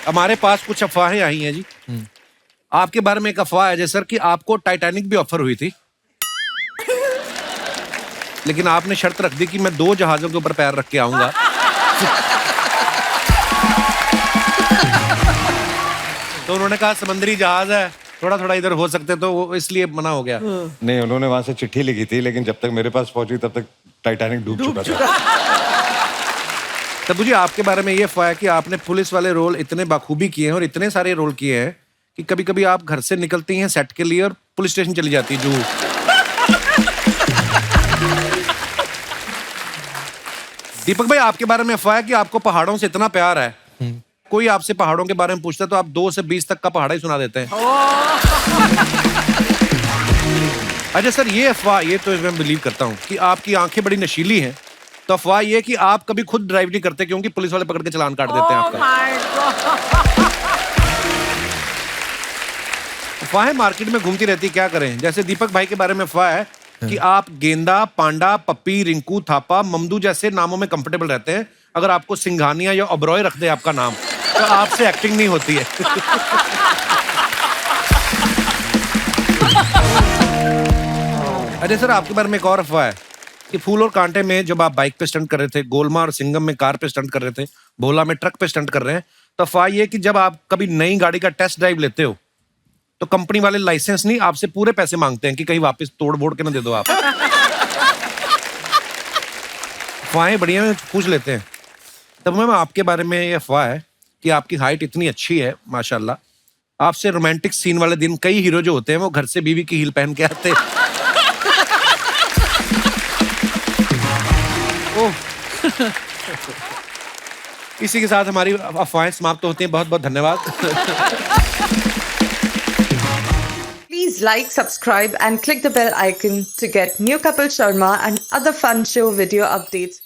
हमारे पास कुछ अफवाहें आई हैं जी। आपके बारे में एक अफवाह है जैसे सर कि आपको टाइटैनिक भी ऑफर हुई थी, लेकिन आपने शर्त रख दी कि मैं 2 जहाजों के ऊपर पैर रख के आऊंगा। तो उन्होंने कहा समुद्री जहाज है, थोड़ा थोड़ा इधर हो सकते, तो वो इसलिए मना हो गया। नहीं, उन्होंने वहां से चिट्ठी लिखी थी, लेकिन जब तक मेरे पास पहुंची तब तक टाइटैनिक डूब चुका था। तब मुझे आपके बारे में ये अफवाह है कि आपने पुलिस वाले रोल इतने बखूबी किए हैं और इतने सारे रोल किए हैं कि कभी कभी आप घर से निकलती हैं सेट के लिए और पुलिस स्टेशन चली जाती है जूहू। दीपक भाई, आपके बारे में अफवाह है कि आपको पहाड़ों से इतना प्यार है, कोई आपसे पहाड़ों के बारे में पूछता है तो आप 2 से 20 तक का पहाड़ा ही सुना देते हैं। अच्छा सर, ये अफवाह, ये तो मैं बिलीव करता हूँ कि आपकी आंखें बड़ी नशीली हैं, तो अफवाह ये कि आप कभी खुद ड्राइव नहीं करते क्योंकि पुलिस वाले पकड़ के चालान काट देते हैं आपका। अफवाहें मार्केट में घूमती रहती, क्या करें। जैसे दीपक भाई के बारे में अफवाह है कि आप गेंदा, पांडा, पप्पी, रिंकू, थापा, ममदू जैसे नामों में कंफर्टेबल रहते हैं। अगर आपको सिंघानिया या ओबरॉय रख दे आपका नाम, तो आपसे एक्टिंग नहीं होती है। अरे सर, आपके बारे में एक और अफवाह है कि फूल और कांटे में जब आप बाइक पे स्टंट कर रहे थे, गोलमा और सिंगम में कार पे स्टंट कर रहे थे, भोला में ट्रक पे स्टंट कर रहे हैं, तो अफवाह ये कि जब आप कभी नई गाड़ी का टेस्ट ड्राइव लेते हो तो कंपनी वाले लाइसेंस नहीं, आपसे पूरे पैसे मांगते हैं कि कहीं वापस तोड़ फोड़ के ना दे दो आप। अफवाहें बढ़िया में पूछ लेते हैं। तब मैम, आपके बारे में ये अफवाह है कि आपकी हाइट इतनी अच्छी है माशाल्लाह, आपसे रोमांटिक सीन वाले दिन कई हीरो जो होते हैं वो घर से बीवी की हील पहन के आते हैं। इसी के साथ हमारी अफवाहें समाप्त होती हैं। बहुत बहुत धन्यवाद। Please like, subscribe and click the bell icon to get new Kapil Sharma and other fun show video updates.